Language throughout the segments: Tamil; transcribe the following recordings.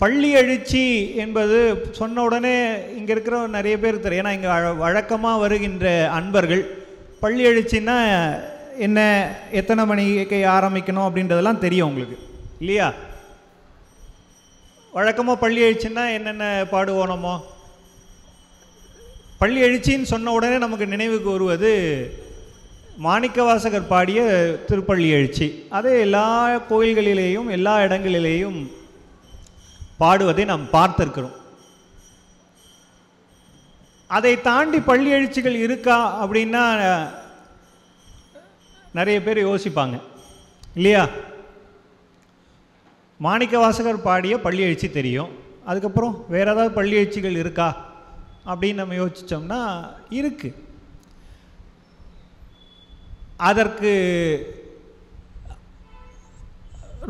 பள்ளி எழுச்சி என்பது சொன்ன உடனே இங்கே இருக்கிற நிறைய பேர் தெரியும். ஏன்னா இங்கே வழக்கமாக வருகின்ற அன்பர்கள் பள்ளி எழுச்சின்னா என்ன, எத்தனை மணிக்கு ஆரம்பிக்கணும் அப்படின்றதெல்லாம் தெரியும் உங்களுக்கு இல்லையா? வழக்கமாக பள்ளி எழுச்சின்னா என்னென்ன பாடுவோனமோ, பள்ளி எழுச்சின்னு சொன்ன உடனே நமக்கு நினைவுக்கு வருவது மாணிக்கவாசகர் பாடிய திருப்பள்ளி எழுச்சி. அது எல்லா கோயில்களிலேயும் எல்லா இடங்களிலேயும் பாடுவதை நாம் பார்த்திருக்கிறோம். அதை தாண்டி பள்ளி எழுச்சிகள் இருக்கா அப்படின்னா நிறைய பேர் யோசிப்பாங்க இல்லையா? மாணிக்கவாசகர் பாடிய பள்ளி எழுச்சி தெரியும், அதுக்கப்புறம் வேறு ஏதாவது பள்ளி எழுச்சிகள் இருக்கா அப்படின்னு நம்ம யோசித்தோம்னா இருக்குது. அதற்கு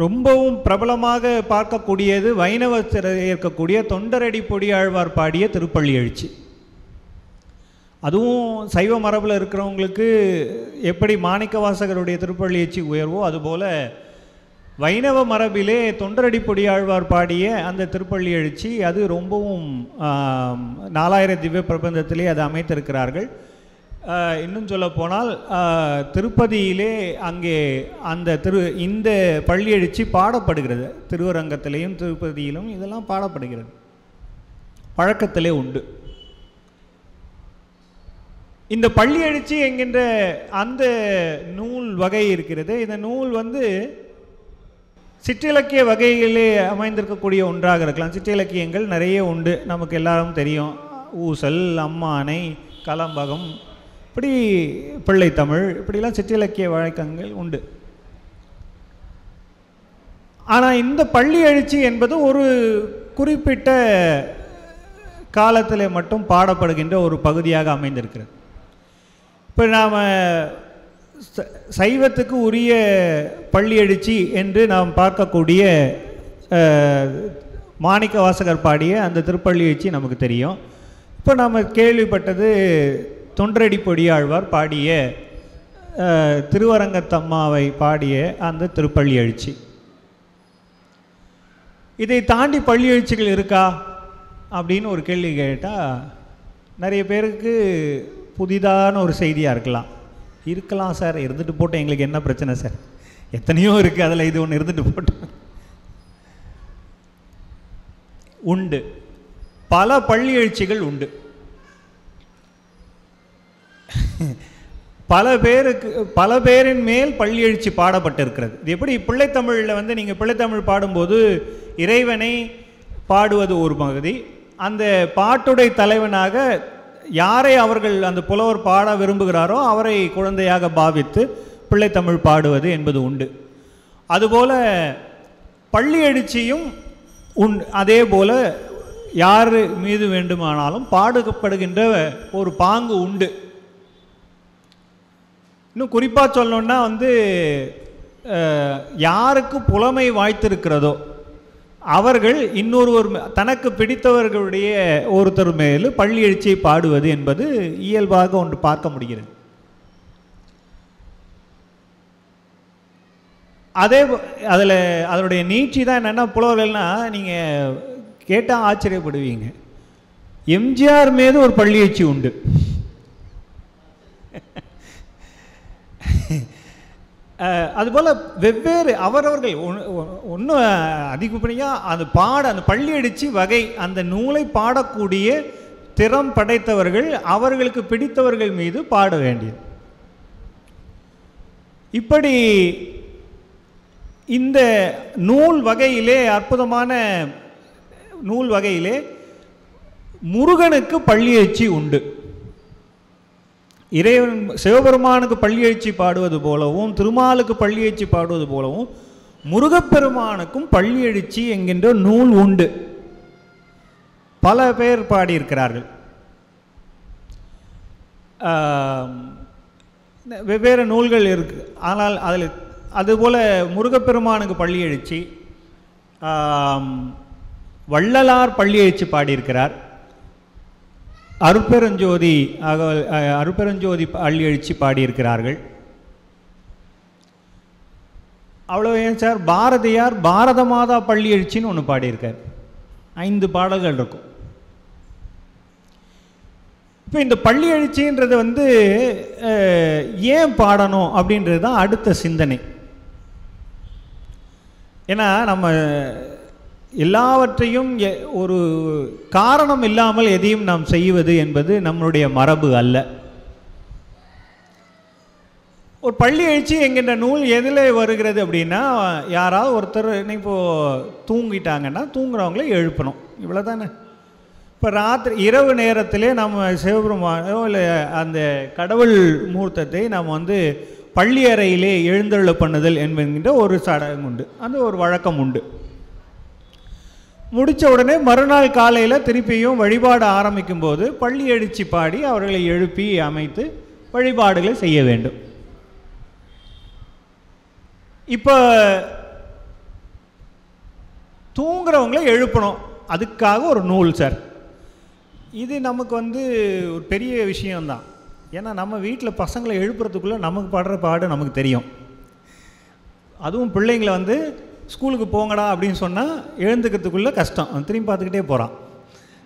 ரொம்பவும் பிரபலமாக பார்க்கக்கூடியது வைணவத்தில் இருக்கக்கூடிய தொண்டரடி பொடியாழ்வார் பாடிய திருப்பள்ளி எழுச்சி. அதுவும் சைவ மரபில் இருக்கிறவங்களுக்கு எப்படி மாணிக்கவாசகருடைய திருப்பள்ளி எழுச்சி உயர்வோ அதுபோல் வைணவ மரபிலே தொண்டரடி பொடியாழ்வார் பாடிய அந்த திருப்பள்ளி எழுச்சி அது ரொம்பவும் 4000 திவ்ய பிரபந்தத்திலே அதை அமைத்திருக்கிறார்கள். இன்னும் சொல்ல போனால் திருப்பதியிலே அங்கே அந்த இந்த பள்ளி எழுச்சி பாடப்படுகிறது. திருவரங்கத்திலேயும் திருப்பதியிலும் இதெல்லாம் பாடப்படுகிறது, பழக்கத்திலே உண்டு. இந்த பள்ளி எழுச்சி என்கின்ற அந்த நூல் வகை இருக்கிறது. இந்த நூல் சிற்றிலக்கிய வகையிலே அமைந்திருக்கக்கூடிய ஒன்றாக இருக்கலாம். சிற்றிலக்கியங்கள் நிறைய உண்டு, நமக்கு எல்லாரும் தெரியும். ஊசல், அம்மானை, கலம்பகம், இப்படி பிள்ளைத்தமிழ், இப்படிலாம் சிற்றிலக்கிய வழக்கங்கள் உண்டு. ஆனால் இந்த பள்ளி எழுச்சி என்பது ஒரு குறிப்பிட்ட காலத்தில் மட்டும் பாடப்படுகின்ற ஒரு பகுதியாக அமைந்திருக்கிறது. இப்போ நாம் சைவத்துக்கு உரிய பள்ளி எழுச்சி என்று நாம் பார்க்கக்கூடிய மாணிக்கவாசகர் பாடிய அந்த திருப்பள்ளி எழுச்சி நமக்கு தெரியும். இப்போ நாம் கேள்விப்பட்டது தொண்டரடி பொடியாழ்வார் பாடிய திருவரங்கத்தம்மாவை பாடிய அந்த திருப்பள்ளி எழுச்சி. இதை தாண்டி பள்ளி எழுச்சிகள் இருக்கா அப்படின்னு ஒரு கேள்வி கேட்டால் நிறைய பேருக்கு புதிதான ஒரு செய்தியாக இருக்கலாம் சார், இருந்துட்டு போட்டோம், எங்களுக்கு என்ன பிரச்சனை சார், எத்தனையோ இருக்குது, அதில் இது ஒன்று இருந்துட்டு போட்டோம். உண்டு, பல பள்ளி எழுச்சிகள் உண்டு. பல பேரின் மேல் பள்ளி எழுச்சி பாடப்பட்டிருக்கிறது. இது எப்படி பிள்ளைத்தமிழில் நீங்கள் பிள்ளைத்தமிழ் பாடும்போது இறைவனை பாடுவது ஒரு பகுதி, அந்த பாட்டுடை தலைவனாக யாரை அவர்கள் அந்த புலவர் பாட விரும்புகிறாரோ அவரை குழந்தையாக பாவித்து பிள்ளைத்தமிழ் பாடுவது என்பது உண்டு. அதுபோல் பள்ளி எழுச்சியும் உண்டு. அதே போல் யார் மீது வேண்டுமானாலும் பாடுபடுகின்ற ஒரு பாங்கு உண்டு. இன்னும் குறிப்பாக சொல்லணுன்னா யாருக்கு புலமை வாய்த்திருக்கிறதோ அவர்கள் இன்னொருவர் தனக்கு பிடித்தவர்களுடைய ஒருத்தர் மேல் பள்ளி எழுச்சியை பாடுவது என்பது இயல்பாக ஒன்று பார்க்க முடிகிறது. அதனுடைய நீட்சி தான் என்னென்னா, புலவர்கள்னால் நீங்கள் கேட்டால் ஆச்சரியப்படுவீங்க, எம்ஜிஆர் மீது ஒரு பள்ளி எழுச்சி உண்டு. அதுபோல் வெவ்வேறு அவரவர்கள் ஒன்றும் அதிகப்படியாக அந்த பள்ளி எழுச்சி வகை அந்த நூலை பாடக்கூடிய திறம் படைத்தவர்கள் அவர்களுக்கு பிடித்தவர்கள் மீது பாட வேண்டியது. இப்படி இந்த நூல் வகையிலே அற்புதமான நூல் வகையிலே முருகனுக்கு பள்ளி எழுச்சி உண்டு. இறைவன் சிவபெருமானுக்கு பள்ளி எழுச்சி பாடுவது போலவும் திருமாலுக்கு பள்ளி எழுச்சி பாடுவது போலவும் முருகப்பெருமானுக்கும் பள்ளி எழுச்சி என்கின்ற நூல் உண்டு. பல பேர் பாடியிருக்கிறார்கள். வெவ்வேறு நூல்கள் இருக்குது. ஆனால் அதில் அதுபோல் முருகப்பெருமானுக்கு பள்ளி எழுச்சி, வள்ளலார் பள்ளி எழுச்சி பாடியிருக்கிறார். அருட்பெருஞ்சோதி பள்ளி எழுச்சி பாடியிருக்கிறார்கள். அவ்வளோ ஏன் சார், பாரதியார் பாரத மாதா பள்ளி எழுச்சின்னு ஒன்று பாடியிருக்கார். 5 பாடல்கள் இருக்கும். இப்போ இந்த பள்ளி எழுச்சின்றது வந்து ஏன் பாடணும் அப்படின்றது தான் அடுத்த சிந்தனை. ஏன்னா நம்ம எல்லாவற்றையும் ஒரு காரணம் இல்லாமல் எதையும் நாம் செய்வது என்பது நம்மளுடைய மரபு அல்ல. ஒரு பள்ளி எழுச்சி என்கின்ற நூல் எதில் வருகிறது அப்படின்னா, யாராவது ஒருத்தர் இப்போது தூங்கிட்டாங்கன்னா தூங்குறவங்கள எழுப்பணும், இவ்வளோ தானே. இப்போ ராத்திரி இரவு நேரத்திலே நம்ம சிவபெருமானோ இல்லை அந்த கடவுள் மூர்த்தத்தை நாம் வந்து பள்ளி அறையிலே எழுந்தருள பண்ணுதல் என்கின்ற ஒரு சடங்கு உண்டு, அந்த ஒரு வழக்கம் உண்டு. முடித்த உடனே மறுநாள் காலையில் திருப்பியும் வழிபாடு ஆரம்பிக்கும் போது பள்ளி எழுச்சி பாடி அவர்களை எழுப்பி அமைத்து வழிபாடுகளை செய்ய வேண்டும். இப்போ தூங்குறவங்கள எழுப்பணும், அதுக்காக ஒரு நூல் சார். இது நமக்கு வந்து ஒரு பெரிய விஷயம்தான். ஏன்னா நம்ம வீட்டில் பசங்களை எழுப்புறதுக்குள்ளே நமக்கு படுற பாடு நமக்கு தெரியும். அதுவும் பிள்ளைங்களை வந்து ஸ்கூலுக்கு போங்கடா அப்படின்னு சொன்னால் எழுந்துக்கிறதுக்குள்ளே கஷ்டம், திரும்பி பார்த்துக்கிட்டே போகிறான்,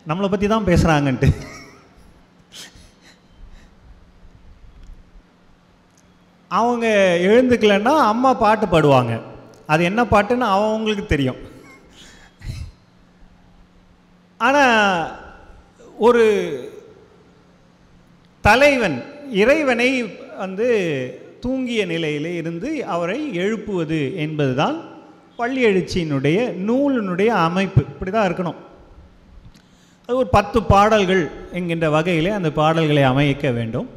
நம்மளை பற்றி தான் பேசுகிறாங்கன்ட்டு. அவங்க எழுந்துக்கலைன்னா அம்மா பாட்டு பாடுவாங்க, அது என்ன பாட்டுன்னு அவங்களுக்கு தெரியும். ஆனால் ஒரு தலைவன் இறைவனை வந்து தூங்கிய நிலையிலே இருந்து அவரை எழுப்புவது என்பதுதான் பள்ளி எழுச்சியினுடைய நூலினுடைய அமைப்பு. இப்படி தான் இருக்கணும். அது ஒரு 10 பாடல்கள் என்கின்ற வகையிலே அந்த பாடல்களை அமைக்க வேண்டும்.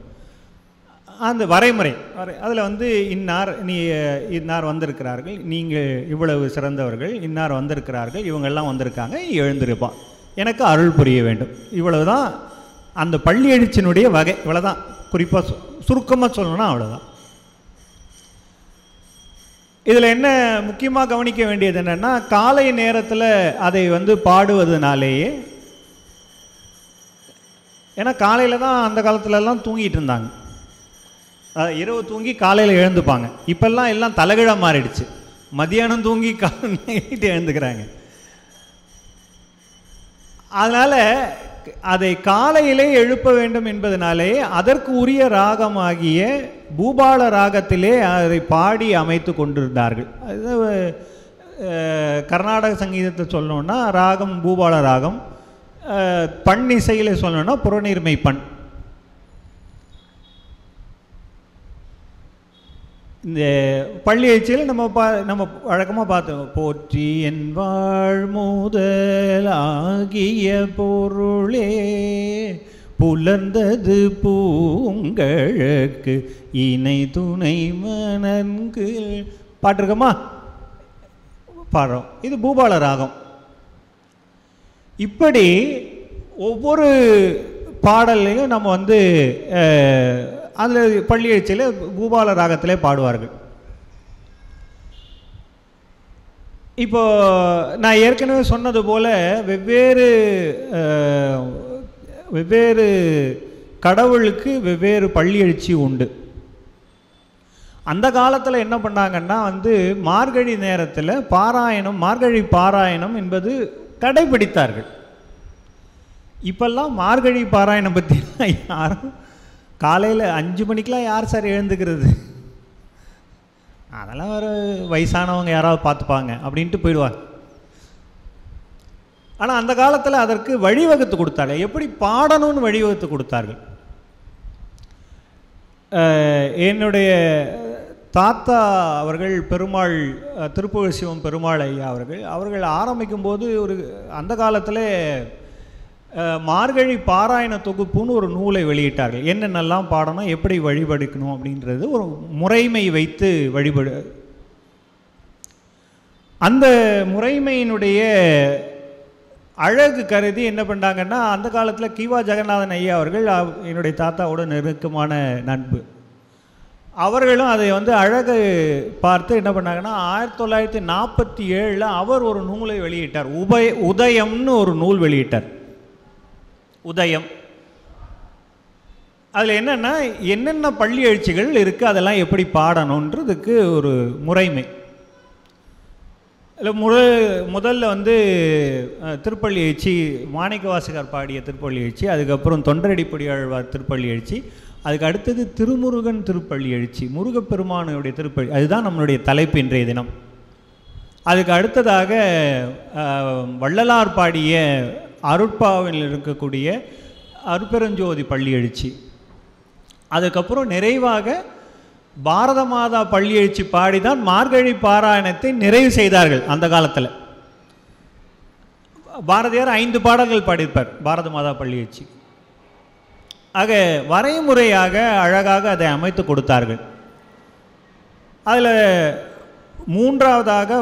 அந்த வரைமுறை அதில் வந்து இன்னார் வந்திருக்கிறார்கள், நீங்கள் இவ்வளவு சிறந்தவர்கள், இன்னார் வந்திருக்கிறார்கள், இவங்கெல்லாம் வந்திருக்காங்க, எழுந்திருப்பான், எனக்கு அருள் புரிய வேண்டும். இவ்வளவு தான் அந்த பள்ளி எழுச்சியினுடைய வகை. இவ்வளோதான், குறிப்பாக சுருக்கமாக சொல்லணும்னா அவ்வளோதான். இதில் என்ன முக்கியமாக கவனிக்க வேண்டியது என்னென்னா, காலை நேரத்தில் அதை வந்து பாடுவதனாலேயே, ஏன்னா காலையில் தான் அந்த காலத்துலலாம் தூங்கிட்டு இருந்தாங்க, இரவு தூங்கி காலையில் எழுந்துப்பாங்க. இப்போல்லாம் எல்லாம் தலைகீழாக மாறிடுச்சு, மதியானம் தூங்கி நைட்டு எழுந்துக்கிறாங்க. அதனால் அதை காலையிலே எழுப்ப வேண்டும் என்பதனாலே அதற்கு உரிய ராகமாகிய பூபால ராகத்திலே அதை பாடி அமைத்து கொண்டிருந்தார்கள். அது கர்நாடக சங்கீதத்தில் சொல்லணுன்னா ராகம் பூபால ராகம், பண் இசையில் சொல்லணுன்னா புறநீர்மை பண். இந்த பள்ளி எழுச்சியில் நம்ம வழக்கமாக பார்த்தோம், போற்றி என் வாழ் முதலாகிய பொருளே புலர்ந்தது பூங்கழக்கு இணை துணை மனன்கு பாட்டிருக்கோமா, பாடுறோம். இது பூபால ராகம். இப்படி ஒவ்வொரு பாடல்லையும் நம்ம வந்து அதில் பள்ளி எழுச்சியில் பூபால ராகத்திலே பாடுவார்கள். இப்போ நான் ஏற்கனவே சொன்னது போல் வெவ்வேறு கடவுளுக்கு வெவ்வேறு பள்ளி எழுச்சி உண்டு. அந்த காலத்தில் என்ன பண்ணாங்கன்னா வந்து மார்கழி நேரத்தில் மார்கழி பாராயணம் என்பது கடைபிடித்தார்கள். இப்பெல்லாம் மார்கழி பாராயணம் பற்றி யாரும் காலையில் 5 மணிக்கெலாம் யார் சார் எழுந்துக்கிறது, அதெல்லாம் ஒரு வயசானவங்க யாராவது பார்த்துப்பாங்க அப்படின்ட்டு போயிடுவாங்க. ஆனால் அந்த காலத்தில் அதற்கு வழிவகுத்து கொடுத்தார்கள், எப்படி பாடணும்னு வழிவகுத்து கொடுத்தார்கள். என்னுடைய தாத்தா அவர்கள் பெருமாள் திருப்புகழ் சிவம் பெருமாள் ஐயா அவர்கள் ஆரம்பிக்கும்போது அந்த காலத்தில் மார்கழி பாராயண தொகுப்புன்னு ஒரு நூலை வெளியிட்டார்கள். என்னென்னலாம் பாடணும், எப்படி வழிபடுக்கணும் அப்படின்றது ஒரு முறைமை வைத்து அந்த முறைமையினுடைய அழகு கருதி என்ன பண்ணாங்கன்னா, அந்த காலத்தில் கிவா ஜெகநாதன் ஐயா அவர்கள் என்னுடைய தாத்தாவோட நெருக்கமான நண்பு, அவர்களும் அதை வந்து அழகு பார்த்து என்ன பண்ணாங்கன்னா 1947 அவர் ஒரு நூலை வெளியிட்டார். உதயம்னு ஒரு நூல் வெளியிட்டார். உதயம். அதில் என்னென்ன பள்ளி எழுச்சிகள் இருக்குது, அதெல்லாம் எப்படி பாடணுன்றதுக்கு ஒரு முறைமை. இல்லை முதல்ல வந்து திருப்பள்ளி எழுச்சி, மாணிக்கவாசகர் பாடிய திருப்பள்ளி எழுச்சி, அதுக்கப்புறம் தொண்டரடிப்பொடியாழ்வார் திருப்பள்ளி எழுச்சி, அதுக்கு அடுத்தது திருமுருகன் திருப்பள்ளி எழுச்சி, முருகப்பெருமானுடைய திருப்பள்ளி. அதுதான் நம்மளுடைய தலைப்பு இன்றைய தினம். அதுக்கு அடுத்ததாக வள்ளலார் பாடிய அருட்பாவில் இருக்கக்கூடிய அருட்பெருஞ்சோதி பள்ளி எழுச்சி. அதுக்கப்புறம் நிறைவாக பாரத மாதா பள்ளி எழுச்சி பாடி தான் மார்கழி பாராயணத்தை நிறைவு செய்தார்கள். அந்த காலத்தில் பாரதியார் 5 பாடல்கள் பாடியிருப்பார் பாரத மாதா பள்ளி எழுச்சி. ஆக வரைமுறையாக அழகாக அதை அமைத்து கொடுத்தார்கள். அதில் மூன்றாவதாக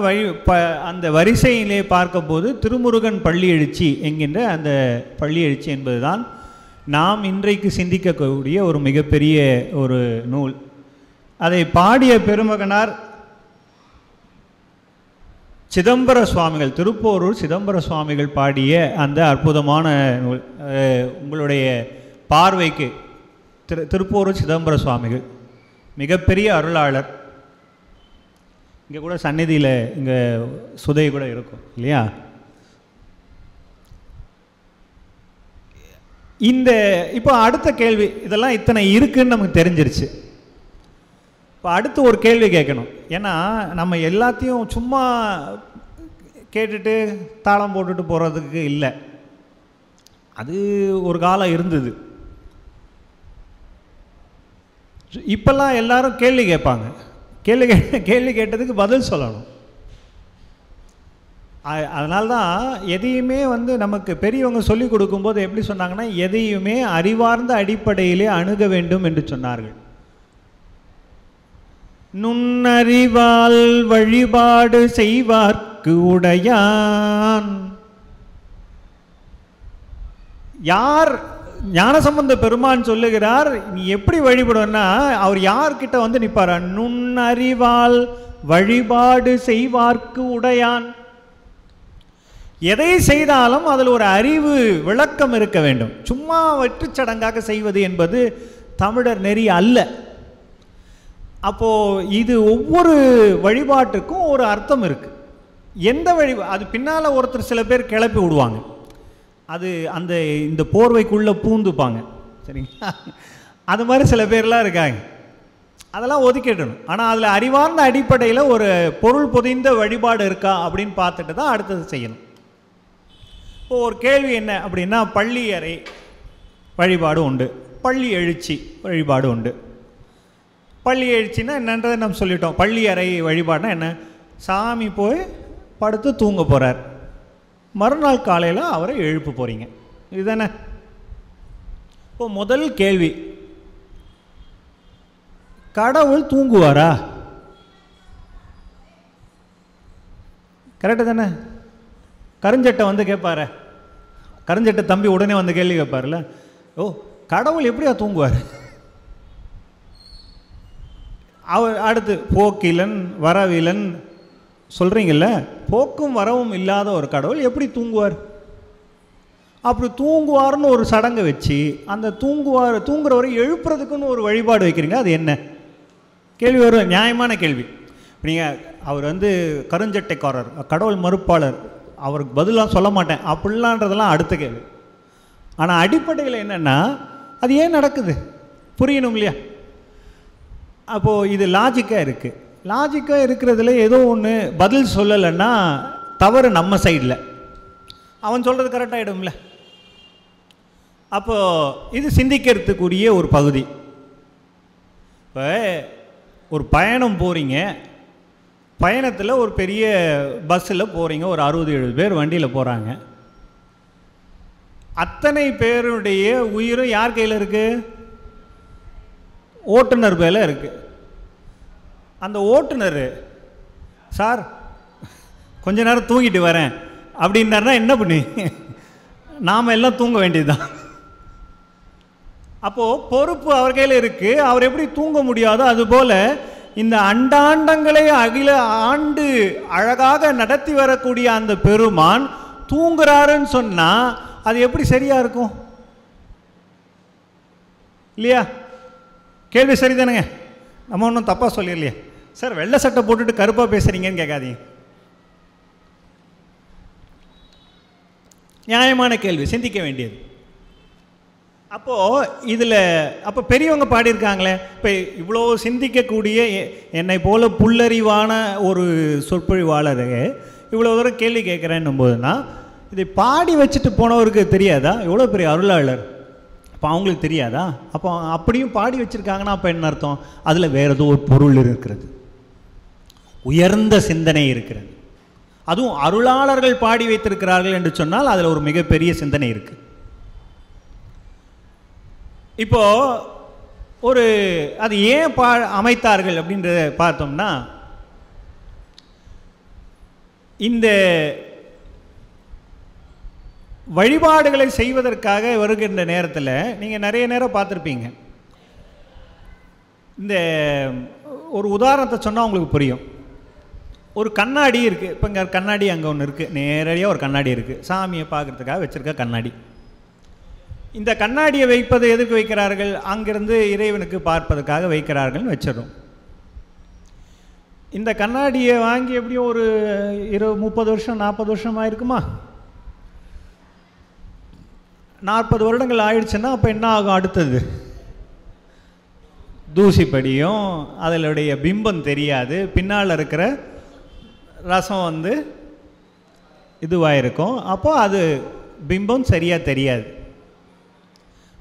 அந்த வரிசையிலே பார்க்கும்போது திருமுருகன் பள்ளி எழுச்சி என்கின்ற அந்த பள்ளி எழுச்சி என்பதுதான் நாம் இன்றைக்கு சிந்திக்கக்கூடிய ஒரு மிகப்பெரிய ஒரு நூல். அதை பாடிய பெருமகனார் சிதம்பர சுவாமிகள், திருப்போரூர் சிதம்பர சுவாமிகள் பாடிய அந்த அற்புதமான நூல். உங்களுடைய பார்வைக்கு திருப்போரூர் சிதம்பர சுவாமிகள் மிகப்பெரிய அருளாளர். இங்கே கூட சந்நிதியில் இங்கே சுதை கூட இருக்கும் இல்லையா? இப்போ அடுத்த கேள்வி, இதெல்லாம் இத்தனை இருக்குன்னு நமக்கு தெரிஞ்சிருச்சு. இப்போ அடுத்து ஒரு கேள்வி கேட்கணும். ஏன்னா நம்ம எல்லாத்தையும் சும்மா கேட்டுட்டு தாளம் போட்டுட்டு போகிறதுக்கு இல்லை. அது ஒரு காலம் இருந்தது. இப்போல்லாம் எல்லாரும் கேள்வி கேட்பாங்க. கேள்வி கேட்டதுக்கு பதில் சொல்லணும். அதனால்தான் எதையுமே வந்து நமக்கு பெரியவங்க சொல்லிக் கொடுக்கும்போது எப்படி சொன்னாங்கன்னா, எதையுமே அறிவார்ந்த அடிப்படையிலே அணுக வேண்டும் என்று சொன்னார்கள். நுண்ணறிவால் வழிபாடு செய்வார்க்கு உடையான். யார் ஞானசம்பந்த பெருமான் சொல்லுகிறார், நீ எப்படி வழிபடுன்னா அவர் யார்கிட்ட வந்து நிற்பார்? நுண்ணறிவால் வழிபாடு செய்வார்க்கு உடையான். எதை செய்தாலும் அதில் ஒரு அறிவு விளக்கம் இருக்க வேண்டும். சும்மா வெற்றுச் சடங்காக செய்வது என்பது தமிழர் நெறி அல்ல. அப்போ இது ஒவ்வொரு வழிபாட்டுக்கும் ஒரு அர்த்தம் இருக்கு. எந்த அது பின்னால ஒருத்தர் சில பேர் கிளப்பி விடுவாங்க. அது இந்த போர்வைக்குள்ள பூந்துப்பாங்க, சரிங்களா? அது மாதிரி சில பேர்லாம் இருக்காங்க. அதெல்லாம் ஒதுக்கிடணும். ஆனால் அதில் அறிவார்ந்த அடிப்படையில் ஒரு பொருள் பொதிந்த வழிபாடு இருக்கா அப்படின்னு பார்த்துட்டு தான் அடுத்தது செய்யணும். இப்போ ஒரு கேள்வி என்ன அப்படின்னா, பள்ளி அறை வழிபாடு உண்டு, பள்ளி எழுச்சி வழிபாடு உண்டு. பள்ளி எழுச்சின்னா என்னன்றதை நம்ம சொல்லிட்டோம். பள்ளி அறை வழிபாடுனா என்ன? சாமி போய் படுத்து தூங்க போகிறார், மறுநாள் காலையில் அவரை எழுப்ப போகிறீங்க, இதுதானே? இப்போ முதல் கேள்வி, கடவுள் தூங்குவாரா? கரெக்டு தானே? கருஞ்சட்டை வந்து கேட்பாரு, கருஞ்சட்டை தம்பி உடனே வந்து கேள்வி கேட்பார்ல, ஓ கடவுள் எப்படியா தூங்குவார்? அவர் அடுத்து போக்கிலன் வரவிலன் சொல்கிறீங்கல்ல, போக்கும் வரவும் இல்லாத ஒரு கடவுள் எப்படி தூங்குவார்? அப்படி தூங்குவார்னு ஒரு சடங்கை வச்சு அந்த தூங்குறவரை எழுப்புறதுக்குன்னு ஒரு வழிபாடு வைக்கிறீங்க, அது என்ன? கேள்வி வரும், நியாயமான கேள்வி. நீங்கள் அவர் வந்து கருஞ்சட்டைக்காரர், கடவுள் மறுப்பாளர், அவருக்கு பதிலாக சொல்ல மாட்டேன் அப்படிலான்றதெல்லாம் அடுத்த கேள்வி. ஆனால் அடிப்படையில் என்னென்னா, அது ஏன் நடக்குது புரியணும் இல்லையா? அப்போது இது லாஜிக்காக இருக்குது. லாஜிக்காக இருக்கிறதுல ஏதோ ஒன்று பதில் சொல்லலைன்னா தவறு நம்ம சைடில், அவன் சொல்கிறது கரெக்டாகிடும்ல. அப்போது இது சிந்திக்கிறதுக்குரிய ஒரு பகுதி. இப்போ ஒரு பயணம் போகிறீங்க, பயணத்தில் ஒரு பெரிய பஸ்ஸில் போகிறீங்க, ஒரு 60-70 பேர் வண்டியில் போகிறாங்க. அத்தனை பேருடைய உயிரும் யார் கையில் இருக்குது? ஓட்டுநர் பேரில் இருக்குது. அந்த ஓட்டுநர், சார் கொஞ்ச நேரம் தூங்கிட்டு வரேன் அப்படின்னாருனா என்ன பண்ணி நாம் எல்லாம் தூங்க வேண்டியதுதான். அப்போது பொறுப்பு அவர் கையில் இருக்குது. அவர் எப்படி தூங்க முடியாதோ அதுபோல் இந்த அண்டாண்டங்களை அகில ஆண்டு அழகாக நடத்தி வரக்கூடிய அந்த பெருமான் தூங்குறாருன்னு சொன்னால் அது எப்படி சரியாக இருக்கும் இல்லையா? கேள்வி சரிதானுங்க, நம்ம ஒன்றும் தப்பாக சொல்லிடலையே. சார் வெள்ளை சட்டை போட்டுட்டு கருப்பாக பேசுகிறீங்கன்னு கேட்காதீங்க. நியாயமான கேள்வி, சிந்திக்க வேண்டியது. அப்போது இதில் அப்போ பெரியவங்க பாடியிருக்காங்களே, இப்போ இவ்வளோ சிந்திக்கக்கூடிய என்னை போல புல்லறிவான ஒரு சொற்பொழிவாளர் இவ்வளோ தூரம் கேள்வி கேட்குறேன்னும் போதுன்னா, இதை பாடி வச்சுட்டு போனவருக்கு தெரியாதா எவ்வளோ பெரிய அருளாளர்? அப்போ அவங்களுக்கு தெரியாதா? அப்போ அப்படியும் பாடி வச்சுருக்காங்கன்னா அப்போ என்ன அர்த்தம்? அதில் வேறு ஏதோ ஒரு பொருள் இருக்கிறது, உயர்ந்த சிந்தனை இருக்கிறது. அதுவும் அருளாளர்கள் பாடி வைத்திருக்கிறார்கள் என்று சொன்னால் அதில் ஒரு மிகப்பெரிய சிந்தனை இருக்குது. இப்போ ஒரு அது ஏன் அமைத்தார்கள் அப்படின்றத பார்த்தோம்னா, இந்த வழிபாடுகளை செய்வதற்காக வருகின்ற நேரத்தில் நீங்கள் நிறைய நேரம் பார்த்துருப்பீங்க. இந்த ஒரு உதாரணத்தை சொன்னால் உங்களுக்கு புரியும். ஒரு கண்ணாடி இருக்குது. இப்போ இங்கே கண்ணாடி அங்கே ஒன்று இருக்குது, நேரடியாக ஒரு கண்ணாடி இருக்குது, சாமியை பார்க்குறதுக்காக வச்சுருக்க கண்ணாடி. இந்த கண்ணாடியை வைப்பது எதுக்கு வைக்கிறார்கள்? அங்கிருந்து இறைவனுக்கு பார்ப்பதற்காக வைக்கிறார்கள்னு வச்சிடறோம். இந்த கண்ணாடியை வாங்கி எப்படியும் ஒரு 30 வருஷம் 40 வருஷம் ஆயிருக்குமா? 40 வருடங்கள் ஆயிடுச்சுன்னா அப்போ என்ன ஆகும்? அடுத்தது தூசிப்படியும் அதனுடைய பிம்பம் தெரியாது, பின்னால் இருக்கிற ரசம் வந்து இதுவாக இருக்கும். அப்போ அது பிம்பம் சரியாக தெரியாது.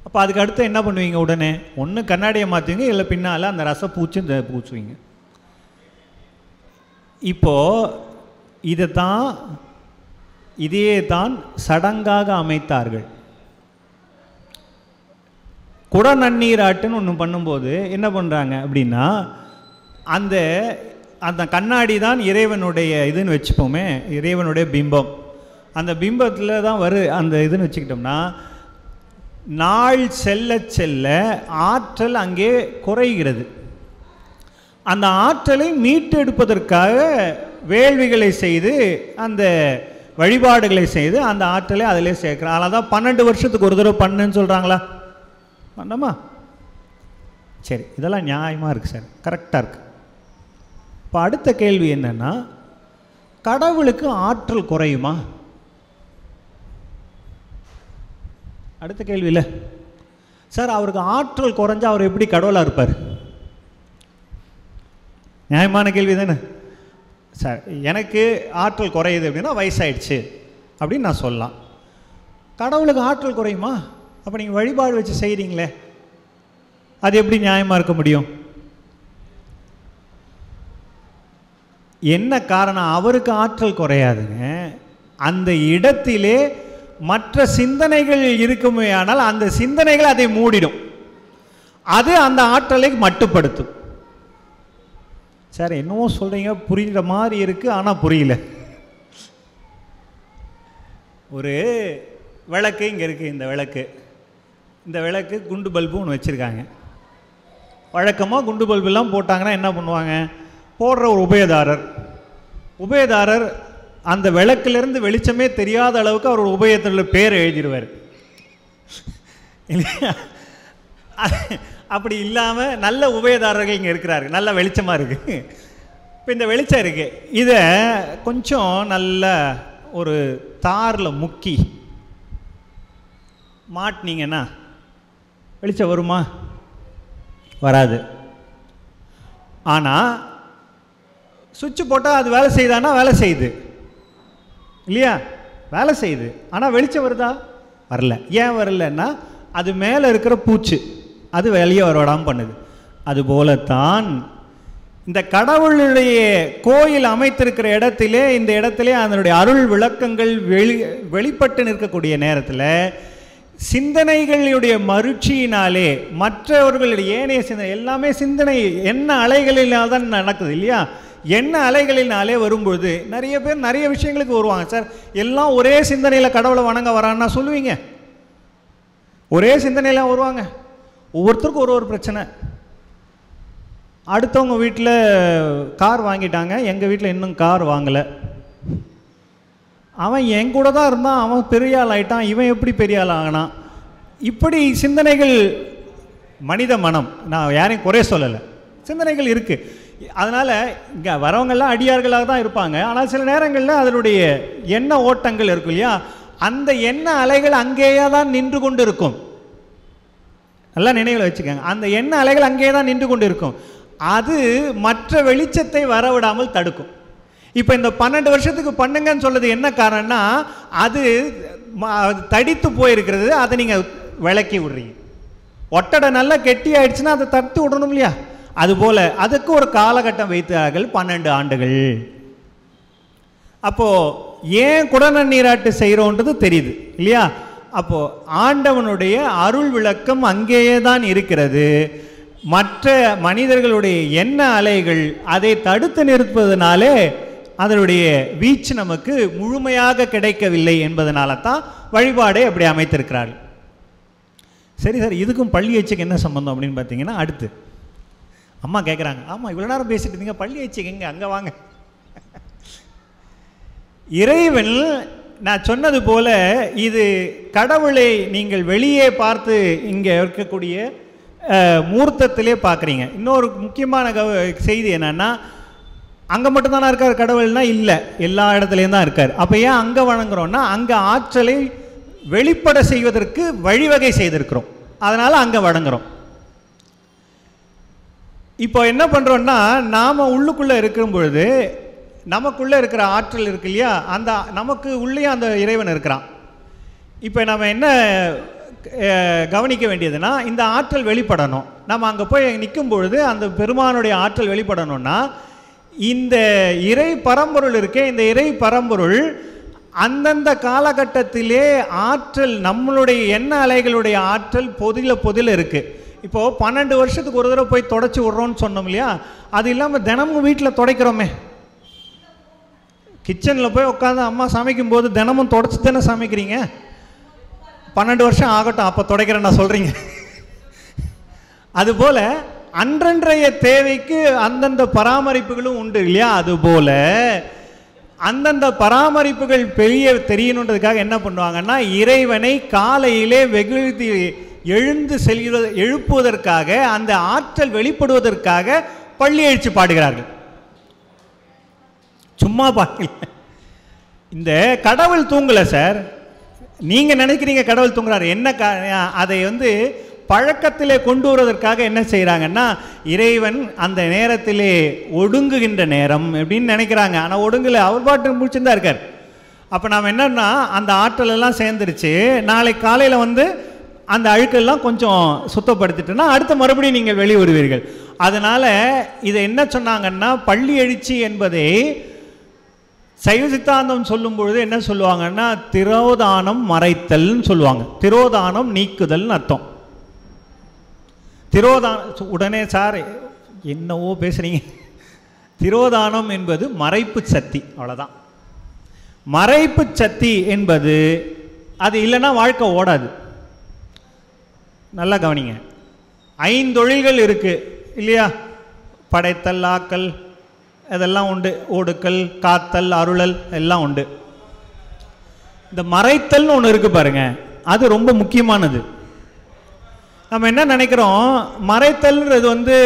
அப்போ அதுக்கு அடுத்து என்ன பண்ணுவீங்க? உடனே ஒன்று கண்ணாடியை மாற்றுவீங்க, இல்லை பின்னால் அந்த ரசம் பூச்சுவீங்க. இப்போது இதையே தான் சடங்காக அமைத்தார்கள். குட நன்னீராட்டுன்னு ஒன்று பண்ணும்போது என்ன பண்ணுறாங்க அப்படின்னா, அந்த கண்ணாடி தான் இறைவனுடைய இதுன்னு வச்சுப்போமே, இறைவனுடைய பிம்பம். அந்த பிம்பத்தில் தான் அந்த இதுன்னு வச்சுக்கிட்டோம்னா, நாள் செல்ல செல்ல ஆற்றல் அங்கே குறைகிறது. அந்த ஆற்றலை மீட்டெடுப்பதற்காக வேள்விகளை செய்து அந்த வழிபாடுகளை செய்து அந்த ஆற்றலை அதிலே சேர்க்குறாங்க. அதனால தான் 12 வருஷத்துக்கு ஒரு தடவை பண்ணுன்னு சொல்கிறாங்களா? பண்ணமா? சரி, இதெல்லாம் நியாயமாக இருக்குது சார், கரெக்டாக இருக்குது. இப்போ அடுத்த கேள்வி என்னென்னா, கடவுளுக்கு ஆற்றல் குறையுமா? அடுத்த கேள்வி இல்லை சார். அவருக்கு ஆற்றல் குறைஞ்சா அவர் எப்படி கடவுளாக இருப்பார்? நியாயமான கேள்வி தானே சார். எனக்கு ஆற்றல் குறையுது அப்படின்னா வயசாயிடுச்சு அப்படின்னு நான் சொல்லலாம். கடவுளுக்கு ஆற்றல் குறையுமா? அப்போ நீங்கள் வழிபாடு வச்சு செய்கிறீங்களே, அது எப்படி நியாயமாக இருக்க முடியும்? என்ன காரணம்? அவருக்கு ஆற்றல் குறையாதுங்க. அந்த இடத்திலே மற்ற சிந்தனைகள் இருக்குமே, ஆனால் அந்த சிந்தனைகள் அதை மூடிடும். அது அந்த ஆற்றலை மட்டுப்படுத்தும். சார் என்னவோ சொல்கிறீங்க, புரிகிற மாதிரி இருக்குது, ஆனால் புரியல. ஒரு விளக்கு இங்கே இருக்குது. இந்த விளக்கு குண்டு பல்பு ஒன்று வச்சுருக்காங்க. வழக்கமாக குண்டு பல்பெல்லாம் போட்டாங்கன்னா என்ன பண்ணுவாங்க? போடுற ஒரு உபயதாரர் அந்த விளக்கிலிருந்து வெளிச்சமே தெரியாத அளவுக்கு அவர் உபயத்தில் பேர் எழுதிடுவார் இல்லையா? அப்படி இல்லாமல் நல்ல உபயதாரர்கள் இங்கே இருக்கிறாரு, நல்ல வெளிச்சமாக இருக்குது. இப்போ இந்த வெளிச்சம் இருக்குது, இதை கொஞ்சம் நல்ல ஒரு தாரில் முக்கி மாட்டினீங்கன்னா வெளிச்சம் வருமா? வராது. ஆனால் சுவிட்சு போட்டால் அது வேலை செய்யுதானா? வேலை செய்யுது இல்லையா? வேலை செய்யுது. ஆனால் வெளிச்சம் வருதா? வரல. ஏன் வரலன்னா அது மேலே இருக்கிற பூச்சு அது வெளியே வரவிடாமல் பண்ணுது. அதுபோலத்தான் இந்த கடவுளுடைய கோயில் அமைத்திருக்கிற இடத்திலே, இந்த இடத்திலே அதனுடைய அருள் விளக்கங்கள் வெளிப்பட்டு நிற்கக்கூடிய நேரத்தில் சிந்தனைகளுடைய மருட்சியினாலே மற்றவர்களுடைய ஏனைய சிந்தனை எல்லாமே சிந்தனை என்ன அலைகளினால் தான் நடக்குது இல்லையா? என்ன அலைகளினாலே வரும்பொழுது நிறைய பேர் நிறைய விஷயங்களுக்கு வருவாங்க. சார் எல்லாம் ஒரே சிந்தனையில் கடவுளை வணங்க வரான்னா சொல்லுவீங்க? ஒரே சிந்தனையில் வருவாங்க. ஒவ்வொருத்தருக்கும் ஒரு பிரச்சனை. அடுத்தவங்க வீட்டில் கார் வாங்கிட்டாங்க, எங்கள் வீட்டில் இன்னும் கார் வாங்கலை. அவன் என் கூட தான் இருந்தான், அவன் பெரிய ஆள் ஆகிட்டான், இவன் எப்படி பெரிய ஆள் ஆகினான். இப்படி சிந்தனைகள் மனித மனம், நான் யாரையும் குறை சொல்லலை, சிந்தனைகள் இருக்குது. அதனால் இங்கே வரவங்கெல்லாம் அடியார்களாக தான் இருப்பாங்க. ஆனால் சில நேரங்களில் அதனுடைய எண்ண ஓட்டங்கள் இருக்கும் இல்லையா? அந்த எண்ண அலைகள் அங்கேயே தான் நின்று கொண்டு இருக்கும். நல்லா நினைவில் வச்சுக்கோங்க, அந்த எண்ண அலைகள் அங்கேயே தான் நின்று கொண்டு இருக்கும். அது மற்ற வெளிச்சத்தை வரவிடாமல் தடுக்கும். இப்போ இந்த 12 வருஷத்துக்கு பண்ணுங்கன்னு சொல்றது என்ன காரணம்னா, அது தடித்து போயிருக்கிறது, அதை நீங்கள் விளக்கி விடுறீங்க. ஒட்டடை நல்லா கெட்டி ஆயிடுச்சுன்னா அதை தடுத்து விடணும் இல்லையா? அதுபோல் அதுக்கு ஒரு காலகட்டம் வைத்தார்கள், 12 ஆண்டுகள். அப்போது ஏன் குடநன் நீராட்டு செய்கிறோன்றது தெரியுது இல்லையா? அப்போது ஆண்டவனுடைய அருள் விளக்கம் அங்கேயே தான் இருக்கிறது. மற்ற மனிதர்களுடைய எண்ண அலைகள் அதை தடுத்து நிறுத்துவதனாலே அதனுடைய வீச்சு நமக்கு முழுமையாக கிடைக்கவில்லை என்பதனால தான் வழிபாடை அப்படி அமைத்திருக்கிறார்கள். சரி சார், இதுக்கும் பள்ளி எச்சைக்கு என்ன சம்பந்தம் அப்படின்னு பார்த்தீங்கன்னா, அடுத்து அம்மா கேட்குறாங்க, ஆமாம் இவ்வளோ நேரம் பேசிட்டு இருந்தீங்க, பள்ளி எச்சைக்கு எங்கே, அங்கே வாங்க. இறைவன் நான் சொன்னது போல இது கடவுளை நீங்கள் வெளியே பார்த்து இங்கே இருக்கக்கூடிய மூர்த்தத்திலே பார்க்குறீங்க. இன்னொரு முக்கியமான செய்தி என்னன்னா, அங்கே மட்டும்தானே இருக்கார் கடவுள்னா இல்லை, எல்லா இடத்துலையும் தான் இருக்கார். அப்போ ஏன் அங்கே வணங்குறோம்னா, அங்கே ஆற்றலை வெளிப்பட செய்வதற்கு வழிவகை செய்திருக்கிறோம், அதனால் அங்கே வணங்குறோம். இப்போ என்ன பண்ணுறோன்னா, நாம் உள்ளுக்குள்ளே இருக்கும் பொழுது நமக்குள்ளே இருக்கிற ஆற்றல் இருக்கு இல்லையா, அந்த நமக்கு உள்ளே அந்த இறைவன் இருக்கிறான். இப்போ நம்ம என்ன கவனிக்க வேண்டியதுன்னா, இந்த ஆற்றல் வெளிப்படணும். நம்ம அங்கே போய் நிற்கும் பொழுது அந்த பெருமானுடைய ஆற்றல் வெளிப்படணும்னா, இந்த இறை பரம்பொருள் இருக்கே, இந்த இறை பரம்பொருள் அந்தந்த காலகட்டத்திலே ஆற்றல், நம்மளுடைய எண்ண அலைகளுடைய ஆற்றல் பொதில இருக்குது. இப்போது 12 வருஷத்துக்கு ஒரு தடவை போய் தொடச்சி விட்றோன்னு சொன்னோம் இல்லையா, அது இல்லாமல் தினமும் வீட்டில் துடைக்கிறோமே. கிச்சனில் போய் உட்காந்து அம்மா சமைக்கும்போது தினமும் தொடச்சி தானே சமைக்கிறீங்க. 12 வருஷம் ஆகட்டும் அப்போ துடைக்கிறேன் நான் சொல்கிறீங்க. அதுபோல் அன்றன்றைய தேவைக்கு அந்தந்த பராமரிப்புகளும் உண்டு இல்லையா? அதுபோல் அந்தந்த பராமரிப்புகள் பெரிய தெரியணுன்றதுக்காக என்ன பண்ணுவாங்கன்னா, இறைவனை காலையிலே வெகுழ்த்தி எழுப்புவதற்காக, அந்த ஆற்றல் வெளிப்படுவதற்காக பள்ளி எழுச்சி பாடுகிறார்கள். சும்மா பாடல. இந்த கடவுள் தூங்கலை சார், நீங்கள் நினைக்கிறீங்க கடவுள் தூங்குறாரு. என்ன அதை பழக்கத்திலே கொண்டு வருவதற்காக என்ன செய்கிறாங்கன்னா, இறைவன் அந்த நேரத்திலே ஒடுங்குகின்ற நேரம் அப்படின்னு நினைக்கிறாங்க. ஆனால் ஒடுங்கலை, அவர் பாட்டு முடிச்சுதான் இருக்கார். அப்போ நாம் என்னன்னா, அந்த ஆற்றல் எல்லாம் சேர்ந்துருச்சு, நாளை காலையில் அந்த அழுக்கெல்லாம் கொஞ்சம் சுத்தப்படுத்திட்டுனா அடுத்த மறுபடியும் நீங்கள் வெளியே வருவீர்கள். அதனால் இதை என்ன சொன்னாங்கன்னா, பள்ளி எழுச்சி என்பதை சைவ சித்தாந்தம் சொல்லும் பொழுது என்ன சொல்லுவாங்கன்னா, திரோதானம் மறைத்தல்னு சொல்லுவாங்க. திரோதானம் நீக்குதல்னு அர்த்தம். திரோதானம் உடனே சார் என்னவோ பேசுறீங்க. திரோதானம் என்பது மறைப்பு சக்தி, அவ்வளோதான். மறைப்பு சக்தி என்பது அது இல்லைன்னா வாழ்க்கை ஓடாது. நல்லா கவனிங்க, 5 தொழில்கள் இருக்குது இல்லையா? படைத்தல், ஆக்கல், இதெல்லாம் உண்டு. ஒடுக்கல், காத்தல், அருளல் எல்லாம் உண்டு. இந்த மறைத்தல்னு ஒன்று இருக்குது பாருங்க, அது ரொம்ப முக்கியமானது. நம்ம என்ன நினைக்கிறோம், மறைத்தல்ன்றது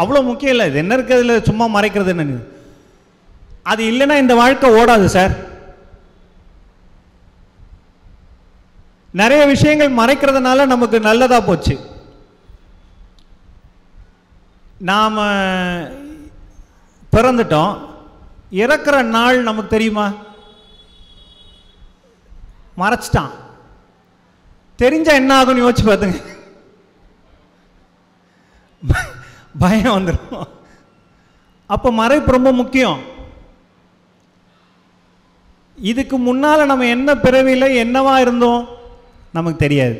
அவ்வளோ முக்கியம் இல்லை, இது என்ன இருக்கிறதுல சும்மா மறைக்கிறதுன்னு. அது இல்லைன்னா இந்த வாழ்க்கை ஓடாது சார். நிறைய விஷயங்கள் மறைக்கிறதுனால நமக்கு நல்லதா போச்சு. நாம் பிறந்துட்டோம், இறக்குற நாள் நமக்கு தெரியுமா? மறைச்சிட்டான். தெரிஞ்சா என்ன ஆகும்னு யோசிச்சு பார்த்துங்க. பயம் வந்துடும். அப்போ மறைப்பு ரொம்ப முக்கியம். இதுக்கு முன்னால் நம்ம என்ன பிறவியில் என்னவா இருந்தோம் நமக்கு தெரியாது.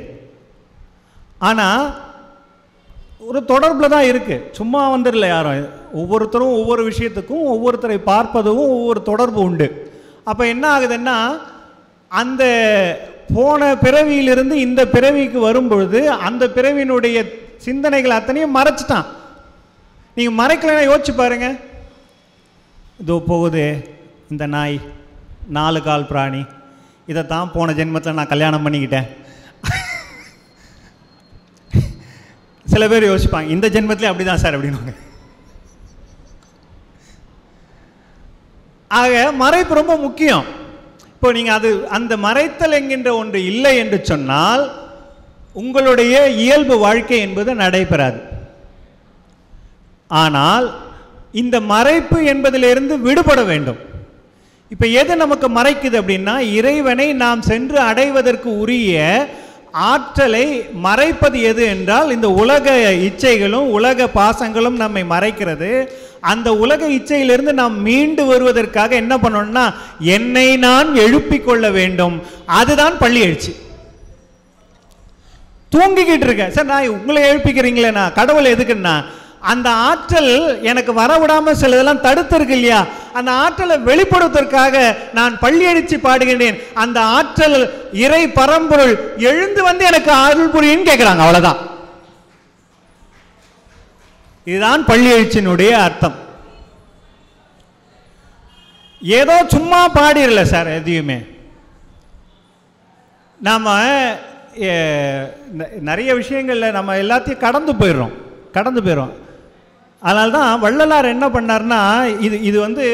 ஆனால் ஒரு தொடர்பில் தான் இருக்குது, சும்மா வந்துடல யாரும். ஒவ்வொருத்தரும் ஒவ்வொரு விஷயத்துக்கும் ஒவ்வொருத்தரை பார்ப்பதும் ஒவ்வொரு தொடர்பு உண்டு. அப்போ என்ன ஆகுதுன்னா, அந்த போன பிறவியிலிருந்து இந்த பிறவிக்கு வரும்பொழுது அந்த பிறவியினுடைய சிந்தனைகள் அத்தனையும் மறைச்சிட்டான். நீங்கள் மறைக்கலைன்னா யோசிச்சு பாருங்க. இதோ போகுது இந்த நாய், 4 கால் பிராணி, இதைத்தான் போன ஜென்மத்தில் நான் கல்யாணம் பண்ணிக்கிட்டேன். சில பேர் யோசிப்பாங்க, இந்த ஜென்மத்திலே அப்படி தான் சார் அப்படின்வாங்க. ஆக மறைப்பு ரொம்ப முக்கியம். இப்போ நீங்கள் அது அந்த மறைத்தல் என்கின்ற ஒன்று இல்லை என்று சொன்னால் உங்களுடைய இயல்பு வாழ்க்கை என்பது நடைபெறாது. ஆனால் இந்த மறைப்பு என்பதிலிருந்து விடுபட வேண்டும். இப்போ எது நமக்கு மறைக்குது அப்படின்னா, இறைவனை நாம் சென்று அடைவதற்கு உரிய ஆற்றலை மறைப்பது எது என்றால் இந்த உலக இச்சைகளும் உலக பாசங்களும் நம்மை மறைக்கிறது. அந்த உலக இச்சையிலிருந்து நாம் மீண்டு வருவதற்காக என்ன பண்ணணும்னா, என்னை நான் எழுப்பிக் கொள்ள வேண்டும். அதுதான் பள்ளி எழுச்சி. தூங்கிக்கிட்டு இருக்கேன் சார், நான் உங்களை எழுப்பிக்கிறீங்களே, நான் கடவுள் எதுக்குன்னா, அந்த ஆற்றல் எனக்கு வரவிடாம சிலதெல்லாம் தடுத்திருக்கு இல்லையா, அந்த ஆற்றலை வெளிப்படுவதற்காக நான் பள்ளி எழுச்சி பாடுகின்றேன். அந்த ஆற்றல் இறை பரம்பொருள் எழுந்து வந்து எனக்கு அருள் புரியுன்னு கேட்கிறாங்க, அவ்வளவுதான். இதுதான் பள்ளி எழுச்சியினுடைய அர்த்தம். ஏதோ சும்மா பாடிடல சார் எதையுமே. நாம நிறைய விஷயங்கள்ல நம்ம எல்லாத்தையும் கடந்து போயிடுறோம். அதனால்தான் வள்ளலார் என்ன பண்ணார்னா, இது வந்து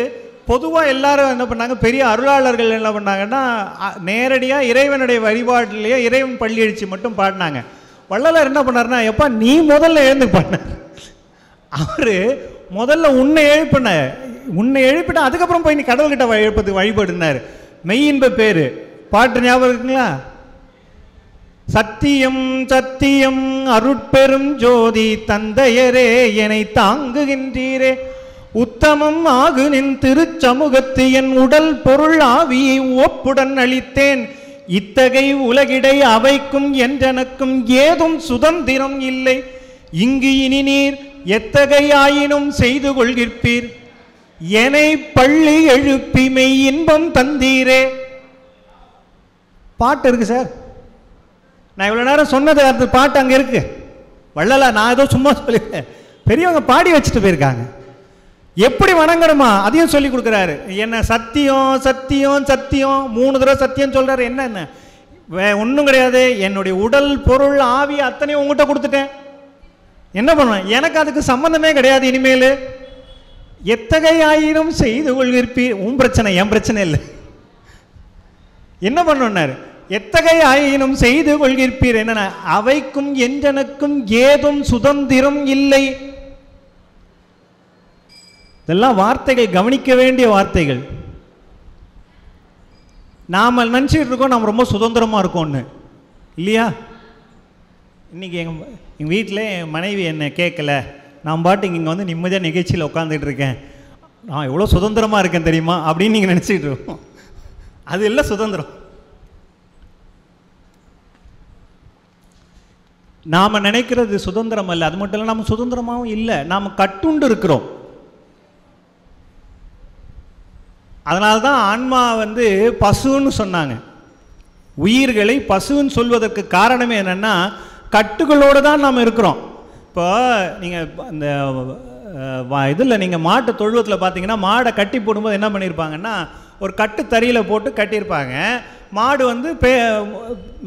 பொதுவாக எல்லாரும் என்ன பண்ணாங்க, பெரிய அருளாளர்கள் என்ன பண்ணாங்கன்னா, நேரடியாக இறைவனுடைய வழிபாட்டிலேயே இறைவன் பள்ளி எழுச்சி மட்டும் பாடினாங்க. வள்ளலார் என்ன பண்ணார்னா, எப்பா நீ முதல்ல எழுந்து பாடினார். அவர் முதல்ல உன்னை எழுப்பிட்டு அதுக்கப்புறம் போய் நீ கடவுள்கிட்ட வழிபடுனார். மெய்யின்ப பேரு பாட்டு ஞாபகம் இருக்குங்களா? சத்தியம் சத்தியம் அருட்பெரும் ஜோதி தந்தையரே என்னை தாங்குகின்றீரே, உத்தமம் ஆகு நின் திருச்சமூகத்து என் உடல் பொருள் ஆவியை ஒப்புடன் அளித்தேன், இத்தகை உலகிடை அவைக்கும் என்றெனக்கும் ஏதும் சுதந்திரம் இல்லை, இங்கு இனி நீர் எத்தகை ஆயினும் செய்து கொள்கிற்பீர், என்னை பள்ளி எழுப்பி மெய் இன்பம் தந்தீரே. பாட்டு இருக்கு சார், நான் இவ்வளோ நேரம் சொன்னது அந்த பாட்டு அங்கே இருக்கு. வள்ளலார் நான் ஏதோ சும்மா சொல்லிட்டேன், பெரியவங்க பாடி வச்சுட்டு போயிருக்காங்க. எப்படி வணங்கணுமா அதையும் சொல்லி கொடுக்குறாரு. என்ன சத்தியம் சத்தியம் சத்தியம் 3 தடவை சத்தியம் சொல்றாரு. என்ன ஒன்றும் கிடையாது, என்னுடைய உடல் பொருள் ஆவி அத்தனையும் உங்ககிட்ட கொடுத்துட்டேன், என்ன பண்ணுவேன், எனக்கு அதுக்கு சம்பந்தமே கிடையாது இனிமேல், எத்தகை ஆயினும் செய்து கொள்விற்பீர். உன் பிரச்சனை என் பிரச்சனை இல்லை, என்ன பண்ணுனாரு, எத்தகை ஆயினும் செய்து கொள்கிற்பீர், என்ன அவைக்கும் என்றெனக்கும் ஏதும் சுதந்திரம் இல்லை. இதெல்லாம் வார்த்தைகள், கவனிக்க வேண்டிய வார்த்தைகள். நாம நினச்சிட்டு இருக்கோம் நம்ம ரொம்ப சுதந்திரமா இருக்கோம்னு, இல்லையா? இன்னைக்கு எங்கள் வீட்டில் என் மனைவி என்னை கேட்கல, நான் பாட்டுக்கு இங்கே வந்து நிம்மதியாக நிகழ்ச்சியில் உட்காந்துட்டு இருக்கேன், நான் எவ்வளோ சுதந்திரமாக இருக்கேன் தெரியுமா அப்படின்னு நீங்கள் நினச்சிட்டு இருக்கோம். அது இல்லை சுதந்திரம். நாம் நினைக்கிறது சுதந்திரம் அல்ல. அது மட்டும் இல்லை, நம்ம சுதந்திரமாகவும் இல்லை, நாம் கட்டுண்டு இருக்கிறோம். அதனால்தான் ஆன்மா வந்து பசுன்னு சொன்னாங்க. உயிர்களை பசுன்னு சொல்வதற்கு காரணமே என்னென்னா, கட்டுகளோடு தான் நாம் இருக்கிறோம். இப்போ நீங்கள் இந்த இதில் நீங்கள் மாட்டு தொழுவத்தில் பார்த்தீங்கன்னா, மாடை கட்டி போடும்போது என்ன பண்ணியிருப்பாங்கன்னா, ஒரு கட்டு தறியில் போட்டு கட்டியிருப்பாங்க. மாடு வந்து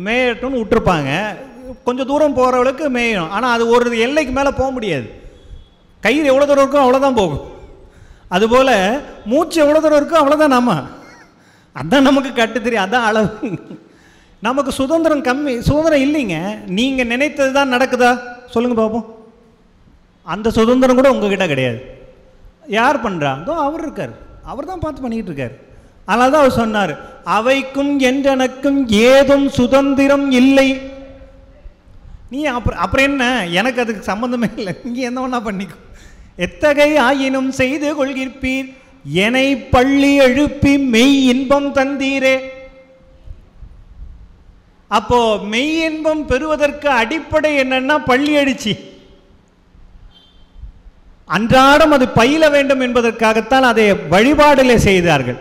மேயட்டும்னு விட்டுருப்பாங்க. கொஞ்சம் தூரம் போகிறவளுக்கு மேயும். ஆனால் அது ஒரு எல்லைக்கு மேலே போக முடியாது. கயிறு எவ்வளோ தூரம் இருக்கோ அவ்வளோதான் போகும். அதுபோல் மூச்சு எவ்வளோ தூரம் இருக்கோ அவ்வளோதான். அதான் நமக்கு கட்டு தெரியும், அதான் அளவு. நமக்கு சுதந்திரம் கம்மி, சுதந்திரம் இல்லைங்க. நீங்கள் நினைத்தது தான் நடக்குதா சொல்லுங்கள் பார்ப்போம். அந்த சுதந்திரம் கூட உங்ககிட்ட கிடையாது. யார் பண்ணுறா? அவர் இருக்கார், அவர் தான் பார்த்து பண்ணிக்கிட்டு இருக்கார். அதனால தான் அவர் சொன்னார், அவைக்கும் என்றெனக்கும் ஏதும் சுதந்திரம் இல்லை. நீ அப்புறம் என்ன, எனக்கு அதுக்கு சம்பந்தமே இல்லை, நீங்கள் என்ன ஒன்றா பண்ணிக்கோ. எத்தகை ஆயினும் செய்து கொள்கிற்பீர், என்னை பள்ளி எழுப்பி மெய் இன்பம் தந்தீரே. அப்போ மெய் இன்பம் பெறுவதற்கு அடிப்படை என்னன்னா பள்ளி எழுச்சி. அன்றாடம் அது பயில வேண்டும் என்பதற்காகத்தான் அதை வழிபாடுகளை செய்தார்கள்.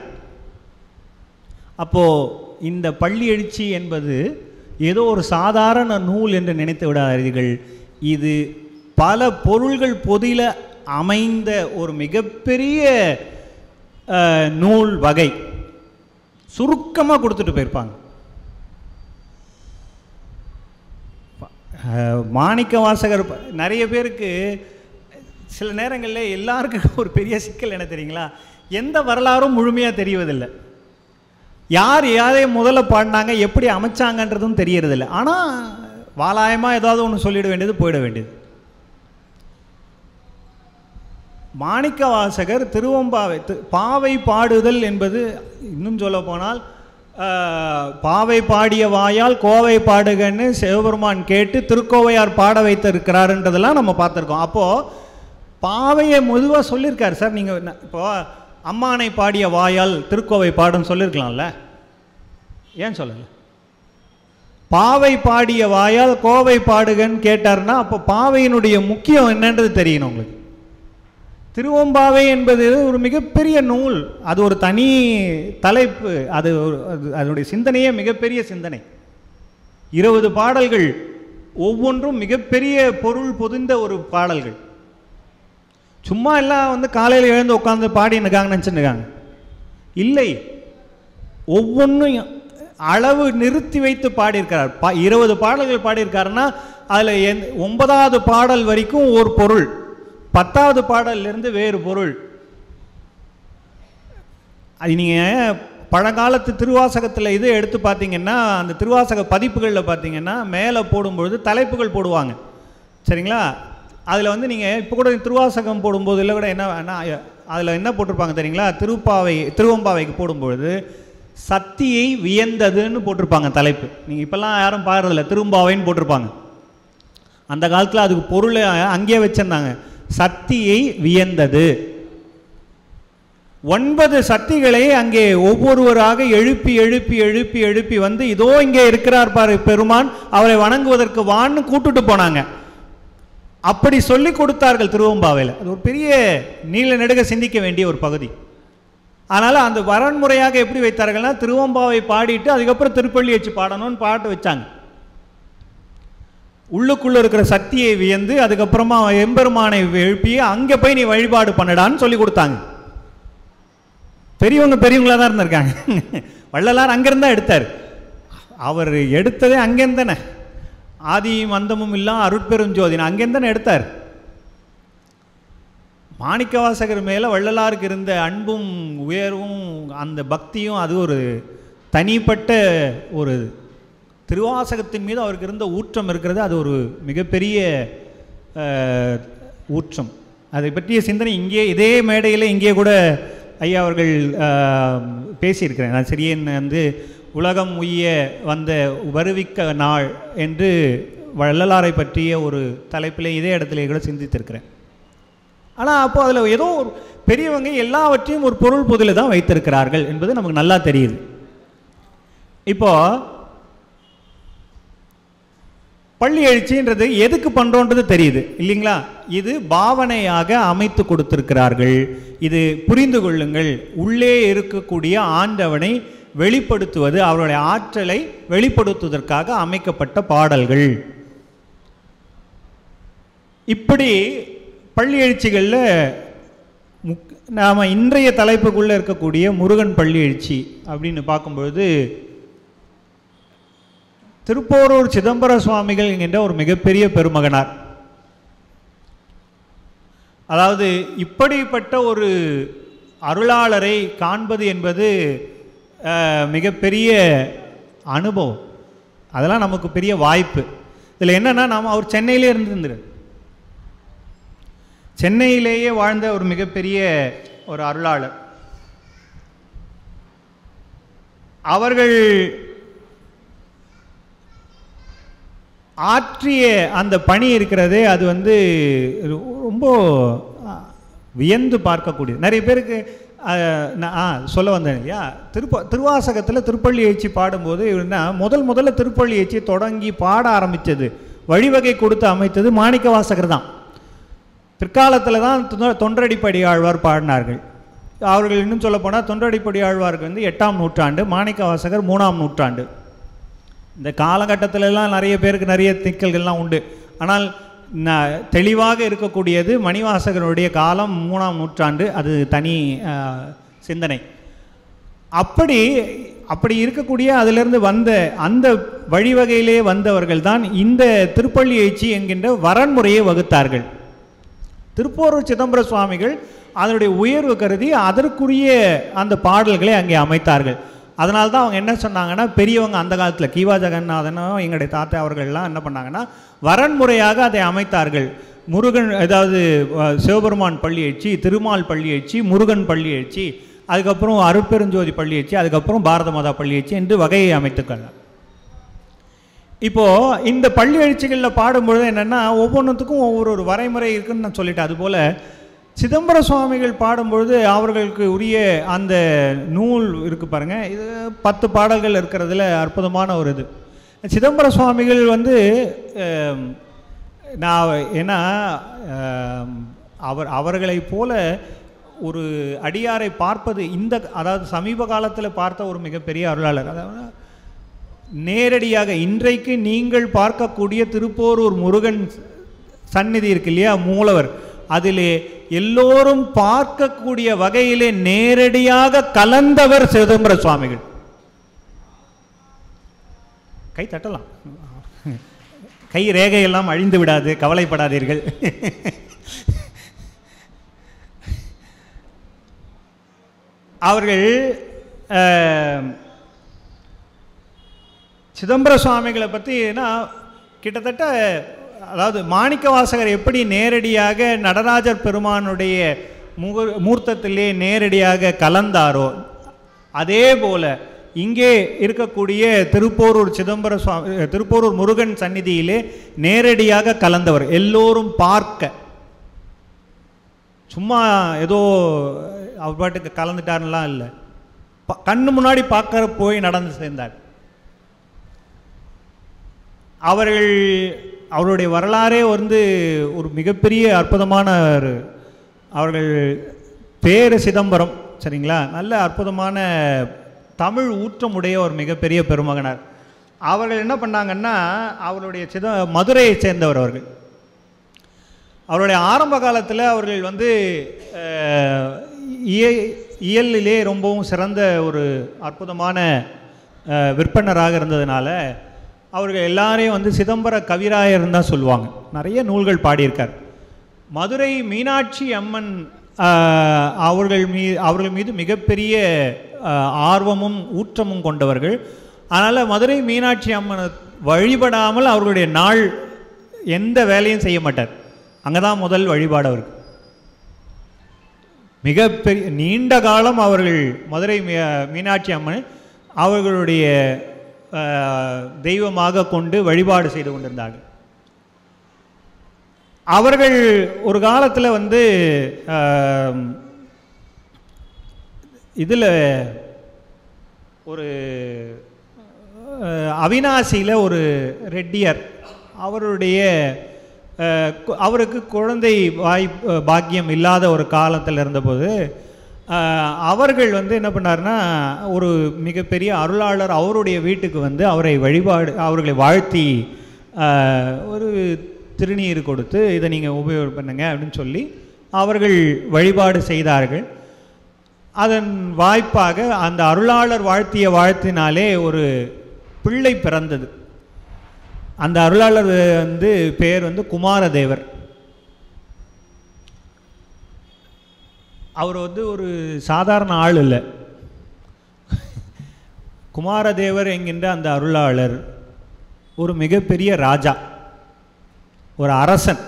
அப்போ இந்த பள்ளி எழுச்சி என்பது ஏதோ ஒரு சாதாரண நூல் என்று நினைத்து விடாதீர்கள். இது பல பொருள்கள் பொதில அமைந்த ஒரு மிகப்பெரிய நூல் வகை. சுருக்கமாக கொடுத்துட்டு போயிருப்பாங்க. மாணிக்க வாசகர் நிறைய பேருக்கு சில நேரங்களில் எல்லாருக்கும் ஒரு பெரிய சிக்கல் என்ன தெரியுங்களா, எந்த வரலாறும் முழுமையாக தெரிவதில்லை. யார் யாரையும் முதல்ல பாடினாங்க, எப்படி அமைச்சாங்கன்றதும் தெரியறதில்லை. ஆனால் வாலாயமாக ஏதாவது ஒன்று சொல்லிட வேண்டியது, போயிட வேண்டியது. மாணிக்கவாசகர் திருவம்பாவை பாவை பாடுதல் என்பது, இன்னும் சொல்ல போனால் பாவை பாடிய வாயால் கோவை பாடுகன்னு சிவபெருமான் கேட்டு திருக்கோவையார் பாட வைத்திருக்கிறாருன்றதெல்லாம் நம்ம பார்த்துருக்கோம். அப்போது பாவையை பொதுவாக சொல்லியிருக்காரு சார். நீங்கள் இப்போது அம்மானை பாடிய வாயால் திருக்கோவை பாடுன்னு சொல்லியிருக்கலாம்ல, ஏன் சொல்லலை? பாவை பாடிய வாயால் கோவை பாடுகன்னு கேட்டார்னா அப்போ பாவையினுடைய முக்கியம் என்னன்றது தெரியணும் உங்களுக்கு. திருவம்பாவை என்பது ஒரு மிகப்பெரிய நூல், அது ஒரு தனி தலைப்பு, அதனுடைய சிந்தனையே மிகப்பெரிய சிந்தனை. 20 பாடல்கள், ஒவ்வொன்றும் மிகப்பெரிய பொருள் பொதிந்த ஒரு பாடல்கள். சும்மா எல்லாம் காலையில் எழுந்து உட்காந்து பாடினுக்காங்க நினச்சிருக்காங்க, இல்லை, ஒவ்வொன்றும் அளவு நிறுத்தி வைத்து பாடியிருக்கிறார். 20 பாடல்கள் பாடியிருக்காருன்னா அதில் 9வது பாடல் வரைக்கும் ஒரு பொருள், 10வது பாடலிருந்து வேறு பொருள். அது நீங்கள் பழங்காலத்து திருவாசகத்தில் இது எடுத்து பார்த்தீங்கன்னா, அந்த திருவாசக பதிப்புகளில் பார்த்தீங்கன்னா மேலே போடும்பொழுது தலைப்புகள் போடுவாங்க, சரிங்களா? அதில் நீங்கள் இப்போ கூட திருவாசகம் போடும்போது இல்லை கூட என்ன அதில் என்ன போட்டிருப்பாங்க தெரியுங்களா? திருவம்பாவைக்கு போடும்பொழுது சத்தியை வியந்ததுன்னு போட்டிருப்பாங்க தலைப்பு. நீங்கள் இப்போல்லாம் யாரும் பாடுறதில்ல, திருவம்பாவைன்னு போட்டிருப்பாங்க. அந்த காலத்தில் அதுக்கு பொருளை அங்கேயே வச்சிருந்தாங்க, சத்தியை வியந்தது. 9 சக்திகளை அங்கே ஒவ்வொருவராக எழுப்பி எழுப்பி எழுப்பி எழுப்பி வந்து இதோ இங்கே இருக்கிறார் பாரு பெருமான், அவரை வணங்குவதற்கு வான்னு கூட்டுட்டு போனாங்க. அப்படி சொல்லி கொடுத்தார்கள் திருவம்பாவையில். அது ஒரு பெரிய நீல நெடுக சிந்திக்க வேண்டிய ஒரு பகுதி. அதனால் அந்த வரன்முறையாக எப்படி வைத்தார்கள்னா, திருவம்பாவை பாடிட்டு அதுக்கப்புறம் திருப்பள்ளி வச்சு பாடணும்னு பாட்டு வச்சாங்க. உள்ளுக்குள்ளே இருக்கிற சக்தியை வியந்து அதுக்கப்புறமா எம்பெருமானை எழுப்பி அங்கே போய் நீ வழிபாடு பண்ணடான்னு சொல்லி கொடுத்தாங்க. பெரியவங்களாக தான் இருந்திருக்காங்க. வள்ளலார் அங்கேருந்தா எடுத்தார். அவர் எடுத்ததே அங்கேருந்து தானே, ஆதியும் அந்தமும் இல்லா அருட்பெரும் ஜோதினா அங்கேருந்து தானே எடுத்தார். மாணிக்கவாசகர் மேலே வள்ளலாருக்கு இருந்த அன்பும் உயர்வும் அந்த பக்தியும் அது ஒரு தனிப்பட்ட ஒரு திருவாசகத்தின் மீது அவருக்கு இருந்த ஊற்றம் இருக்கிறது. அது ஒரு மிகப்பெரிய ஊற்றம். அதை பற்றிய சிந்தனை இங்கே இதே மேடையில் இங்கே கூட ஐயா அவர்கள் பேசியிருக்கிறேன். நான் சரியன் உலகம் உய்ய வந்த வருவிக்க நாள் என்று வள்ளலாரை பற்றிய ஒரு தலைப்பில் இதே இடத்துல கூட சிந்தித்திருக்கிறேன். ஆனால் அப்போ அதில் ஏதோ ஒரு பெரியவங்க எல்லாவற்றையும் ஒரு பொருள் பொதில் தான் வைத்திருக்கிறார்கள் என்பது நமக்கு நல்லா தெரியுது. இப்போ பள்ளி எழுச்சின்றது எதுக்கு பண்ணுறோன்றது தெரியுது இல்லைங்களா? இது பாவனையாக அமைத்து கொடுத்திருக்கிறார்கள். இது புரிந்து கொள்ளுங்கள், உள்ளே இருக்கக்கூடிய ஆண்டவனை வெளிப்படுத்துவது, அவருடைய ஆற்றலை வெளிப்படுத்துவதற்காக அமைக்கப்பட்ட பாடல்கள். இப்படி பள்ளி எழுச்சிகளில் நாம் இன்றைய தலைப்புக்குள்ளே இருக்கக்கூடிய முருகன் பள்ளி எழுச்சி அப்படின்னு பார்க்கும்பொழுது, திருப்போரூர் சிதம்பர சுவாமிகள் என்கின்ற ஒரு மிகப்பெரிய பெருமகனார். அதாவது இப்படிப்பட்ட ஒரு அருளாளரை காண்பது என்பது மிகப்பெரிய அனுபவம், அதெல்லாம் நமக்கு பெரிய வாய்ப்பு. இதில் என்னென்னா, நாம் அவர் சென்னையிலே இருந்திருந்தார், சென்னையிலேயே வாழ்ந்த ஒரு மிகப்பெரிய ஒரு அருளாளர். அவர்கள் ஆற்றிய அந்த பணி இருக்கிறதே அது ரொம்ப வியந்து பார்க்கக்கூடியது. நிறைய பேருக்கு சொல்ல வந்தேன் இல்லையா, திருவாசகத்தில் திருப்பள்ளி எழுச்சி பாடும்போது என்ன, முதல்ல திருப்பள்ளி எழுச்சி தொடங்கி பாட ஆரம்பித்தது, வழிவகை கொடுத்து அமைத்தது மாணிக்கவாசகர் தான். பிற்காலத்தில் தான் தொண்டரடிப்படி ஆழ்வார் பாடினார்கள். அவர்கள் இன்னும் சொல்ல போனால் தொண்டரடிப்படி ஆழ்வாருக்கு 8ஆம் நூற்றாண்டு, மாணிக்கவாசகர் 3ஆம் நூற்றாண்டு. இந்த காலகட்டத்திலெல்லாம் நிறைய பேருக்கு நிறைய திக்கல்கள்லாம் உண்டு. ஆனால் தெளிவாக இருக்கக்கூடியது மணிவாசகருடைய காலம் 3ஆம் நூற்றாண்டு, அது தனி சிந்தனை. அப்படி இருக்கக்கூடிய அதிலிருந்து வந்த அந்த வழிவகையிலே வந்தவர்கள் தான் இந்த திருப்பள்ளி எழுச்சி என்கின்ற வரன்முறையை வகுத்தார்கள். திருப்போரூர் சிதம்பர சுவாமிகள் அதனுடைய உயர்வு கருதி அதற்குரிய அந்த பாடல்களை அங்கே அமைத்தார்கள். அதனால தான் அவங்க என்ன சொன்னாங்கன்னா, பெரியவங்க அந்த காலத்தில் கீவா ஜெகநாதனும் எங்களுடைய தாத்தா அவர்கள்லாம் என்ன பண்ணாங்கன்னா, வரன்முறையாக அதை அமைத்தார்கள். முருகன், அதாவது சிவபெருமான் பள்ளி எழுச்சி, திருமால் பள்ளி எழுச்சி, முருகன் பள்ளி எழுச்சி, அதுக்கப்புறம் அருட்பெருஞ்சோதி பள்ளி எழுச்சி, அதுக்கப்புறம் பாரத மாதா பள்ளி எழுச்சி என்று வகையை அமைத்துக்கொள்ள. இப்போது இந்த பள்ளி எழுச்சிகளில் பாடும்பொழுது என்னென்னா, ஒவ்வொன்றுத்துக்கும் ஒவ்வொரு வரைமுறை இருக்குதுன்னு நான் சொல்லிட்டேன். அதுபோல் சிதம்பர சுவாமிகள் பாடும்பொழுது அவர்களுக்கு உரிய அந்த நூல் இருக்குது பாருங்கள், இது 10 பாடல்கள் இருக்கிறதுல அற்புதமான ஒரு இது. சிதம்பர சுவாமிகள் வந்து நான் ஏன்னா அவர்களை போல ஒரு அடியாரை பார்ப்பது அதாவது சமீப காலத்தில் பார்த்த ஒரு மிகப்பெரிய அருளாளர். அதாவது நேரடியாக இன்றைக்கு நீங்கள் பார்க்கக்கூடிய திருப்போரூர் முருகன் சந்நிதி இருக்கு இல்லையா, மூலவர், அதிலே எல்லோரும் பார்க்கக்கூடிய வகையிலே நேரடியாக கலந்தவர் சிதம்பர சுவாமிகள். கை தட்டலாம், கை ரேகையெல்லாம் அழிந்து விடாது, கவலைப்படாதீர்கள். அவர்கள் சிதம்பர சுவாமிகளை பற்றி கிட்டத்தட்ட, அதாவது மாணிக்க வாசகர் எப்படி நேரடியாக நடராஜர் பெருமானுடைய மூர்த்தத்திலே நேரடியாக கலந்தாரோ, அதே போல இங்கே இருக்கக்கூடிய திருப்போரூர் முருகன் சந்நிதியிலே நேரடியாக கலந்தவர். எல்லோரும் பார்க்க, சும்மா ஏதோ அவர் பாட்டுக்கு கலந்துட்டார்லாம் இல்லை, கண்ணு முன்னாடி பார்க்க போய் நடந்து சேர்ந்தார். அவருடைய வரலாறே வந்து ஒரு மிகப்பெரிய அற்புதமான அவர்கள் பேரு சிதம்பரம், சரிங்களா, நல்ல அற்புதமான தமிழ் ஊற்றமுடைய ஒரு மிகப்பெரிய பெருமகனார். அவர்கள் என்ன பண்ணாங்கன்னா, அவருடைய மதுரையை சேர்ந்தவர் அவர்கள். அவருடைய ஆரம்ப காலத்தில் அவர்கள் வந்து இயலிலே ரொம்பவும் சிறந்த ஒரு அற்புதமான விற்பனராக இருந்ததுனால அவர்கள் எல்லாரையும் வந்து சிதம்பர கவிராயர்னு தான் சொல்லுவாங்க. நிறைய நூல்கள் பாடியிருக்கார். மதுரை மீனாட்சி அம்மன் அவர்கள் மீது மிகப்பெரிய ஆர்வமும் ஊற்றமும் கொண்டவர்கள். அதனால் மதுரை மீனாட்சி அம்மனை வழிபடாமல் அவர்களுடைய நாள் எந்த வேலையும் செய்ய மாட்டார். அங்கே தான் முதல் வழிபாடு அவருக்கு. மிகப்பெரிய நீண்ட காலம் அவர்கள் மதுரை மீனாட்சி அம்மன் அவர்களுடைய தெய்வமாக கொண்டு வழிபாடு செய்து கொண்டிருந்தார்கள். அவர்கள் ஒரு காலத்தில் வந்து இதில் ஒரு அவினாசியில் ஒரு ரெட்டியார், அவருக்கு குழந்தை பாக்கியம் இல்லாத ஒரு காலத்தில் இருந்தபோது அவர்கள் வந்து என்ன பண்ணார்னா, ஒரு மிகப்பெரிய அருளாளர் அவருடைய வீட்டுக்கு வந்து அவர்களை வாழ்த்தி ஒரு திருநீர் கொடுத்து இதை நீங்கள் உபயோகம் பண்ணுங்க அப்படின்னு சொல்லி அவர்கள் வழிபாடு செய்தார்கள். அதன் வாய்ப்பாக அந்த அருளாளர் வாழ்த்தினாலே ஒரு பிள்ளை பிறந்தது. அந்த அருளாளர் வந்து பேர் வந்து குமாரதேவர். அவர் வந்து ஒரு சாதாரண ஆள் இல்லை. குமாரதேவர் என்கின்ற அந்த அருளாளர் ஒரு மிகப்பெரிய ராஜா, ஒரு அரசன்.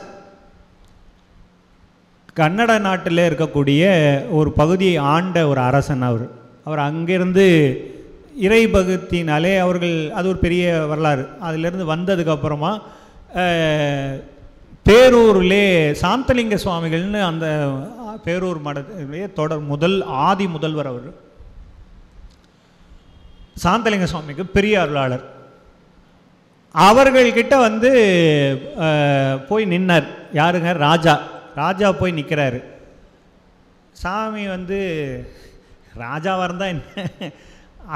கன்னட நாட்டில் இருக்கக்கூடிய ஒரு பகுதியை ஆண்ட ஒரு அரசன் அவர் அங்கிருந்து இறை பக்தினாலே அது ஒரு பெரிய வரலாறு. அதிலிருந்து வந்ததுக்கப்புறமா பேரூரிலே சாந்தலிங்க சுவாமிகள்னு அந்த பேரூர் மடத்திலே ஆதி முதல்வர் அவர். சாந்தலிங்க சுவாமிக்கு பெரிய அருளாளர். அவர்கள்கிட்ட வந்து போய் நின்னார். யாருங்க? ராஜா போய் நிற்கிறாரு. சாமி வந்து ராஜாவாக இருந்தால் என்ன,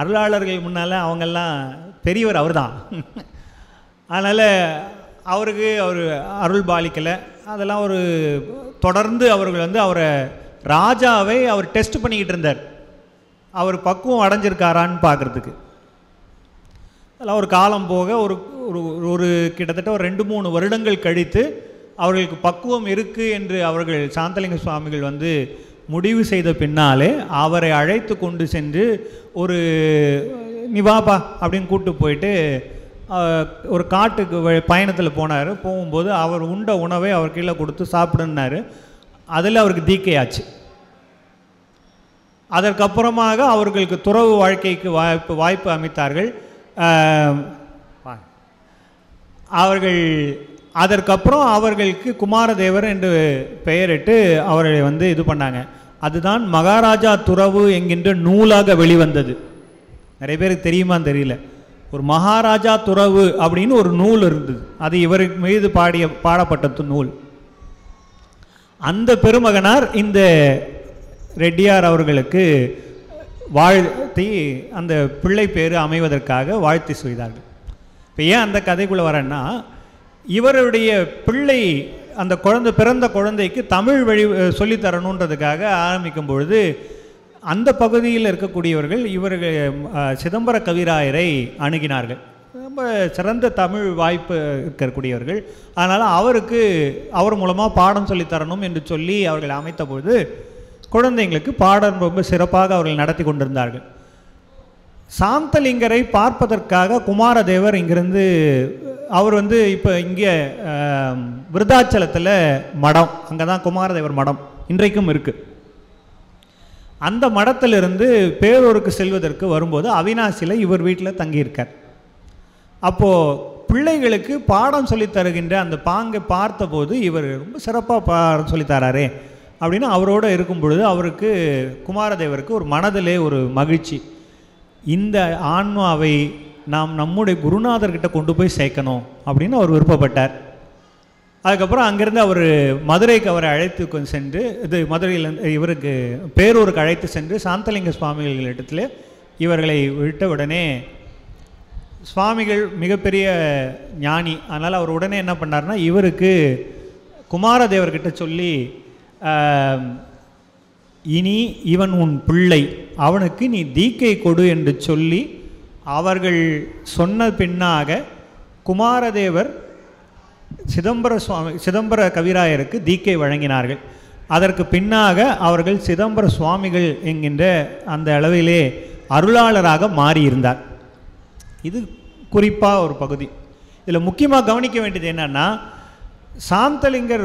அருளாளர்கள் முன்னால் அவங்கெல்லாம் பெரியவர் அவர் தான். அதனால் அவர் அருள் பாலிக்கலை. அதெல்லாம் தொடர்ந்து அவர்கள் வந்து ராஜாவை அவர் டெஸ்ட் பண்ணிக்கிட்டு இருந்தார். அவர் பக்குவம் அடைஞ்சிருக்காரான்னு பார்க்குறதுக்கு. அதெல்லாம் ஒரு காலம் போக ஒரு கிட்டத்தட்ட ஒரு 2-3 வருடங்கள் கழித்து அவர்களுக்கு பக்குவம் இருக்குது என்று அவர்கள் சாந்தலிங்க சுவாமிகள் வந்து முடிவு செய்த பின்னாலே அவரை அழைத்து கொண்டு சென்று ஒரு நீ வாப்பா அப்படின்னு கூப்பிட்டு போயிட்டு ஒரு காட்டுக்கு பயணத்தில் போனார். போகும்போது அவர் உண்ட உணவை அவர் கீழே கொடுத்து சாப்பிடுன்னாரு. அதில் அவருக்கு தீக்கையாச்சு. அதற்கப்புறமாக அவர்களுக்கு துறவு வாழ்க்கைக்கு வாய்ப்பு அமைத்தார்கள். அவர்கள் அதற்கப்புறம் அவர்களுக்கு குமாரதேவர் என்று பெயரிட்டு அவரை இது பண்ணாங்க. அதுதான் மகாராஜா துறவு என்கின்ற நூலாக வெளிவந்தது. நிறைய பேருக்கு தெரியுமான்னு தெரியல. ஒரு மகாராஜா துறவு அப்படின்னு ஒரு நூல் இருந்தது. அது இவர் மீது பாடப்பட்ட நூல். அந்த பெருமகனார் இந்த ரெட்டியார் அவர்களுக்கு வாழ்த்தி அந்த பிள்ளை பேரு அமைவதற்காக வாழ்த்தி செய்தார்கள். இப்போ ஏன் அந்த கதைக்குள்ளே வரேன்னா, இவருடைய பிள்ளை அந்த பிறந்த குழந்தைக்கு தமிழ் வழி சொல்லித்தரணுன்றதுக்காக ஆரம்பிக்கும் பொழுது அந்த பகுதியில் இருக்கக்கூடியவர்கள் இவர்கள் சிதம்பர கவிராயரை அணுகினார்கள். ரொம்ப சிறந்த தமிழ் வாய்ப்பு இருக்கக்கூடியவர்கள். அதனால் அவர் மூலமாக பாடம் சொல்லித்தரணும் என்று சொல்லி அவர்கள் அமைத்த பொழுது குழந்தைங்களுக்கு பாடம் ரொம்ப சிறப்பாக அவர்கள் நடத்தி கொண்டிருந்தார்கள். சாந்தலிங்கரை பார்ப்பதற்காக குமாரதேவர் இங்கிருந்து அவர் இப்போ இங்கே விருதாச்சலத்தில் மடம், அங்கே தான் குமாரதேவர் மடம் இன்றைக்கும் இருக்குது. அந்த மடத்திலிருந்து பேரூருக்கு செல்வதற்கு வரும்போது அவினாசியில் இவர் வீட்டில் தங்கியிருக்கார். அப்போது பிள்ளைகளுக்கு பாடம் சொல்லித்தருகின்ற அந்த பாங்கை பார்த்தபோது இவர் ரொம்ப சிறப்பாக பாடம் சொல்லித்தராரே அப்படின்னு அவரோடு இருக்கும் பொழுது அவருக்கு குமாரதேவருக்கு ஒரு மனதிலே ஒரு மகிழ்ச்சி. இந்த ஆன்மாவை நாம் நம்முடைய குருநாதர்கிட்ட கொண்டு போய் சேர்க்கணும் அப்படின்னு அவர் விருப்பப்பட்டார். அதுக்கப்புறம் அங்கேருந்து அவர் மதுரைக்கு அவரை அழைத்து சென்று மதுரையில் இவருக்கு பேரூருக்கு அழைத்து சென்று சாந்தலிங்க சுவாமிகளிடத்தில் இவர்களை விட்ட உடனே சுவாமிகள் மிகப்பெரிய ஞானி. அதனால் அவர் உடனே என்ன பண்ணார்னா, இவருக்கு குமாரதேவர்கிட்ட சொல்லி, இனி இவன் உன் பிள்ளை, அவனுக்கு நீ தீக்கை கொடு என்று சொல்லி அவர்கள் சொன்ன பின்னாக குமாரதேவர் சிதம்பர கவிராயருக்கு தீக்கை வழங்கினார்கள். அதற்கு பின்னாக அவர்கள் சிதம்பர சுவாமிகள் என்கின்ற அந்த அளவிலே அருளாளராக மாறியிருந்தார். இது குறிப்பாக ஒரு பகுதி. இதில் முக்கியமாக கவனிக்க வேண்டியது என்னன்னா, சாந்தலிங்கர்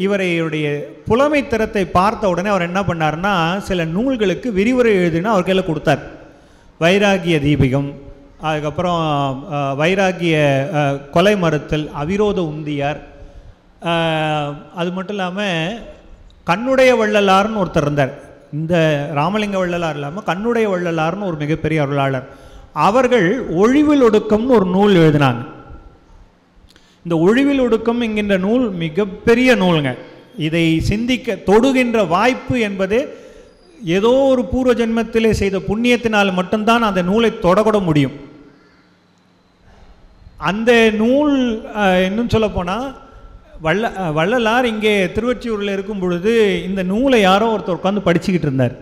இவருடைய புலமை திறத்தை பார்த்த உடனே அவர் என்ன பண்ணார்னா, சில நூல்களுக்கு விரிவுரை எழுதினா அவர் கையில் கொடுத்தார். வைராகிய தீபிகம், அதுக்கப்புறம் வைராகிய கொலை மறுத்தல், அவிரோத உந்தியார், அது மட்டும் இல்லாமல் கண்ணுடைய வள்ளலார்னு ஒருத்தர் இருந்தார். இந்த ராமலிங்க வள்ளலார் இல்லாமல் கண்ணுடைய வள்ளலார்னு ஒரு மிகப்பெரிய அருளாளர். அவர்கள் ஒழிவில் ஒடுக்கம்னு ஒரு நூல் எழுதினாங்க. இந்த ஒழிவில் ஒடுக்கம் என்கின்ற நூல் மிகப்பெரிய நூலுங்க. இதை சிந்திக்க தொடுகின்ற வாய்ப்பு என்பது ஏதோ ஒரு பூர்வ ஜென்மத்திலே செய்த புண்ணியத்தினால் மட்டும்தான் அந்த நூலை தொடக்கூட முடியும். அந்த நூல் இன்னும் சொல்லப்போனால் வள்ளலார் இங்கே திருவொற்றியூரில் இருக்கும் பொழுது இந்த நூலை யாரோ ஒருத்தர் உட்காந்து படிச்சுக்கிட்டு இருந்தார்.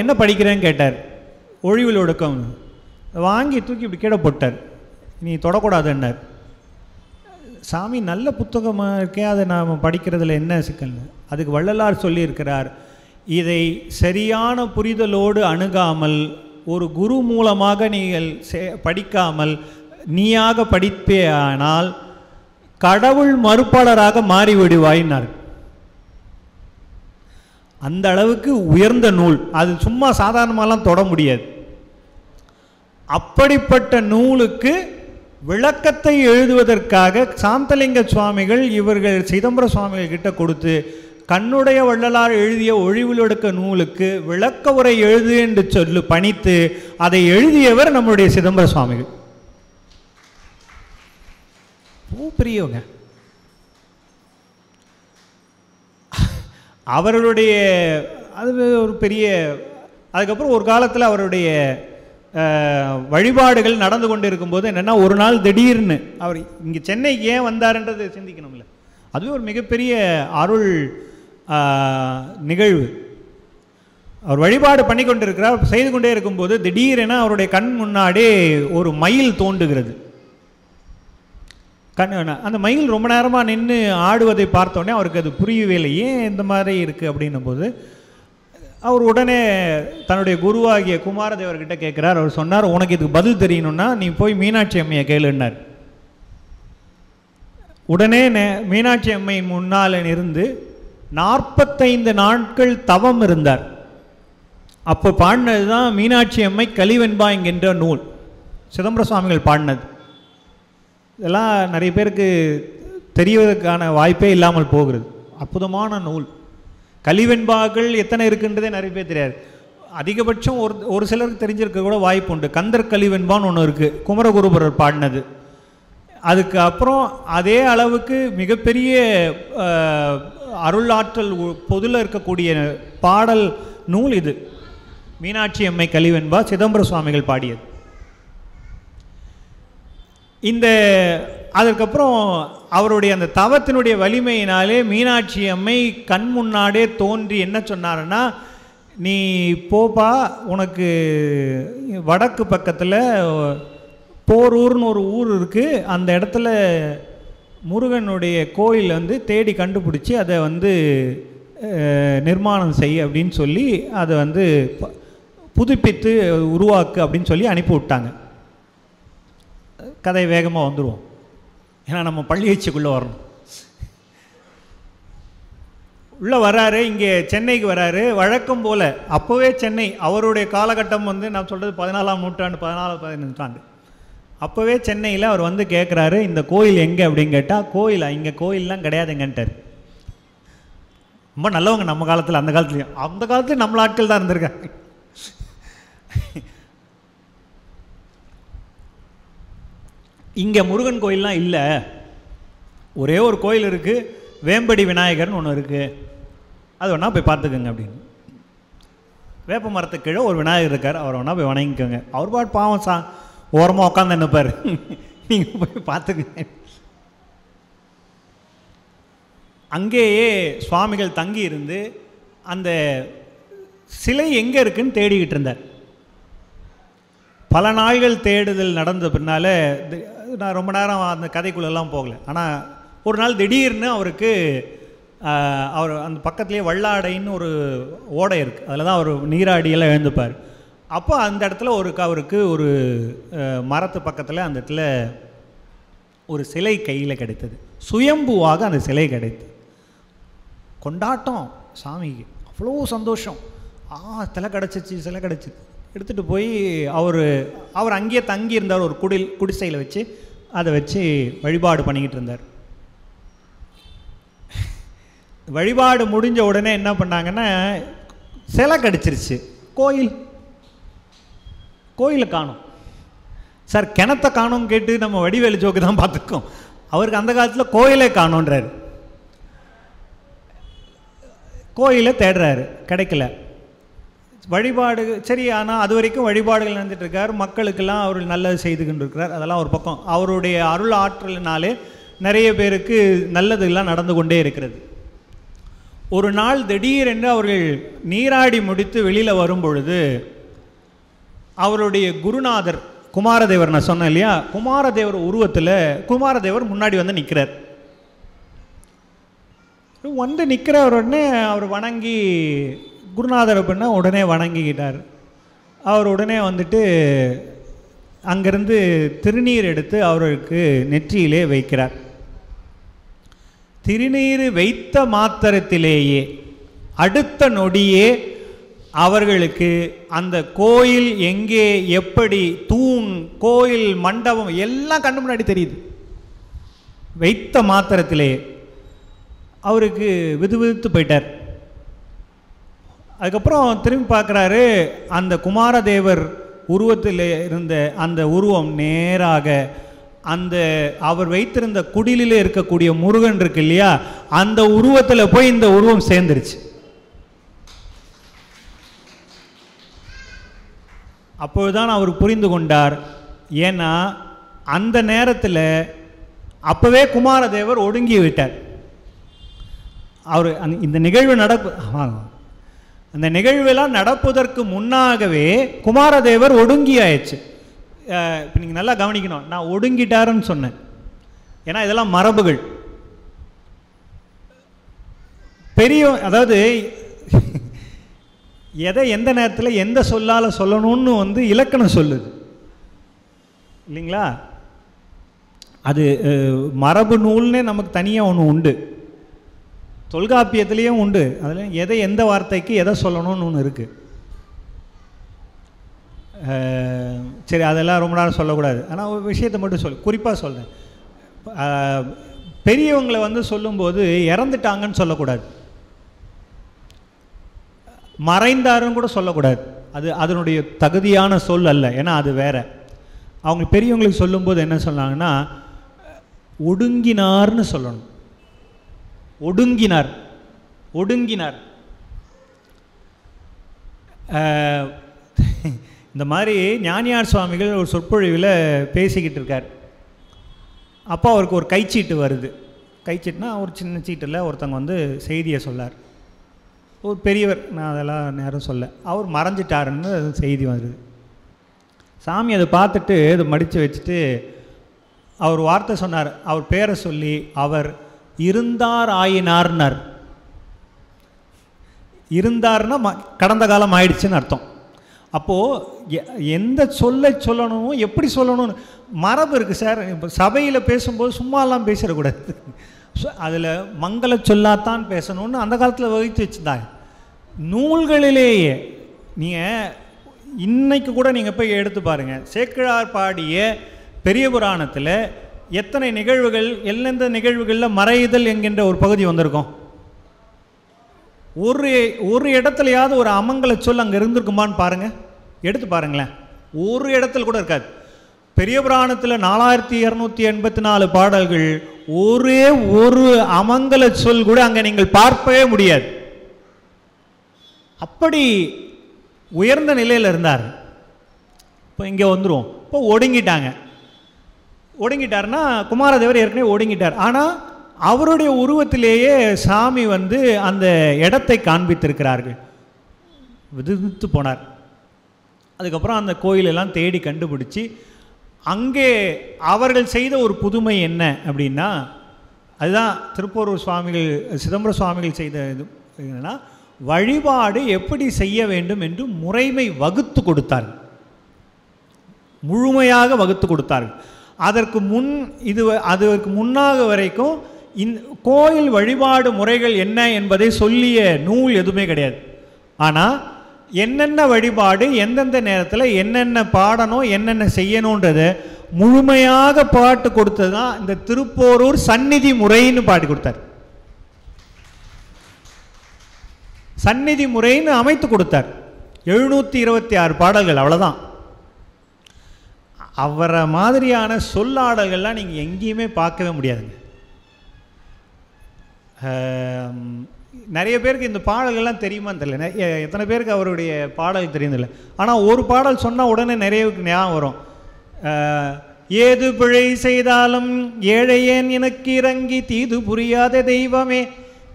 என்ன படிக்கிறேன்னு கேட்டார். ஒழிவில் ஒடுக்கம் வாங்கி தூக்கி இப்படி கீழே போட்டார். நீ தொடக்கூடாதுன்னார். சாமி, நல்ல புத்தகமாக இருக்கே, அதை நாம் படிக்கிறதுல என்ன சிக்கல்? அதுக்கு வள்ளலார் சொல்லியிருக்கிறார், இதை சரியான புரிதலோடு அணுகாமல் ஒரு குரு மூலமாக நீங்கள் படிக்காமல் நீயாக படிப்பேயானால் கடவுள் மறுப்பாளராக மாறிவிடுவாயினார். அந்த அளவுக்கு உயர்ந்த நூல். அது சும்மா சாதாரணமாலாம் தொட முடியாது. அப்படிப்பட்ட நூலுக்கு விளக்கத்தை எழுதுவதற்காக சாந்தலிங்க சுவாமிகள் இவர்கள் சிதம்பர சுவாமிகள் கிட்ட கொடுத்து, கண்ணுடைய வள்ளலார் எழுதிய ஒழிவிலொடுக்க நூலுக்கு விளக்க உரை எழுது என்று சொல்லி பணித்து அதை எழுதியவர் நம்முடைய சிதம்பர சுவாமிகள். பெரியவங்க. அவர்களுடைய அது ஒரு பெரிய. அதுக்கப்புறம் ஒரு காலத்தில் அவருடைய வழிபாடுகள் நடந்து கொண்டு இருக்கும்போது என்னென்னா, ஒரு நாள் திடீர்னு அவர் இங்கே சென்னைக்கு ஏன் வந்தார்ன்றது சிந்திக்கணும்ல. அதுவே ஒரு மிகப்பெரிய அருள் நிகழ்வு. அவர் வழிபாடு பண்ணி கொண்டிருக்கிறார். செய்து கொண்டே இருக்கும்போது திடீரென அவருடைய கண் முன்னாடி ஒரு மயில் தோன்றுகிறது. அந்த மயில் ரொம்ப நேரமாக நின்று ஆடுவதை பார்த்தோன்னே அவருக்கு அது புரியவே இல்லை, ஏன் இந்த மாதிரி இருக்குது அப்படின்னும் போது அவர் உடனே தன்னுடைய குருவாகிய குமாரதேவர்கிட்ட கேட்குறார். அவர் சொன்னார், உனக்கு இதுக்கு பதில் தெரியணும்னா நீ போய் மீனாட்சி அம்மையை கேளுன்னார். உடனே மீனாட்சி அம்மையின் முன்னால் இருந்து 45 நாட்கள் தவம் இருந்தார். அப்போ பாடினது தான் மீனாட்சி அம்மை கலிவெண்பா என்கின்ற நூல், சிதம்பர சுவாமிகள் பாடினது. இதெல்லாம் நிறைய பேருக்கு தெரியவதற்கான வாய்ப்பே இல்லாமல் போகிறது. அற்புதமான நூல். கலிவெண்பாக்கள் எத்தனை இருக்குன்றதே நிறைய பேர் தெரியாது. அதிகபட்சம் ஒரு சிலருக்கு தெரிஞ்சிருக்க கூட வாய்ப்பு உண்டு. கந்தர் கலிவெண்பான்னு ஒன்று இருக்குது, குமரகுருபரர் பாடினது. அதுக்கு அப்புறம் அதே அளவுக்கு மிகப்பெரிய அருளாற்றல் பொதுல இருக்கக்கூடிய பாடல் நூல் இது, மீனாட்சி அம்மை கலிவெண்பா, சிதம்பர சுவாமிகள் பாடியது. அதற்கப்புறம் அவருடைய அந்த தவத்தினுடைய வலிமையினாலே மீனாட்சி அம்மை கண் முன்னாடியே தோன்றி என்ன சொன்னாருன்னா, நீ போப்பா, உனக்கு வடக்கு பக்கத்தில் போரூர்னு ஒரு ஊர் இருக்குது, அந்த இடத்துல முருகனுடைய கோயில் தேடி கண்டுபிடிச்சி அதை நிர்மாணம் செய் அப்படின்னு சொல்லி அதை புதுப்பித்து உருவாக்கு அப்படின்னு சொல்லி அனுப்பி விட்டாங்க. கதை வேகமாக வந்துடுவோம், ஏன்னா நம்ம பள்ளியச்சிக்குள்ளே வரணும். உள்ளே வராரு, இங்கே சென்னைக்கு வராரு. வழக்கம் போல் அப்போவே சென்னை, அவருடைய காலகட்டம் நான் சொல்கிறது 14ஆம் நூற்றாண்டு, 14-15 நூற்றாண்டு. அப்போவே சென்னையில் அவர் கேட்குறாரு, இந்த கோயில் எங்கே அப்படின்னு கேட்டால், கோயிலா, இங்கே கோயிலெலாம் கிடையாதுங்கன்ட்டார். ரொம்ப நல்லவங்க நம்ம காலத்தில், அந்த காலத்துலையும். அந்த காலத்துலையும் நம்மள ஆட்கள் தான் இருந்திருக்காங்க. இங்கே முருகன் கோயிலெலாம் இல்லை, ஒரே ஒரு கோயில் இருக்குது, வேம்படி விநாயகர்னு ஒன்று இருக்குது, அது வேணா போய் பார்த்துக்கோங்க அப்படின்னு. வேப்ப மரத்துக்கு கீழே ஒரு விநாயகர் இருக்கார், அவர் வேணா போய் வணங்கிக்கோங்க. அவர் பாட்டு பாவம் ஓரமாக உட்காந்து நினைப்பார், நீங்கள் போய் பார்த்துக்கங்க. அங்கேயே சுவாமிகள் தங்கி இருந்து அந்த சிலை எங்கே இருக்குன்னு தேடிக்கிட்டு இருந்தார். பல நாள்கள் தேடுதல் நடந்த பின்னால், நான் ரொம்ப நேரம் அந்த கதைக்குள்ளெல்லாம் போகலை. ஆனால் ஒரு நாள் திடீர்னு அவருக்கு அவர் அந்த பக்கத்துலேயே வல்லாடைன்னு ஒரு ஓடை இருக்குது, அதில் தான் அவர் நீராடியெல்லாம் எழுந்துப்பார். அப்போ அந்த இடத்துல அவருக்கு ஒரு மரத்து பக்கத்தில் அந்த இடத்துல ஒரு சிலை கையில் கிடைத்தது. சுயம்புவாக அந்த சிலை கிடைத்தது. கொண்டாட்டம் சாமிக்கு, அவ்வளோ சந்தோஷம். சிலை கிடச்சிச்சு, சிலை கிடச்சிது. எடுத்துகிட்டு போய் அவர் அங்கேயே தங்கி இருந்தார், ஒரு குடிசையில் வச்சு அதை வச்சு வழிபாடு பண்ணிக்கிட்டு இருந்தார். வழிபாடு முடிஞ்ச உடனே என்ன பண்ணாங்கன்னா, சிலை கிடச்சிருச்சு, கோயிலை காணும். சார் கிணத்தை காணும் கேட்டு நம்ம வடிவேலு ஜோக்கு தான் பார்த்துருக்கோம். அவருக்கு அந்த காலத்தில் கோயிலை காணுன்றார். கோயிலை தேடுறாரு, கிடைக்கல. வழிபாடு சரி, ஆனால் அது வரைக்கும் வழிபாடுகள் நடந்துட்டுருக்கார், மக்களுக்கெல்லாம் அவர் நல்லது செய்து கொண்டிருக்கிறார். அதெல்லாம் ஒரு பக்கம். அவருடைய அருள் ஆற்றலினாலே நிறைய பேருக்கு நல்லதுலாம் நடந்து கொண்டே இருக்கிறது. ஒரு நாள் திடீரென்று அவர்கள் நீராடி முடித்து வெளியில் வரும் பொழுது அவருடைய குருநாதர் குமாரதேவர், நான் சொன்னேன் இல்லையா, குமாரதேவர் உருவத்தில் குமாரதேவர் முன்னாடி நிற்கிறார். நிற்கிற உடனே அவர் வணங்கி, குருநாதர் அப்படின்னா உடனே வணங்கிக்கிட்டார். அவர் உடனே அங்கேருந்து திருநீர் எடுத்து அவருக்கு நெற்றியிலே வைக்கிறார். திருநீர் வைத்த மாத்திரத்திலேயே அடுத்த நொடியே அவர்களுக்கு அந்த கோயில் எங்கே, எப்படி, தூண், கோயில், மண்டபம் எல்லாம் கண்ணு முன்னாடி தெரியுது. வைத்த மாத்திரத்திலே அவருக்கு விதுவிதுத்து போயிட்டார். அதுக்கப்புறம் திரும்பி பார்க்குறாரு, அந்த குமாரதேவர் உருவத்தில் இருந்த அந்த உருவம் நேராக அந்த அவர் வைத்திருந்த குடிலில் இருக்கக்கூடிய முருகன் இருக்கு இல்லையா, அந்த உருவத்தில் போய் இந்த உருவம் சேர்ந்துருச்சு. அப்பொழுதுதான் அவர் புரிந்து கொண்டார். ஏன்னா அந்த நேரத்தில் அப்போவே குமாரதேவர் ஒடுங்கி விட்டார். அவர் இந்த நிகழ்வு அந்த நிகழ்வெல்லாம் நடப்பதற்கு முன்னாகவே குமாரதேவர் ஒடுங்கி ஆயிடுச்சு. இப்போ நீங்கள் நல்லா கவனிக்கணும், நான் ஒடுங்கிட்டாருன்னு சொன்னேன். ஏன்னா இதெல்லாம் மரபுகள். பெரிய அதாவது எதை எந்த நேரத்தில் எந்த சொல்லால் சொல்லணும்னு வந்து இலக்கணம் சொல்லுது இல்லைங்களா? அது மரபு நூல்னே நமக்கு தனியாக ஒன்று உண்டு, தொல்காப்பியத்துலேயும் உண்டு. அதில் எதை எந்த வார்த்தைக்கு எதை சொல்லணும்னு ஒன்று இருக்குது. சரி, அதெல்லாம் ரொம்ப நேரம் சொல்லக்கூடாது. ஆனால் ஒரு விஷயத்தை மட்டும் குறிப்பாக சொல்கிறேன். பெரியவங்களை வந்து சொல்லும்போது இறந்துட்டாங்கன்னு சொல்லக்கூடாது, மறைந்தாருன்னு கூட சொல்லக்கூடாது. அதனுடைய தகுதியான சொல் அல்ல. ஏன்னா அது வேற. அவங்க பெரியவங்களுக்கு சொல்லும்போது என்ன சொன்னாங்கன்னா, ஒடுங்கினார்னு சொல்லணும். ஒடுங்கினார், ஒடுங்கினார். இந்த மாதிரி ஞானியார் சுவாமிகள் ஒரு சொற்பொழிவில் பேசிக்கிட்டு இருக்கார். அப்போ அவருக்கு ஒரு கைச்சீட்டு வருது. கைச்சீட்டுனா ஒரு சின்ன சீட்டில் ஒருத்தங்க வந்து செய்தியை சொல்லார். ஒரு பெரியவர், நான் அதெல்லாம் நேரம் சொல்ல, அவர் மறைஞ்சிட்டாருன்னு செய்தி வருது. சாமி அதை பார்த்துட்டு அதை மடித்து வச்சுட்டு அவர் வார்த்தை சொன்னார். அவர் பேரை சொல்லி, அவர் இருந்தார் ஆயினார்னார். இருந்தார்னா கடந்த காலம் ஆயிடுச்சுன்னு அர்த்தம். அப்போது எந்த சொல்லை சொல்லணும், எப்படி சொல்லணும்னு மரபு இருக்குது சார். இப்போ சபையில் பேசும்போது சும்மாலாம் பேசிடக்கூடாது, அதில் மங்கள சொல்லாத்தான் பேசணும்னு அந்த காலத்தில் வகுத்து வச்சுருந்தாங்க. நூல்களிலேயே நீங்கள் இன்னைக்கு கூட நீங்கள் போய் எடுத்து பாருங்கள், சேக்கிழார் பாடிய பெரிய புராணத்தில் எத்தனை நிகழ்வுகள், எந்தெந்த நிகழ்வுகளில் மறையுதல் என்கின்ற ஒரு பகுதி வந்திருக்கும். ஒரு இடத்துலையாவது ஒரு அமங்கல சொல் அங்கே இருந்திருக்குமான்னு பாருங்கள், எடுத்து பாருங்களேன். ஒரு இடத்துல கூட இருக்காது. பெரிய புராணத்தில் 4284 பாடல்கள், ஒரே ஒரு அமங்கல சொல் கூட அங்கே நீங்கள் பார்க்கவே முடியாது. அப்படி உயர்ந்த நிலையில் இருந்தார். இப்போ இங்கே வந்துடும். இப்போ ஒடுங்கிட்டாங்க. ஒடுங்கிட்டார்னா குமாரதேவர் ஏற்கனவே ஒடுங்கிட்டார். ஆனால் அவருடைய உருவத்திலேயே சாமி வந்து அந்த இடத்தை காண்பித்திருக்கிறார்கள். விதித்து போனார். அதுக்கப்புறம் அந்த கோயிலெல்லாம் தேடி கண்டுபிடிச்சி அங்கே அவர்கள் செய்த ஒரு புதுமை என்ன அப்படின்னா, அதுதான் திருப்போரூர் சுவாமிகள், சிதம்பர சுவாமிகள் செய்த இது என்னன்னா, வழிபாடு எப்படி செய்ய வேண்டும் என்று முறைமை வகுத்து கொடுத்தார்கள், முழுமையாக வகுத்து கொடுத்தார்கள். அதற்கு முன்னாக வரைக்கும் கோயில் வழிபாடு முறைகள் என்ன என்பதை சொல்லிய நூல் எதுவுமே கிடையாது. ஆனால் என்னென்ன வழிபாடு, எந்தெந்த நேரத்தில் என்னென்ன பாடணும், என்னென்ன செய்யணுன்றதை முழுமையாக பாட்டு கொடுத்தது தான் இந்த திருப்போரூர் சந்நிதி முறைன்னு பாடி கொடுத்தார். சந்நிதி முறைன்னு அமைத்து கொடுத்தார். 726 பாடல்கள், அவ்வளோதான். அவரை மாதிரியான சொல்லாடல்கள்லாம் நீங்கள் எங்கேயுமே பார்க்கவே முடியாதுங்க. நிறைய பேருக்கு இந்த பாடல்கள்லாம் தெரியுமான்னு தெரியல, எத்தனை பேருக்கு அவருடைய பாடல் தெரியுதில்லை. ஆனால் ஒரு பாடல் சொன்னால் உடனே நிறையவுக்கு ஞாபகம் வரும். ஏது பிழை செய்தாலும் ஏழையேன் எனக்கு இறங்கி தீது புரியாத தெய்வமே,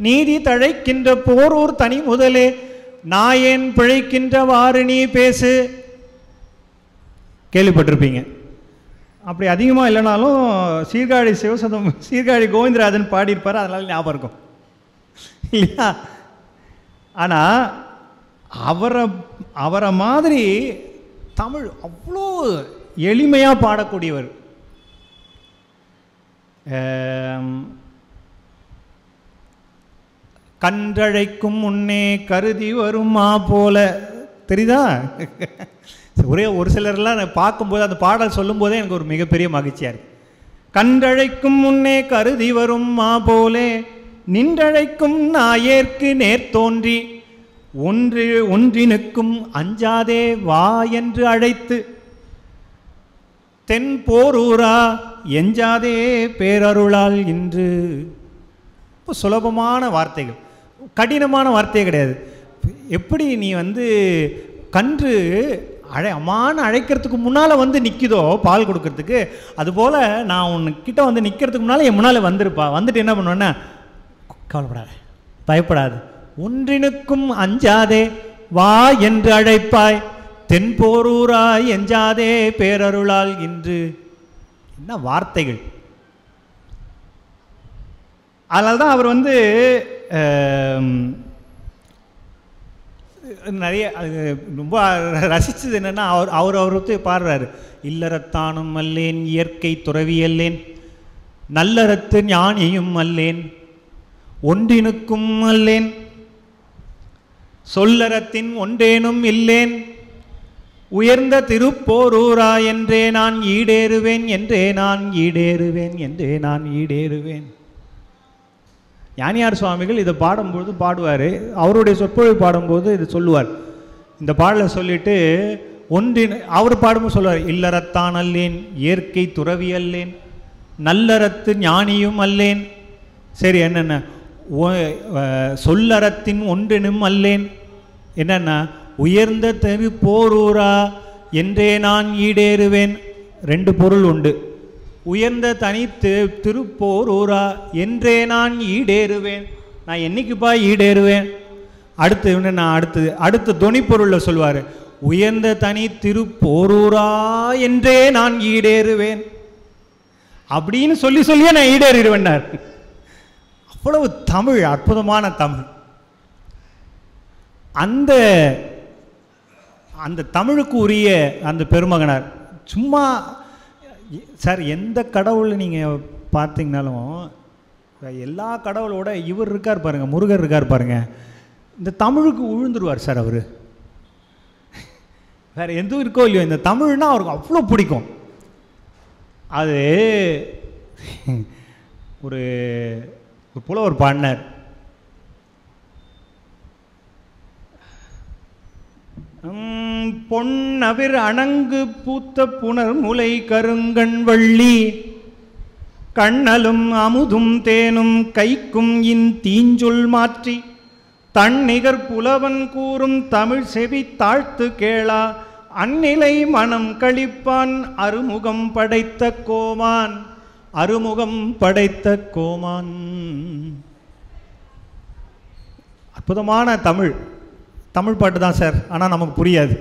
நீதி தழைக்கின்ற போரூர் தனி முதலே, நாயேன் பிழைக்கின்றவாறு நீ பேசு. கேள்விப்பட்டிருப்பீங்க. அப்படி அதிகமாக இல்லைனாலும் சீர்காழி சிவசதம், சீர்காழி கோவிந்தராஜன் பாடியிருப்பார், அதனால ஞாபகம் இருக்கும் இல்லையா? ஆனால் அவரை மாதிரி தமிழ் அவ்வளோ எளிமையாக பாடக்கூடியவர். கன்றழைக்கும் முன்னே கருதி வருமா போல, தெரியுதா? ஒரு சிலர்லாம் பார்க்கும்போது அந்த பாடல் சொல்லும்போதே எனக்கு ஒரு மிகப்பெரிய மகிழ்ச்சியாக இருக்கு. கன்றழைக்கும் முன்னே கருதி வரும் மா போலே, நின்றழைக்கும் நாயேற்கு நேர் தோன்றி, ஒன்றினுக்கும் அஞ்சாதே வா என்று அழைத்து, தென் போரூரா எஞ்சாதே பேரருளால் இன்று. இப்போ சுலபமான வார்த்தைகள், கடினமான வார்த்தையே கிடையாது. எப்படி நீ வந்து கன்று அம்மான்னு அழைக்கிறதுக்கு முன்னால் வந்து நிற்கிதோ பால் கொடுக்கறதுக்கு, அதுபோல் நான் உன்கிட்ட வந்து நிற்கிறதுக்கு முன்னால் என் முன்னால் வந்திருப்பா. வந்துட்டு என்ன பண்ணுவேன்னா, கவலைப்படாத, பயப்படாது, ஒன்றினுக்கும் அஞ்சாதே வா என்று அழைப்பாய், தென்போரூராய் எஞ்சாதே பேரருளால் இன்று. என்ன வார்த்தைகள்! அதனால தான் அவர் வந்து நிறைய ரொம்ப ரசித்தது என்னென்னா அவர் பாடுறாரு, இல்லறத்தானும் அல்லேன் இயற்கை துறவி அல்லேன், நல்லறத்து ஞானியும் அல்லேன், ஒன்றினுக்கும் அல்லேன், சொல்லறத்தின் ஒன்றேனும் இல்லேன், உயர்ந்த திருப்போரூரா என்றே நான் ஈடேறுவேன், என்றே நான் ஈடேறுவேன், என்றே நான் ஈடேறுவேன். ஞானியார் சுவாமிகள் இதை பாடும்போது பாடுவார், அவருடைய சொற்பொழிவு பாடும்போது இது சொல்லுவார். இந்த பாடலை சொல்லிட்டு ஒன்றின் அவர் பாடும்போது சொல்லுவார், இல்லறத்தான் அல்லேன் இயற்கை துறவி அல்லேன், நல்லறத்து ஞானியும் அல்லேன். சரி, என்னென்ன சொல்லறத்தின் ஒன்றினும் அல்லேன், என்னென்ன உயர்ந்த திருப்போரூரா என்றே நான் ஈடேறுவேன். ரெண்டு பொருள் உண்டு. உயர்ந்த தனித்து திருப்போரூரா என்றே நான் ஈடேறுவேன். நான் என்னைக்குப்பா ஈடேறுவேன்? அடுத்து நான் அடுத்த தொனிப்பொருளில் சொல்வார், உயர்ந்த தனி திருப்போரூரா என்றே நான் ஈடேறுவேன் அப்படின்னு சொல்லியே நான் ஈடேறிடுவேன்னார். அவ்வளவு தமிழ், அற்புதமான தமிழ். அந்த தமிழுக்கு உரிய அந்த பெருமகனார். சும்மா சார், எந்த கடவுளை நீங்கள் பார்த்தீங்கனாலும் எல்லா கடவுளோட இவர் இருக்கார் பாருங்கள், முருகர் இருக்கார் பாருங்கள், இந்த தமிழுக்கு உழுந்துருவார் சார் அவர். வேறு எதுவும் இருக்கோ இல்லையோ, இந்த தமிழ்னா அவருக்கு அவ்வளோ பிடிக்கும். அது ஒரு புலவர் பாடினார், பொன்னவிர் அணங்கு பூத்த புனர் முலை கருங்கண் வள்ளி, கண்ணலும் அமுதும் தேனும் கைக்கும் இன் தீஞ்சொல் மாற்றி, தன்னிகர் புலவன் கூறும் தமிழ் செவி தாழ்த்து கேளா, அந்நிலை மனம் கழிப்பான் அருமுகம் படைத்த கோமான், அருமுகம் படைத்த கோமான். அற்புதமான தமிழ் பாட்டு தான் சார், ஆனால் நமக்கு புரியாது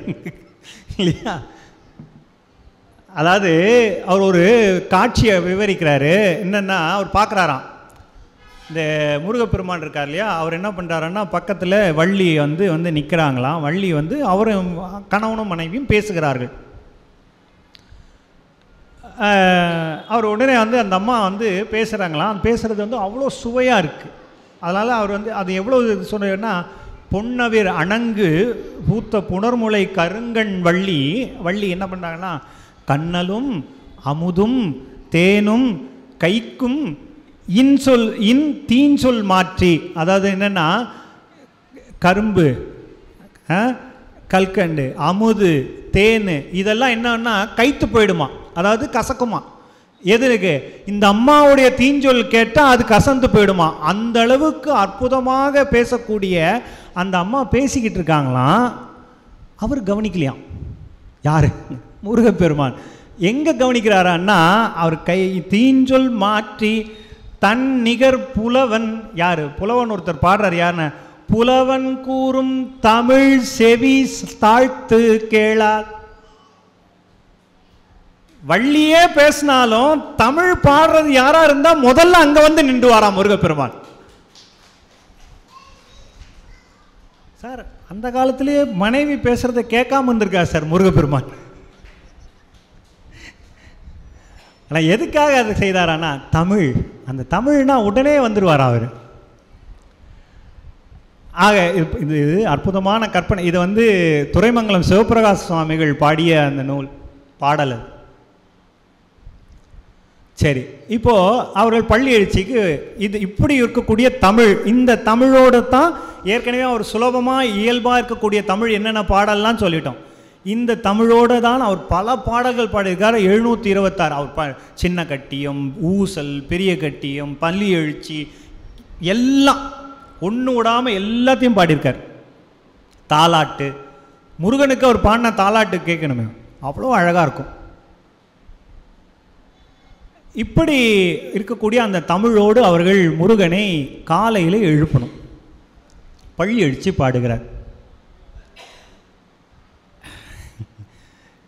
இல்லையா? அதாவது அவர் ஒரு காட்சியை விவரிக்கிறாரு. என்னென்னா, அவர் பார்க்குறாராம், இந்த முருகப்பெருமான் இருக்கார் இல்லையா, அவர் என்ன பண்ணுறாருன்னா, பக்கத்தில் வள்ளி வந்து நிற்கிறாங்களாம். வள்ளி அவரும் கணவனும் மனைவியும் பேசுகிறார்கள். அவர் உடனே அந்த அம்மா பேசுகிறாங்களாம். பேசுகிறது அவ்வளோ சுவையாக இருக்குது. அதனால் அவர் அது எவ்வளோ சொன்னார்னா, பொன்னவிர் அணங்கு பூத்த புனர்முலை கருங்கண் வள்ளி என்ன பண்ணுறாங்கன்னா, கண்ணலும் அமுதும் தேனும் கைக்கும் இன் தீஞ்சொல் மாற்றி, அதாவது என்னென்னா, கரும்பு, கல்கண்டு, அமுது, தேன் இதெல்லாம் என்னன்னா கைத்து போயிடுமா, அதாவது கசக்குமா. எதுக்கு? இந்த அம்மாவுடைய தீஞ்சொல் கேட்டால் அது கசந்து போயிடுமா. அந்த அளவுக்கு அற்புதமாக பேசக்கூடிய அந்த அம்மா பேசிக்கிட்டு இருக்காங்களாம். அவர் கவனிக்கலையாம். யார்? முருகப்பெருமான். எங்கே கவனிக்கிறாரான்னா, அவர் தீஞ்சொல் மாற்றி தன் நிகர் புலவன். யார்? புலவன் ஒருத்தர் பாடுறார். யாருன்னு? புலவன் கூறும் தமிழ் செவி தாழ்த்து கேளார். வள்ளியே பேசினாலும் தமிழ் பாடுறது யாரா இருந்தா முதல்ல அங்க நின்று வாராம் முருகப்பெருமான். சார், அந்த காலத்திலேயே மனைவி பேசுறதை கேட்காம இருந்திருக்கா சார் முருகப்பெருமான். ஆனால் எதுக்காக அதை செய்தாரானா, தமிழ், அந்த தமிழ்னா உடனே வந்துடுவார் அவர். ஆக இது அற்புதமான கற்பனை. இது துரைமங்கலம் சிவபிரகாச சுவாமிகள் பாடிய அந்த நூல் பாடல். சரி, இப்போ அவர்கள் பள்ளி எழுச்சிக்கு இது இப்படி இருக்கக்கூடிய தமிழ், இந்த தமிழோடு தான் ஏற்கனவே அவர் சுலபமாக இயல்பாக இருக்கக்கூடிய தமிழ் என்னென்ன பாடல்லாம் சொல்லிட்டோம். இந்த தமிழோடு தான் அவர் பல பாடல்கள் பாடியிருக்கார். 726. அவர் சின்ன கட்டியம், ஊசல், பெரிய கட்டியம், பள்ளி எழுச்சி எல்லாம் ஒன்று விடாமல் எல்லாத்தையும் பாடியிருக்கார். தாலாட்டு, முருகனுக்கு அவர் பாடின தாலாட்டு கேட்கணுமே, அவ்வளோ அழகாக இருக்கும். இப்படி இருக்கக்கூடிய அந்த தமிழோடு அவர்கள் முருகனை காலையில் எழுப்பணும். பள்ளி எழுச்சி பாடுகிறார்.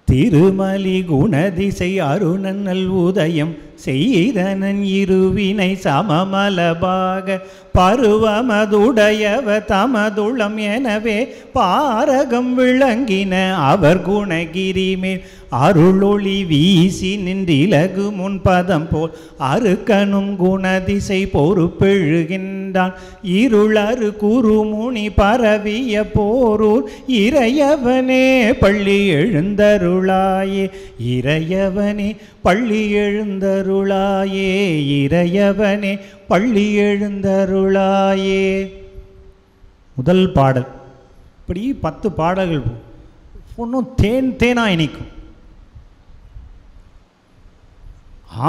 திருமலி குணதிசை அருணன்னல் உதயம் செய்தனன் இருவினை சமமலபாக பருவமதுடையவ தமதுளம் எனவே பாரகம் விளங்கின அவர் குணகிரி மேல் அருளொளி வீசி நின்றிலகு முன்பதம் போல் அருக்கனும் குணதிசை பொறுப்பெழுகின்றான் இருளறு குருமுனி பரவிய போரூர் இறையவனே பள்ளி எழுந்தருளாயே இறையவனே பள்ளி எழுந்தருளாயே இறையவனே பள்ளி எழுந்தருளாயே. முதல் பாடல். இப்படி 10 பாடல்கள் ஒன்றும் தேன் தேனா இனிக்கும்.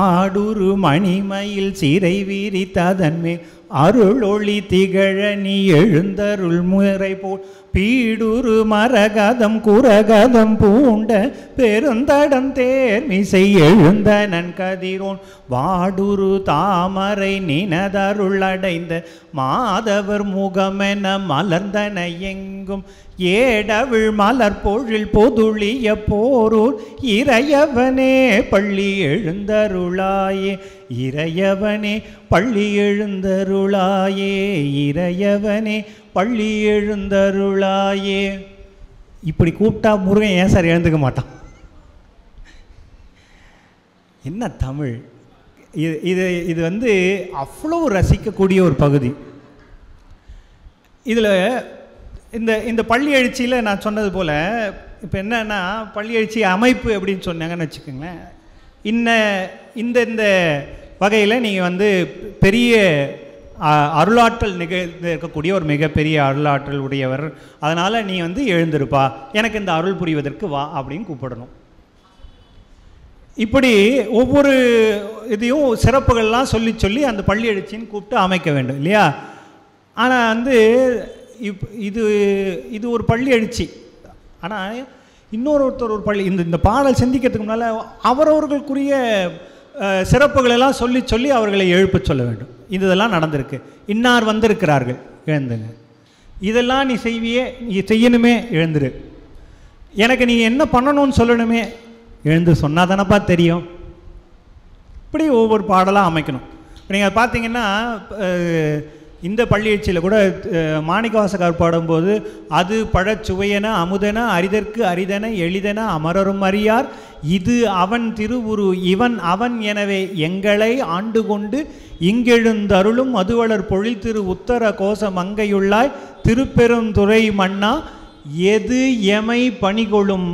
ஆடுரு மணிமயில் சிறை விரித்ததன்மேல் அருளொளி திகழ நீ எழுந்தருள் முறை போல் பீடுரு மரகதம் குரகதம் பூண்ட பெருந்தடம் தேர்மிசை எழுந்த நன்கதிரோன் வாடுரு தாமரை நினதருள் அடைந்த மாதவர் முகமென மலர்ந்தன எங்கும் ஏடவிழ் மலர் பொழில் பொதுளிய போரூர் இறையவனே பள்ளி எழுந்தருளாயே இறையவனே பள்ளி எழுந்தருளாயே இறையவனே பள்ளி எழுந்தருளாயே. இப்படி கூப்பிட்டா முருகன் ஏன் சார் எழுந்துக்க மாட்டான்? என்ன தமிழ் இது இது வந்து அவ்வளோ ரசிக்கக்கூடிய ஒரு பகுதி. இதில் இந்த பள்ளி எழுச்சியில் நான் சொன்னது போல் இப்போ என்னன்னா பள்ளி எழுச்சி அமைப்பு அப்படின்னு சொன்னாங்கன்னு வச்சுக்கோங்களேன். இந்த இந்த வகையில் நீங்கள் வந்து பெரிய அருளாற்றல் நிகழ்ந்து இருக்கக்கூடிய ஒரு மிகப்பெரிய அருளாற்றல் உடையவர், அதனால் நீ வந்து எழுந்திருப்பா, எனக்கு இந்த அருள் புரிவதற்கு வா அப்படின்னு கூப்பிடணும். இப்படி ஒவ்வொரு இதையும் சிறப்புகள்லாம் சொல்லி சொல்லி அந்த பள்ளி எழுச்சின்னு கூப்பிட்டு அமைக்க வேண்டும் இல்லையா? ஆனால் வந்து இது ஒரு பள்ளி எழுச்சி. ஆனால் இன்னொருத்தர் ஒரு பள்ளி இந்த பாடல் சிந்திக்கிறதுக்கு முன்னால் அவரவர்களுக்குரிய சிறப்புகளெல்லாம் சொல்லி சொல்லி அவர்களை எழுப்ப சொல்ல வேண்டும். இதெல்லாம் நடந்திருக்கு, இன்னார் வந்திருக்கிறார்கள், எழுந்துங்க, இதெல்லாம் நீ செய்வியே, நீ செய்யணுமே, எழுந்துரு, எனக்கு நீ என்ன பண்ணணும்னு சொல்லணுமே, எழுந்து சொன்னால் தானப்பா தெரியும். இப்படி ஒவ்வொரு பாடலாக அமைக்கணும். நீங்கள் பார்த்தீங்கன்னா இந்த பள்ளி எழுச்சியில் கூட மாணிக்கவாசகர் பாடும்போது அது பழச்சுவையென அமுதென அரிதற்கு அரிதென எளிதென அமரரும் அறியார் இது அவன் திருவுரு இவன் அவன் எனவே எங்களை ஆண்டு கொண்டு இங்கெழுந்தருளும் மதுவளர் பொழில் திரு உத்தர கோச மங்கையுள்ளாய் திருப்பெருந்துறை மன்னா எது எமை பணிகொளும்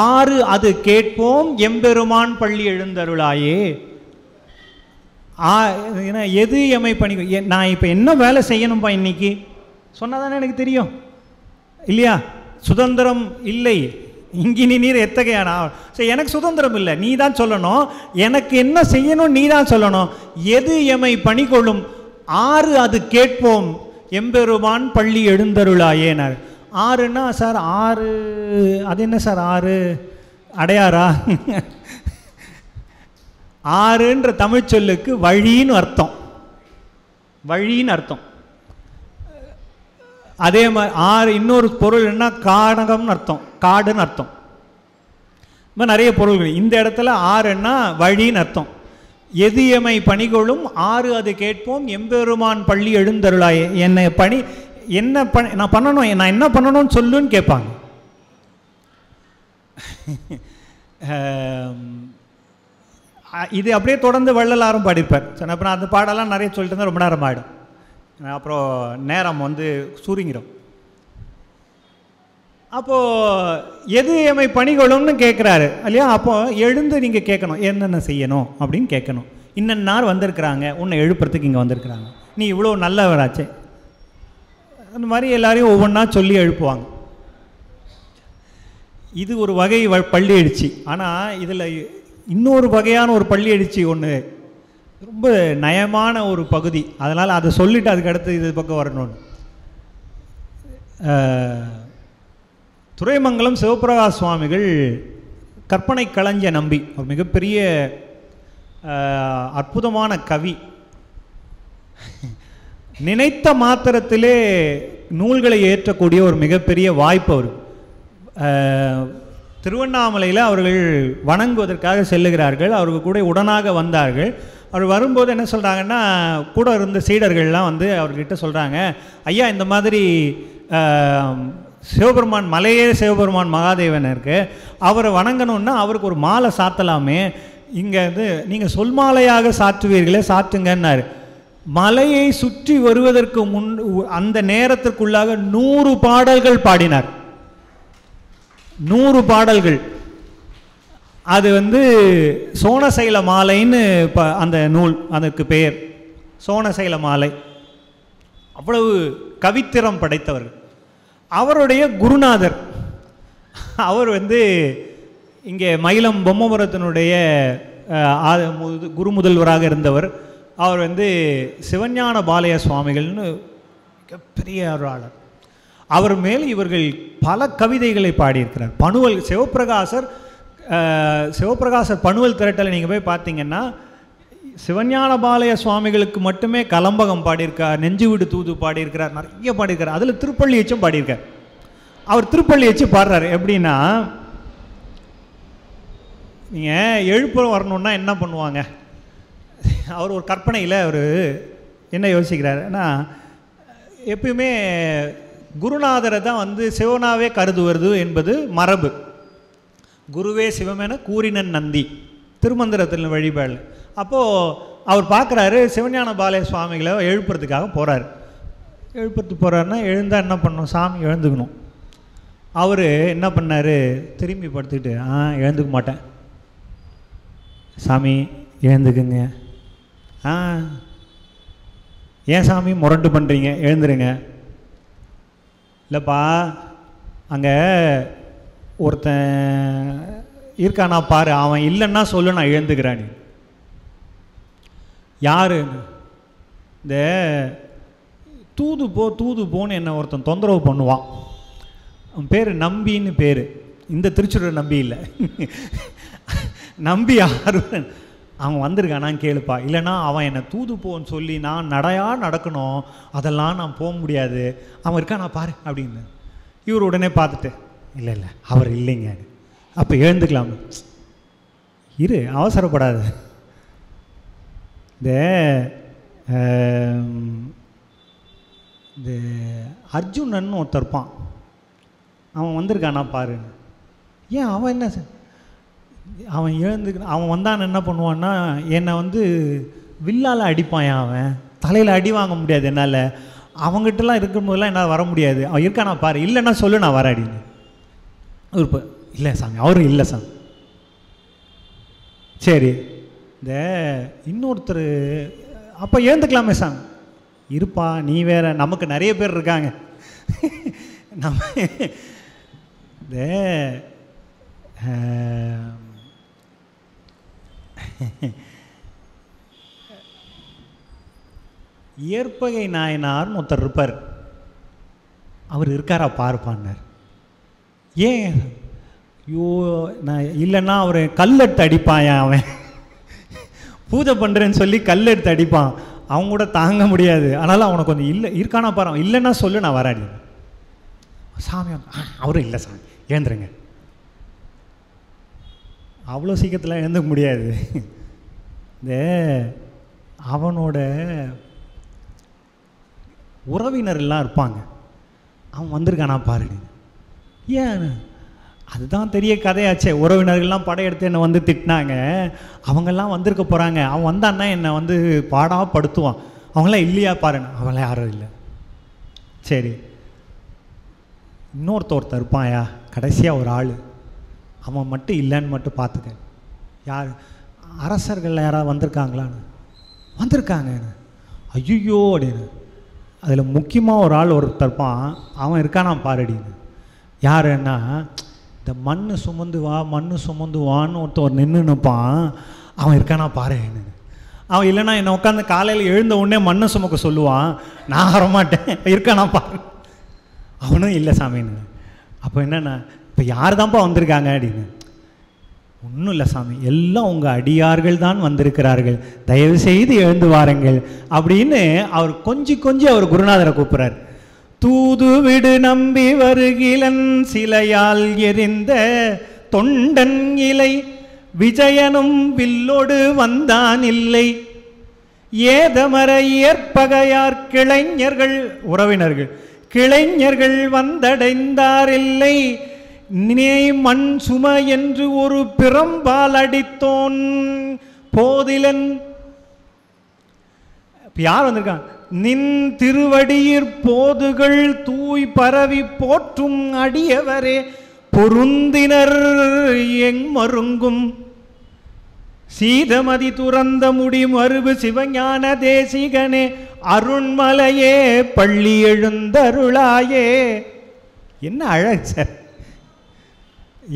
ஆறு அது கேட்போம் எம்பெருமான் பள்ளி எழுந்தருளாயே. ஏன்னா எது எமை பணி, நான் இப்போ என்ன வேலை செய்யணும்பா இன்னைக்கு சொன்னால் தானே எனக்கு தெரியும் இல்லையா? சுதந்திரம் இல்லை இங்கினி நீர் எத்தகையான, சரி எனக்கு சுதந்திரம் இல்லை, நீ தான் சொல்லணும், எனக்கு என்ன செய்யணும் நீ தான் சொல்லணும். எது எமை பணிகொள்ளும் ஆறு அது கேட்போம் எம்பெருமான் பள்ளி எழுந்தருளாயேனார். ஆறுன்னா சார் ஆறு அது என்ன சார் ஆறு அடையாரா? ஆறுன்ற தமிழ் சொல்லுக்கு வழின்னு அர்த்தம், வழின்னு அர்த்தம். அதே மாதிரி ஆறு இன்னொரு பொருள் என்ன, காடகம்னு அர்த்தம், காடுன்னு அர்த்தம். இப்போ நிறைய பொருள்கள். இந்த இடத்துல ஆறுன்னா வழின்னு அர்த்தம். எதியமை பணிகொள்ளும் ஆறு அது கேட்போம் எம்பெருமான் பள்ளி எழுந்தருளாயே. என்னை பணி என்ன நான் பண்ணணும், நான் என்ன பண்ணணும்னு சொல்லுன்னு கேட்பாங்க. இது அப்படியே தொடர்ந்து வள்ளலாரும் பாடியிருப்பார். சரி, அப்புறம் அந்த பாடெல்லாம் நிறைய சொல்லிட்டு இருந்தால் ரொம்ப நேரம் ஆகிடும், அப்புறம் நேரம் வந்து சுருங்கிடும். அப்போது எது எமை பணிகொள்ளும்னு கேட்குறாரு இல்லையா? அப்போது எழுந்து நீங்கள் கேட்கணும், என்னென்ன செய்யணும் அப்படின்னு கேட்கணும். இன்னன்னார் வந்திருக்கிறாங்க, உன்னை எழுப்புறதுக்கு இங்கே வந்திருக்கிறாங்க, நீ இவ்வளோ நல்லவராச்சே, அந்த மாதிரி எல்லாரையும் ஒவ்வொன்றா சொல்லி எழுப்புவாங்க. இது ஒரு வகை பள்ளி எழுச்சி. ஆனால் இதில் இன்னொரு வகையான ஒரு பள்ளி எழுச்சி ஒன்று ரொம்ப நயமான ஒரு பகுதி, அதனால் அதை சொல்லிவிட்டு அதுக்கு அடுத்து இது பக்கம் வரணும்னு. துரைமங்கலம் சிவபிரகாஷ் சுவாமிகள் கற்பனை களஞ்ச நம்பி ஒரு மிகப்பெரிய அற்புதமான கவி. நினைத்த மாத்திரத்திலே நூல்களை ஏற்றக்கூடிய ஒரு மிகப்பெரிய வாய்ப்பு அவர். திருவண்ணாமலையில் அவர்கள் வணங்குவதற்காக செல்லுகிறார்கள். அவருக்கு கூட உடனாக வந்தார்கள். அவர் வரும்போது என்ன சொல்கிறாங்கன்னா, கூட இருந்த சீடர்கள்லாம் வந்து அவர்கிட்ட சொல்கிறாங்க, ஐயா இந்த மாதிரி சிவபெருமான் மலையே சிவபெருமான் மகாதேவன் இருக்குது, அவரை வணங்கணுன்னா அவருக்கு ஒரு மாலை சாத்தலாமே, இங்கே வந்து நீங்கள் சொல் மாலையாக சாற்றுவீர்களே சாற்றுங்கன்னாரு. மலையை சுற்றி வருவதற்கு அந்த நேரத்திற்குள்ளாக 100 பாடல்கள் பாடினார். 100 பாடல்கள். அது வந்து சோனசைல மாலைன்னு அந்த நூல், அதற்கு பெயர் சோனசைல மாலை. அவ்வளவு கவித்திறம் படைத்தவர்கள். அவருடைய குருநாதர் அவர் வந்து இங்கே மயிலம் பொம்மபுரத்தினுடைய குரு முதல்வராக இருந்தவர். அவர் வந்து சிவஞான பாலய சுவாமிகள்னு மிகப்பெரிய ஒரு ஆளர். அவர் மேல் இவர்கள் பல கவிதைகளை பாடியிருக்கிறார். பணுவல் சிவப்பிரகாசர் பணுவல் திரட்டலை நீங்கள் போய் பார்த்தீங்கன்னா சிவஞான பாலய சுவாமிகளுக்கு மட்டுமே கலம்பகம் பாடியிருக்கார், நெஞ்சு விடு தூது பாடியிருக்கிறார், நிறைய பாடியிருக்கார். அதில் திருப்பள்ளி எச்சும் பாடியிருக்கார். அவர் திருப்பள்ளி எச்சு பாடுறாரு. எப்படின்னா, நீங்கள் எழுப்புறம் வரணுன்னா என்ன பண்ணுவாங்க, அவர் ஒரு கற்பனையில் அவர் என்ன யோசிக்கிறாருன்னா, எப்பயுமே குருநாதரை தான் வந்து சிவனாவே கருதுவது என்பது மரபு. குருவே சிவமென கூறினன் நந்தி திருமந்திரத்தில் வழிபாடு. அப்போது அவர் பார்க்குறாரு சிவஞான பாலய சுவாமிகளை எழுப்புறதுக்காக போகிறார். எழுப்புறதுக்கு போகிறாருன்னா எழுந்தால் என்ன பண்ணணும், சாமி எழுந்துக்கணும். அவர் என்ன பண்ணார், திரும்பி படுத்துக்கிட்டு எழுந்துக்க மாட்டேன், சாமி எழுந்துக்குங்க. ஏன் சாமி முரண்டு பண்ணுறீங்க, எழுந்துருங்க. இல்லைப்பா, அங்கே ஒருத்தன் இருக்கானா பாரு, அவன் இல்லைன்னா சொல்லு, நான் எழுந்துக்கிறான். யாரு? இந்த தூது போன்னு என்ன ஒருத்தன் தொந்தரவு பண்ணுவான். அவன் பேர் நம்பின்னு பேர். இந்த திருச்சூர் நம்பி இல்லை, நம்பி யாரு, அவன் வந்திருக்கானான்னு கேளுப்பா. இல்லைனா அவன் என்னை தூது போன்னு சொல்லி நான் நடக்கணும், அதெல்லாம் நான் போக முடியாது, அவன் இருக்கானா பாரு அப்படின்னு. இவர் உடனே பார்த்துட்டு, இல்லை அவர் இல்லைங்க. அப்போ எழுந்துக்கலாம். இரு, அவசரப்படாது. இந்த அர்ஜுனன் ஒருத்தர் இருப்பான், அவன் வந்திருக்கானா பாரு. ஏன் அவன் என்ன, அவன் அவன் வந்தான் என்ன பண்ணுவான்னா, என்னை வந்து வில்லால் அடிப்பான். அவன் தலையில் அடி வாங்க முடியாது என்னால், அவங்ககிட்டலாம் இருக்கும்போதெல்லாம் என்னால் வர முடியாது. அவன் இருக்கானா பாரு, இல்லைன்னா சொல்லு, நான் வர அடின்னு. அவர் இப்போ இல்லை சாமி, அவரும் இல்லை சாமி. சரி, இந்த இன்னொருத்தர் அப்போ எழுந்துக்கலாமே சாமி. இருப்பா, நீ வேற, நமக்கு நிறைய பேர் இருக்காங்க. நம்ம இந்த இயற்பகை நாயனார்னு ஒருத்தர் இருப்பார். அவர் இருக்காரா பாருப்பான்னார். ஏன்? ஐயோ, நான் இல்லைன்னா அவர் கல்லெடுத்து அடிப்பான். அவன் பூஜை பண்ணுறேன்னு சொல்லி கல்லெடுத்து அடிப்பான். அவங்க கூட தாங்க முடியாது. அதனால் அவனை கொஞ்சம் இருக்கானா பாரு, இல்லைன்னா சொல்லு, நான் வராடி. சாமி அவரும் இல்லை சாமி, எழுந்துருங்க. அவ்வளோ சீக்கிரத்தில் எழுந்துக்க முடியாது. இந்த அவனோட உறவினர்லாம் இருப்பாங்க, அவன் வந்திருக்கானா பாரு. ஏன்? அதுதான் பெரிய கதையாச்சே. உறவினர்கள்லாம் படையெடுத்து என்னை வந்து திட்டினாங்க, அவங்கெல்லாம் வந்திருக்க போகிறாங்க, அவன் வந்தான்னா என்னை வந்து பாடாக படுத்துவான். அவங்களாம் இல்லையா பாருங்க. அவங்களாம் யாரும் இல்லை. சரி, ஒருத்தர் இருப்பான்யா, கடைசியாக ஒரு ஆள், அவன் மட்டும் இல்லைன்னு மட்டும் பார்த்துக்க. யார்? அரசர்கள் யாராவது வந்திருக்காங்களான்னு. வந்திருக்காங்க. ஐயோ அப்படின்னு. அதில் முக்கியமாக ஒரு ஆள் ஒருத்தர் இருப்பான், அவன் இருக்கானா பாரடின்னு. யாருன்னா, இந்த மண் சுமந்து வான்னு ஒருத்தர் நின்று நிற்பான், அவன் இருக்கானா பாருன்னு. அவன் இல்லைன்னா என்னை உட்காந்து காலையில் எழுந்த உடனே மண்ணை சுமக்க சொல்லுவான், நான் வரமாட்டேன், இருக்கானா பாரு. அவனும் இல்லை சாமின்னு. அப்போ என்னென்ன, இப்போ யார் தான்ப்பா வந்திருக்காங்க அப்படின்னு. ஒன்றும் இல்லை சாமி, எல்லாம் உங்கள் அடியார்கள் தான் வந்திருக்கிறார்கள், தயவு செய்து எழுந்து வாருங்கள் அப்படின்னு அவர் கொஞ்சி அவர் குருநாதரை கூப்பிட்றார். தூது விடு நம்பி வருகிலன் சிலையால் எரிந்த தொண்டன் இலை விஜயனும் வில்லோடு வந்தான் இல்லை. ஏதமர ஏற்பகையார் கிளைஞர்கள் உறவினர்கள் கிளைஞர்கள் வந்தடைந்தாரில்லை. நினை மண் சும என்று ஒரு பிறம்பால் அடித்தோன் போதிலன். யார் வந்திருக்கான்? நின் திருவடியிற் போதுகள் தூய் பரவி போற்றும் அடியவரே பொருந்தினர் எங் மருங்கும். சீதமதி துறந்த முடி மருவு சிவஞான தேசிகனே அருண்மலையே பள்ளி எழுந்தருளாயே. என்ன அழகு சார்!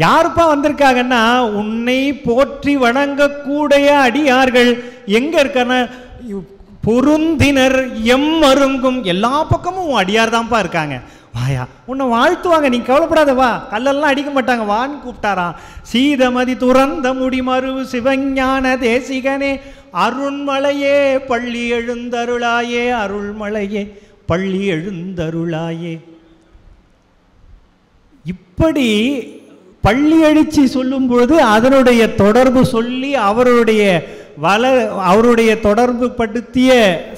யாருப்பா வந்திருக்காங்கன்னா, உன்னை போற்றி வணங்கக்கூடிய அடியார்கள் எங்க இருக்கான? பொருந்தினர் எம் மருங்கும். எல்லா பக்கமும் அடியார் தான்ப்பா இருக்காங்க. வாயா, உன்னை வாழ்த்துவாங்க, நீ கவலைப்படாத, வா, கல்லெல்லாம் அடிக்க மாட்டாங்க, வான்னு கூப்பிட்டாராம். சீதமதி துறந்த முடிமருவு சிவஞான தேசிகனே அருண்மலையே பள்ளி எழுந்தருளாயே. அருள்மலையே பள்ளி எழுந்தருளாயே. இப்படி பள்ளி எழுச்சி சொல்லும் பொழுது அதனுடைய தொடர்பு சொல்லி அவருடைய தொடர்பு படுத்திய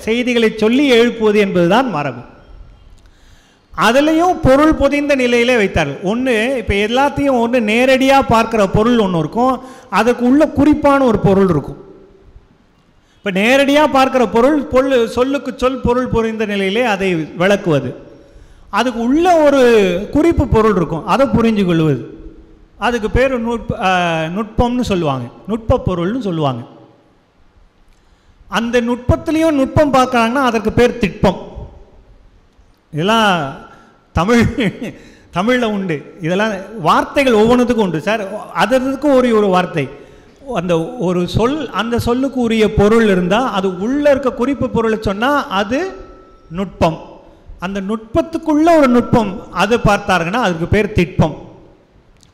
செய்திகளை சொல்லி எழுப்புவது என்பதுதான் மரபு. அதுலேயும் பொருள் பொதிந்த நிலையிலே வைத்தார்கள். ஒன்று, இப்போ எல்லாத்தையும் ஒன்று நேரடியாக பார்க்குற பொருள் ஒன்று இருக்கும், அதுக்கு உள்ள குறிப்பான ஒரு பொருள் இருக்கும். இப்போ நேரடியாக பார்க்குற பொருள் சொல்லுக்கு சொல் பொருள் பொதிந்த நிலையிலே அதை விளக்குவது. அதுக்கு உள்ள ஒரு குறிப்பு பொருள் இருக்கும், அதை புரிஞ்சு கொள்வது. அதுக்கு பேர் நுட்பம்னு சொல்லுவாங்க, நுட்ப பொருள்னு சொல்லுவாங்க. அந்த நுட்பத்திலையும் நுட்பம் பார்க்குறாங்கன்னா அதற்கு பேர் திட்பம். இதெல்லாம் தமிழில் உண்டு. இதெல்லாம் வார்த்தைகள் ஒவ்வொன்றுத்துக்கும் உண்டு சார். அதற்கு ஒரு வார்த்தை, அந்த ஒரு சொல், அந்த சொல்லுக்கு உரிய பொருள் இருந்தால் அது உள்ளே இருக்க குறிப்பு பொருளை சொன்னால் அது நுட்பம். அந்த நுட்பத்துக்குள்ள ஒரு நுட்பம் அது பார்த்தாருங்கன்னா அதுக்கு பேர் திட்பம்.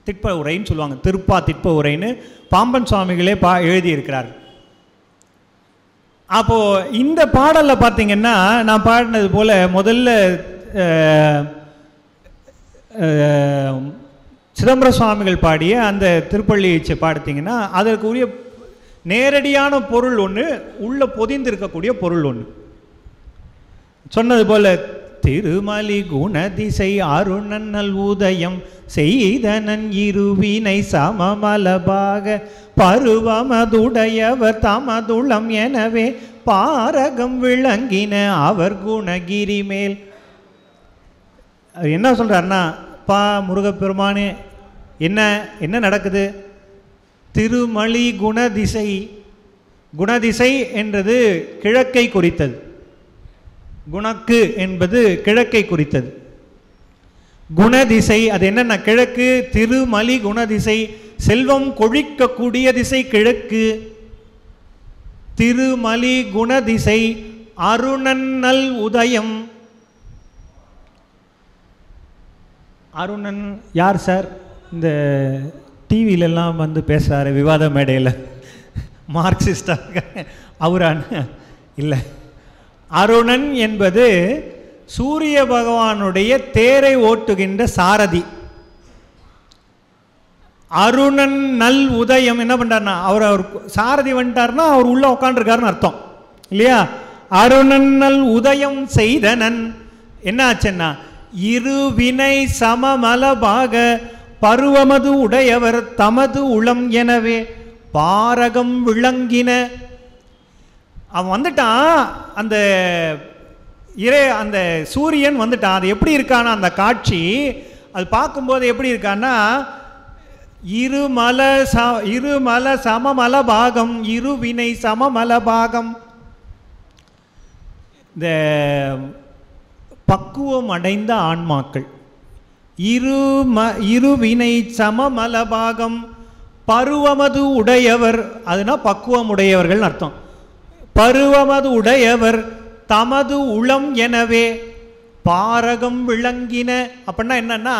திட்ப உரைன்னு சொல்லுவாங்க. திருப்பா திட்ப உரைன்னு பாம்பன் சுவாமிகளே எழுதியிருக்கிறார். அப்போது இந்த பாடலில் பார்த்தீங்கன்னா, நான் பாடினது போல் முதல்ல சிதம்பர சுவாமிகள் பாடிய அந்த திருப்பள்ளியை பார்த்தீங்கன்னா அதற்கு உரிய நேரடியான பொருள் ஒன்று, உள்ள பொதிந்திருக்கக்கூடிய பொருள் ஒன்று. சொன்னது போல திருமலி குணதிசை அருணன்னல் உதயம் செய்தனன் இருவினை சமமலபாக பருவமதுடையவர் தமதுளம் எனவே பாரகம் விளங்கின அவர் குணகிரி மேல். என்ன சொல்றாருன்னா, பா முருகப்பெருமானே, என்ன நடக்குது? திருமலி குணதிசை. குணதிசை என்றது கிழக்கை குறித்தது. குணக்கு என்பது கிழக்கை குறித்தது. குணதிசை அது என்னன்னா கிழக்கு. திருமலி குணதிசை, செல்வம் கொழிக்கக்கூடிய திசை கிழக்கு. திருமலி குணதிசை அருணன்னல் உதயம். அருணன் யார் சார்? இந்த டிவிலெல்லாம் வந்து பேசுகிறாரு விவாத மேடையில், மார்க்சிஸ்டாக அவரான இல்லை. அருணன் என்பது சூரிய பகவானுடைய தேரை ஓட்டுகின்ற சாரதி. அருணன் நல் உதயம் என்ன பண்ணுறாருன்னா, அவர் சாரதி வந்துட்டார்னா அவர் உள்ளே உட்காந்துருக்காருன்னு அர்த்தம் இல்லையா? அருணன் நல் உதயம் செய்தனன் என்ன ஆச்சுன்னா, இருவினை சமமலபாக பருவமது உடையவர் தமது உளம் எனவே பாரகம் விளங்கின. அவன் வந்துட்டான், அந்த அந்த சூரியன் வந்துட்டான். அது எப்படி இருக்கானா அந்த காட்சி, அது பார்க்கும்போது எப்படி இருக்கான்னா, இருமல சமமல பாகம், இருவினை சமமல பாகம். இந்த பக்குவம் அடைந்த ஆன்மாக்கள் இருவினை சமமல பாகம் பருவமது உடையவர், அதுனா பக்குவம் உடையவர்கள் அர்த்தம். பருவமது உடையவர் தமது உளம் எனவே பாரகம் விளங்கின. அப்படின்னா என்னன்னா,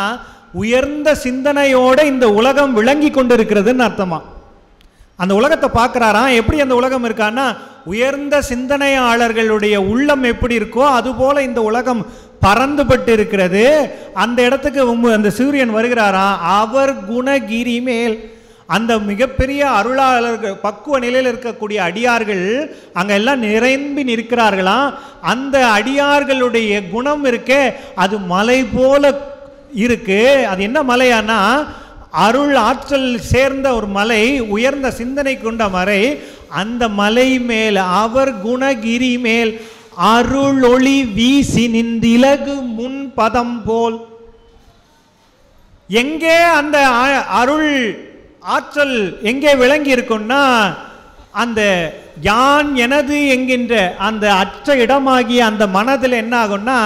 உயர்ந்த சிந்தனையோட இந்த உலகம் விளங்கி கொண்டிருக்கிறதுன்னு அர்த்தமா. அந்த உலகத்தை பார்க்குறாராம். எப்படி அந்த உலகம் இருக்கான்னா, உயர்ந்த சிந்தனையாளர்களுடைய உள்ளம் எப்படி இருக்கோ அதுபோல இந்த உலகம் பறந்துபட்டு இருக்கிறது. அந்த இடத்துக்கு அந்த சூரியன் வருகிறாராம். அவர் குணகிரி மேல் அந்த மிகப்பெரிய அருளாளர்கள், பக்குவ நிலையில் இருக்கக்கூடிய அடியார்கள் அங்கே எல்லாம் நிரம்பி நிற்கிறார்களாம். அந்த அடியார்களுடைய குணம் இருக்கே அது மலை போல இருக்கு. அது என்ன மலையானா, அருள் ஆற்றல் சேர்ந்த ஒரு மலை, உயர்ந்த சிந்தனை கொண்ட மலை. அந்த மலை மேல் அவர் குணகிரி மேல் அருள் ஒளி வீசி நின்றிலகு முன் பதம் போல். எங்கே அந்த அருள் ஆற்றல் எங்கே விளங்கி இருக்குன்னா, அந்த யான் எனது என்கின்ற அந்த அற்ற இடமாகிய அந்த மனதில் என்ன ஆகும்னா,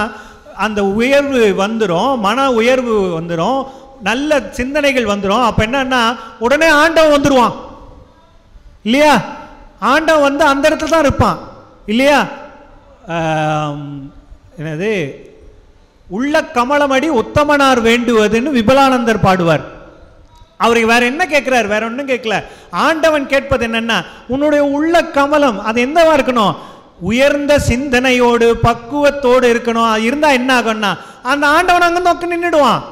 அந்த உயர்வு வந்துடும், மன உயர்வு வந்துடும், நல்ல சிந்தனைகள் வந்துடும். அப்ப என்னன்னா உடனே ஆண்டவன் வந்துடுவான் இல்லையா? ஆண்டவன் வந்து அந்த இடத்துல தான் இருப்பான் இல்லையா? என்னது, உள்ள கமலமடி உத்தமனார் வேண்டுவதுன்னு விபலானந்தர் பாடுவார். அவருக்கு வேற என்ன கேட்கிறார்? வேற ஒன்றும் கேட்கல. ஆண்டவன் கேட்பது என்னன்னா, உன்னுடைய உள்ள கமலம் அது என்னவா இருக்கணும்? உயர்ந்த சிந்தனையோடு பக்குவத்தோடு இருக்கணும். இருந்தா என்ன ஆகும்னா, அந்த ஆண்டவன் அங்க நோக்கி நின்றுடுவான்.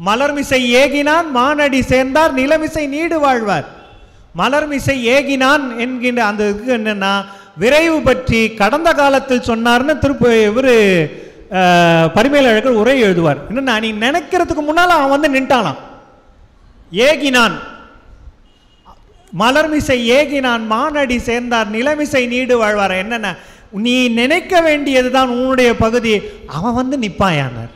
மலர்மிசை ஏகினான் மானடி சேர்ந்தார் நிலமிசை நீடு வாழ்வார். மலர்மிசை ஏகினான் என்கின்ற அந்த இதுக்கு என்னன்னா, விரைவு பற்றி கடந்த காலத்தில் சொன்னார்னு இவரு பரிமேலழகர் உரை எழுதுவார். என்னன்னா, நீ நினைக்கிறதுக்கு முன்னால அவன் வந்து நின்ட்டானான். ஏகினான், மலர்மிசை ஏகினான் மானடி சேர்ந்தார் நிலமிசை நீடு வாழ்வார். என்னன்னா, நீ நினைக்க வேண்டியதுதான் உன்னுடைய பகுதி, அவன் வந்து நிப்பாயானார்.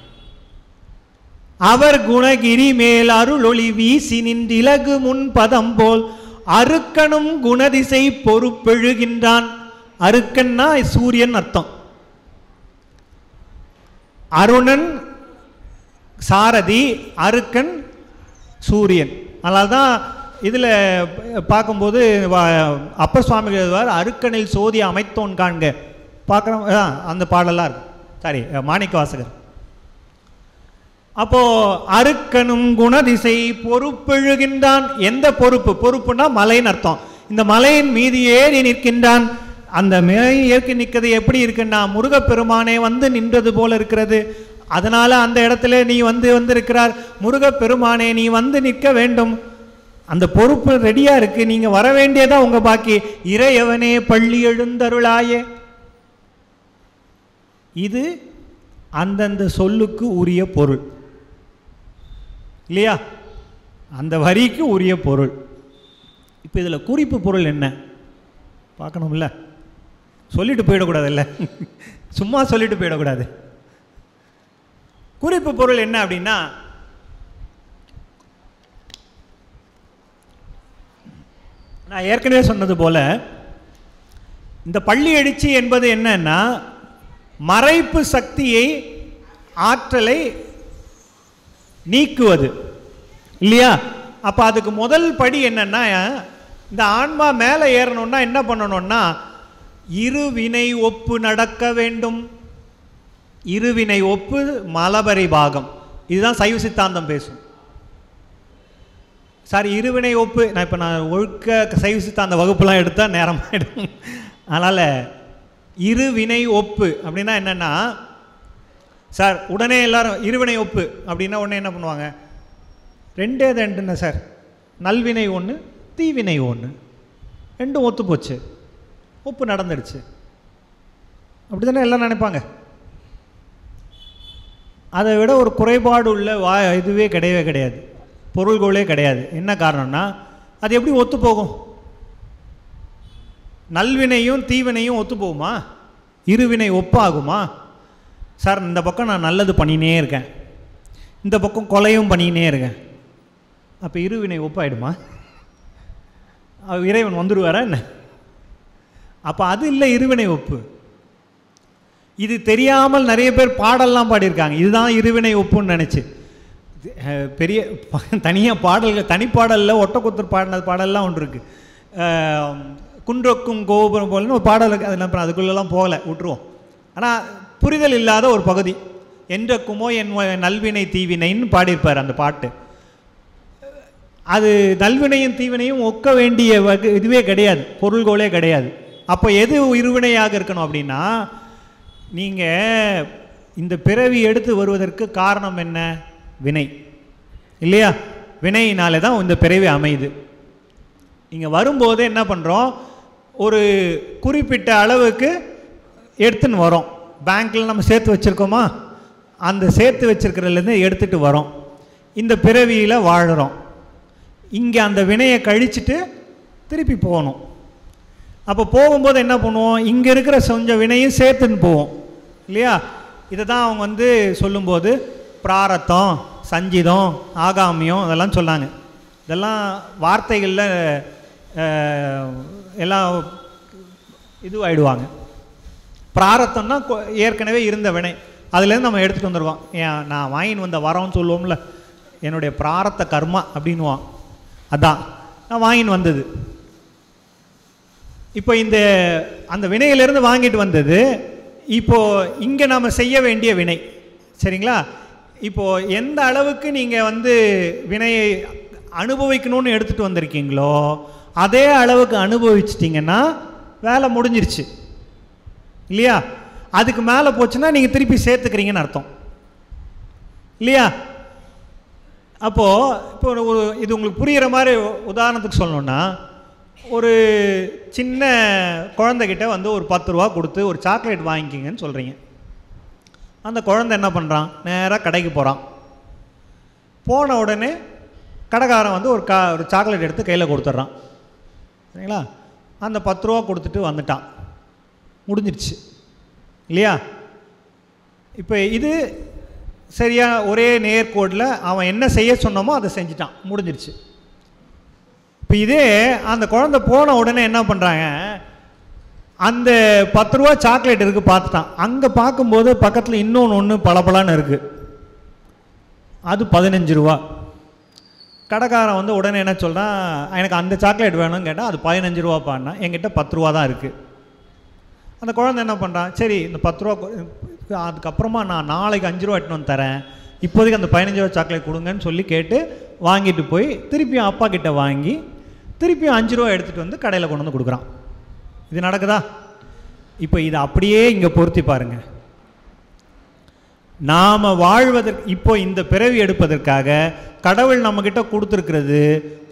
அவர் குணகிரி மேல் அருள் ஒளி வீசி நின்றிலகு முன் பதம் போல் அருக்கனும் குணதிசை பொறுப்பெழுகின்றான். அருக்கன்னா சூரியன் அர்த்தம். அருணன் சாரதி, அருக்கன் சூரியன். அதனால்தான் இதில் பார்க்கும்போது அப்பர் சுவாமிகள் எழுதுவார், அருக்கனில் சோதி அமைத்தோன் காண்க. பார்க்குறோம் அந்த பாடலாம் இருக்கு. சாரி, மாணிக்க வாசகர். அப்போ அருக்கனும் குணதிசை பொறுப்பெழுகின்றான். எந்த பொறுப்பு? பொறுப்புனா மலைன்னு அர்த்தம். இந்த மலையின் மீது ஏறி நிற்கின்றான். அந்த மலை ஏறி நிற்கிறது எப்படி இருக்குன்னா, முருகப்பெருமானே வந்து நின்றது போல இருக்கிறது. அதனால அந்த இடத்துல நீ வந்திருக்கிறார். முருகப்பெருமானே நீ வந்து நிற்க வேண்டும். அந்த பொறுப்பு ரெடியா இருக்கு, நீங்க வர வேண்டியதா உங்க பாக்கி. இறையவனே பள்ளி எழுந்தருளாயே. இது அந்தந்த சொல்லுக்கு உரிய பொருள் இல்லையா? அந்த வரிக்கு உரிய பொருள். இப்போ இதில் குறிப்பு பொருள் என்ன பார்க்கணும்ல? சொல்லிட்டு போயிடக்கூடாதுல்ல, சும்மா சொல்லிட்டு போயிடக்கூடாது. குறிப்பு பொருள் என்ன அப்படின்னா, நான் ஏற்கனவே சொன்னது போல இந்த பள்ளி எழுச்சி என்பது என்னன்னா, மறைப்பு சக்தியை, ஆற்றலை நீக்குவது இல்லையா? அப்போ அதுக்கு முதல் படி என்னன்னா, இந்த ஆன்மா மேலே ஏறணும்னா என்ன பண்ணணும்னா, இருவினை ஒப்பு நடக்க வேண்டும். இருவினை ஒப்பு மலபரி பாகம், இதுதான் சைவ சித்தாந்தம் பேசும். சாரி, இருவினை ஒப்பு. நான் ஒழுக்க சைவ சித்தாந்த வகுப்புலாம் எடுத்தால் நேரமாயிடும். அதனால் இருவினை ஒப்பு அப்படின்னா என்னென்னா, சார் உடனே எல்லாரும் இருவினை ஒப்பு அப்படின்னா உடனே என்ன பண்ணுவாங்க? ரெண்டே ரெண்டுன்னு சார், நல்வினை ஒன்று தீவினை ஒன்று, ரெண்டும் ஒத்து போச்சு, ஒப்பு நடந்துடுச்சு, அப்படி தானே எல்லாம் நினைப்பாங்க. அதை விட ஒரு குறைபாடு உள்ள இதுவே கிடையவே கிடையாது, பொருள்களே கிடையாது. என்ன காரணம்னா, அது எப்படி ஒத்து போகும்? நல்வினையும் தீவினையும் ஒத்து போகுமா? இருவினை ஒப்பாகுமா? சார் இந்த பக்கம் நான் நல்லது பண்ணினே இருக்கேன், இந்த பக்கம் கொலையும் பண்ணினே இருக்கேன், அப்போ இருவினை ஒப்பாயிடுமா? இறைவன் வந்துடுவாரா என்ன? அப்போ அது இல்லை இருவினை ஒப்பு. இது தெரியாமல் நிறைய பேர் பாடல்லாம் பாடியிருக்காங்க, இதுதான் இருவினை ஒப்புன்னு நினச்சி. பெரிய தனியாக பாடல்கள், தனிப்பாடலில் ஒட்டக்குத்தர் பாடினது பாடல்லாம் ஒன்று இருக்குது. குன்றக்கும் கோபுரம் போலன்னு ஒரு பாடல் இருக்குது. அதெல்லாம் அதுக்குள்ளெல்லாம் போகலை, விட்டுருவோம். ஆனால் புரிதல் இல்லாத ஒரு பகுதி, என்றக்குமோ என் நல்வினை தீவினைன்னு பாடியிருப்பார் அந்த பாட்டு. அது நல்வினையும் தீவினையும் ஒக்க வேண்டிய இதுவே கிடையாது, பொருள்கோளே கிடையாது. அப்போ எது இருவினையாக இருக்கணும் அப்படின்னா, நீங்கள் இந்த பிறவி எடுத்து வருவதற்கு காரணம் என்ன? வினை இல்லையா? வினையினாலே தான் இந்த பிறவி அமையுது. இங்கே வரும்போது என்ன பண்ணுறோம், ஒரு குறிப்பிட்ட அளவுக்கு எடுத்துன்னு வரோம். பேங்க்கில் நம்ம சேர்த்து வச்சுருக்கோமா, அந்த சேர்த்து வச்சுருக்கிறதுலேருந்து எடுத்துகிட்டு வரோம், இந்த பிறவியில் வாழுறோம். இங்கே அந்த வினையை கழிச்சிட்டு திருப்பி போகணும். அப்போ போகும்போது என்ன பண்ணுவோம், இங்கே இருக்கிற கொஞ்சம் வினையும் சேர்த்துன்னு போவோம் இல்லையா? இதை தான் அவங்க வந்து சொல்லும்போது பிராரத்தம், சஞ்சிதம், ஆகாமியம் இதெல்லாம் சொன்னாங்க. இதெல்லாம் வார்த்தைகளில் எல்லாம் இதுவாகிடுவாங்க. பிராரத்தம்னா ஏற்கனவே இருந்த வினை, அதுலேருந்து நம்ம எடுத்துகிட்டு வந்துடுவோம். ஏன் நான் வாங்கின்னு வந்த வரோன்னு சொல்லுவோம்ல, என்னுடைய பிராரத்த கர்மா அப்படின்வான், அதான் நான் வாங்கின்னு வந்தது. இப்போ அந்த வினையிலேருந்து வாங்கிட்டு வந்தது இப்போது இங்கே நாம் செய்ய வேண்டிய வினை. சரிங்களா? இப்போது எந்த அளவுக்கு நீங்கள் வந்து வினையை அனுபவிக்கணும்னு எடுத்துகிட்டு வந்திருக்கீங்களோ அதே அளவுக்கு அனுபவிச்சிட்டிங்கன்னா வேலை முடிஞ்சிருச்சு இல்லையா? அதுக்கு மேலே போச்சுன்னா நீங்கள் திருப்பி சேர்த்துக்கிறீங்கன்னு அர்த்தம் இல்லையா? அப்போது இப்போ இது உங்களுக்கு புரிகிற மாதிரி உதாரணத்துக்கு சொல்லணுன்னா, ஒரு சின்ன குழந்தைகிட்ட வந்து ஒரு 10 ரூபா கொடுத்து ஒரு சாக்லேட் வாங்கிக்கிங்கன்னு சொல்கிறீங்க. அந்த குழந்தை என்ன பண்ணுறான், நேராக கடைக்கு போகிறான். போன உடனே கடைக்காரன் வந்து ஒரு சாக்லேட் எடுத்து கையில் கொடுத்துட்றான். சரிங்களா? அந்த 10 ரூபா கொடுத்துட்டு வந்துட்டான், முடிஞ்சிடுச்சு இல்லையா? இப்போ இது சரியாக ஒரே நேர்கோடில் அவன் என்ன செய்ய சொன்னமோ அதை செஞ்சிட்டான், முடிஞ்சிடுச்சு. இப்போ இதே அந்த குழந்தை போன உடனே என்ன பண்ணுறாங்க, அந்த 10 ரூபா சாக்லேட் இருக்குது பார்த்துட்டான். அங்கே பார்க்கும்போது பக்கத்தில் இன்னொன்று பளபளன்னு இருக்குது, அது 15 ரூபா. கடைக்காரன் வந்து உடனே என்ன சொல்கிறான், எனக்கு அந்த சாக்லேட் வேணும்னு கேட்டால் அது 15 ரூபாப்பான்னா, என்கிட்ட 10 ரூபா தான் இருக்குது. அந்த குழந்தை என்ன பண்ணுறான், சரி இந்த 10 ரூபா அதுக்கப்புறமா நான் நாளைக்கு 5 ரூபா எட்டுன்னு வந்து தரேன், இப்போதைக்கு அந்த 15 ரூபா சாக்லேட் கொடுங்கன்னு சொல்லி கேட்டு வாங்கிட்டு போய் திருப்பியும் அப்பா கிட்ட வாங்கி திருப்பியும் 5 ரூபா எடுத்துகிட்டு வந்து கடையில் கொண்டு வந்து கொடுக்குறான். இது நடக்குதா? இப்போ இதை அப்படியே இங்கே பொருத்தி பாருங்கள். நாம் வாழ்வதற்கு இப்போ இந்த பிறவி எடுப்பதற்காக கடவுள் நம்மக்கிட்ட கொடுத்துருக்கிறது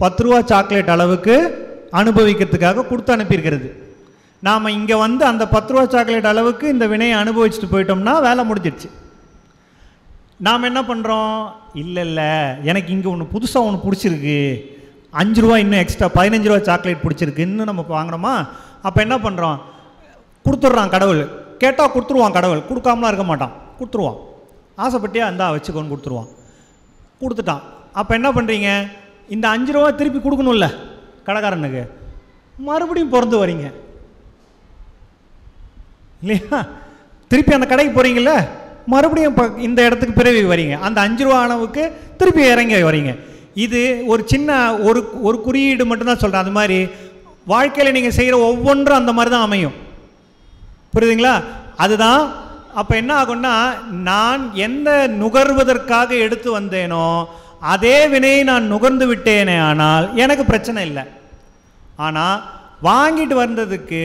10 ரூபா சாக்லேட் அளவுக்கு அனுபவிக்கிறதுக்காக கொடுத்து அனுப்பியிருக்கிறது. நாம் இங்கே வந்து அந்த 10 ரூபா சாக்லேட் அளவுக்கு இந்த வினையை அனுபவிச்சுட்டு போயிட்டோம்னா வேலை முடிஞ்சிடுச்சு. நாம் என்ன பண்ணுறோம், இல்லை எனக்கு இங்கே ஒன்று புதுசாக ஒன்று பிடிச்சிருக்கு, 5 ரூபா இன்னும் எக்ஸ்ட்ரா 15 ரூபா சாக்லேட் பிடிச்சிருக்கு, இன்னும் நம்ம வாங்கினோமா, அப்போ என்ன பண்ணுறோம், கொடுத்துட்றான் கடவுள். கேட்டால் கொடுத்துருவான் கடவுள், கொடுக்காமலாம் இருக்க மாட்டான், கொடுத்துருவான். ஆசைப்பட்டியா இந்தா வச்சுக்கோன்னு கொடுத்துருவான். கொடுத்துட்டான். அப்போ என்ன பண்ணுறீங்க, இந்த 5 ரூபா திருப்பி கொடுக்கணும்ல கடைக்காரனுக்கு, மறுபடியும் பிறந்து வரீங்க இல்லையா? திருப்பி அந்த கடைக்கு போகிறீங்கள, மறுபடியும் இந்த இடத்துக்கு பிறவி வரீங்க, அந்த 5 ரூபா அளவுக்கு திருப்பி இறங்கி வரீங்க. இது ஒரு சின்ன ஒரு குறியீடு மட்டும்தான் சொல்கிறேன். அது மாதிரி வாழ்க்கையில் நீங்கள் செய்கிற ஒவ்வொன்றும் அந்த மாதிரி தான் அமையும். புரியுதுங்களா? அதுதான். அப்போ என்ன ஆகும்னா, நான் எந்த நுகர்வதற்காக எடுத்து வந்தேனோ அதே வினையை நான் நுகர்ந்து விட்டேனே, ஆனால் எனக்கு பிரச்சனை இல்லை. ஆனால் வாங்கிட்டு வந்ததுக்கு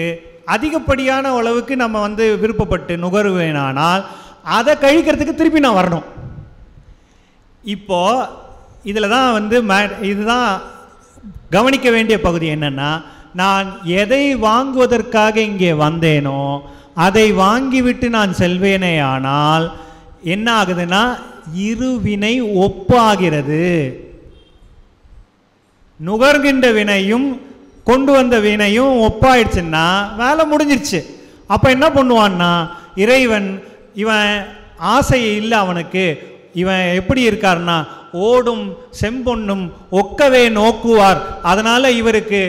அதிகப்படியான அளவுக்கு நம்ம வந்து விருப்பப்பட்டு நுகர்வேனானால் அதை கழிக்கிறதுக்கு திருப்பி நான் வரணும். இப்போது இதில் தான் வந்து இதுதான் கவனிக்க வேண்டிய பகுதி. என்னென்னா, நான் எதை வாங்குவதற்காக இங்கே வந்தேனோ அதை வாங்கிவிட்டு நான் செல்வேனே, ஆனால் என்ன ஆகுதுன்னா இருவினை ஒப்பாகிறது. நுகர்கின்ற வினையும் கொண்டு வந்த வினையும் ஒப்பாயிடுச்சுன்னா வேலை முடிஞ்சிருச்சு. அப்போ என்ன பண்ணுவான்னா, இறைவன் இவன் ஆசை இல்லை அவனுக்கு, இவன் எப்படி இருக்காருன்னா ஓடும் செம்பொன்னும் ஒக்கவே நோக்குவார், அதனால் இவருக்கு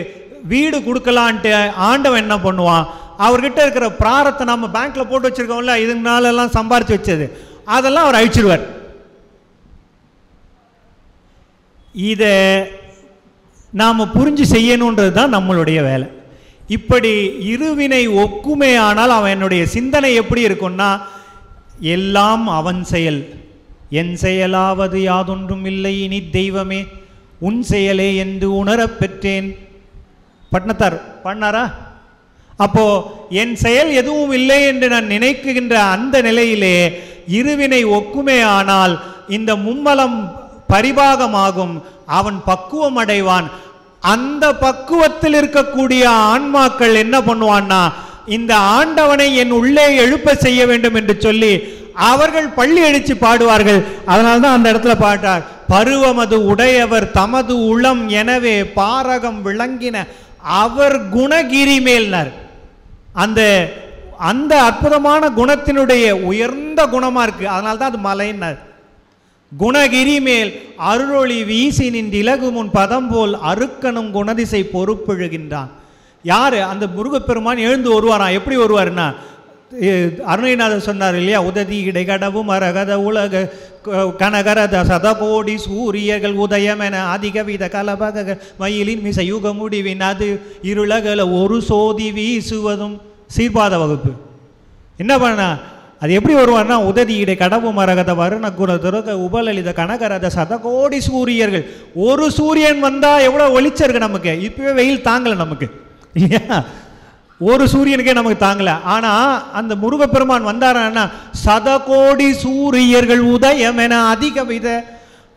வீடு கொடுக்கலான்ட்டு ஆண்டவன் என்ன பண்ணுவான், அவர்கிட்ட இருக்கிற பிராரத்தை நம்ம பேங்க்கில் போட்டு வச்சுருக்கோம்ல, இதுனாலெல்லாம் சம்பாரித்து வச்சது, அதெல்லாம் அவர் அழிச்சிடுவார். இதை நாம் புரிஞ்சு செய்யணுன்றது தான் நம்மளுடைய வேலை. இப்படி இருவினை ஒக்குமே ஆனால் அவனுடைய சிந்தனை எப்படி இருக்கும்னா, எல்லாம் அவன் செயல், என் செயலாவது யாதொன்றும் இல்லை இனி தெய்வமே, உன் செயலே என்று உணரப் பெற்றேன். பட்னத்தார் பண்ணாரா? அப்போ என் செயல் எதுவும் இல்லை என்று நான் நினைக்கின்ற அந்த நிலையிலே இருவினை ஒக்குமே ஆனால் இந்த மும்மலம் பரிபாகமாகும், அவன் பக்குவம் அடைவான். அந்த பக்குவத்தில் இருக்கக்கூடிய ஆன்மாக்கள் என்ன பண்ணுவான்னா, இந்த ஆண்டவனை என் உள்ளே எழுப்ப செய்ய வேண்டும் என்று சொல்லி அவர்கள் பள்ளி அடிச்சு பாடுவார்கள். அதனால்தான் அந்த இடத்துல பாட்டார், பருவமது உடையவர் தமது உளம் எனவே பாரகம் விளங்கின அவர் குணகிரி மேல்னர். அந்த அந்த அற்புதமான குணத்தினுடைய உயர்ந்த குணமா இருக்கு, அதனால்தான் அது மலையினர். குணகிரி மேல் அருளொளி வீசி நின்று இலகு முன் பதம் போல் அருக்கனும் குணதிசை பொறுப்பெழுகின்றான். யாரு? அந்த முருகப்பெருமான் எழுந்து வருவாராம். எப்படி வருவாருன்னா, அருணைநாதர் சொன்னார் இல்லையா, உததி இடைகடவும் அரகத உலக கனகரத சதகோடி சூரியர்கள் உதயம் என அதிகவித கலபக மயிலின் மிசையுக முடிவின் அது இருளகல ஒரு சோதி வீசுவதும். சீர்பாத வகுப்பு என்ன பண்ணா, அது எப்படி வருவார்னா, உததி இடை கடவு மரகத வருண குண துரக உபலலித கனகரத சதகோடி சூரியர்கள். ஒரு சூரியன் வந்தா எவ்வளவு ஒளிச்சம் இருக்கு நமக்கு. இப்பவே வெயில் தாங்கல நமக்கு இல்லையா, ஒரு சூரியனுக்கே நமக்கு தாங்கல. ஆனா அந்த முருகப்பெருமான் வந்தாரான்னா சதகோடி சூரியர்கள் உதயம் என அதிக வித,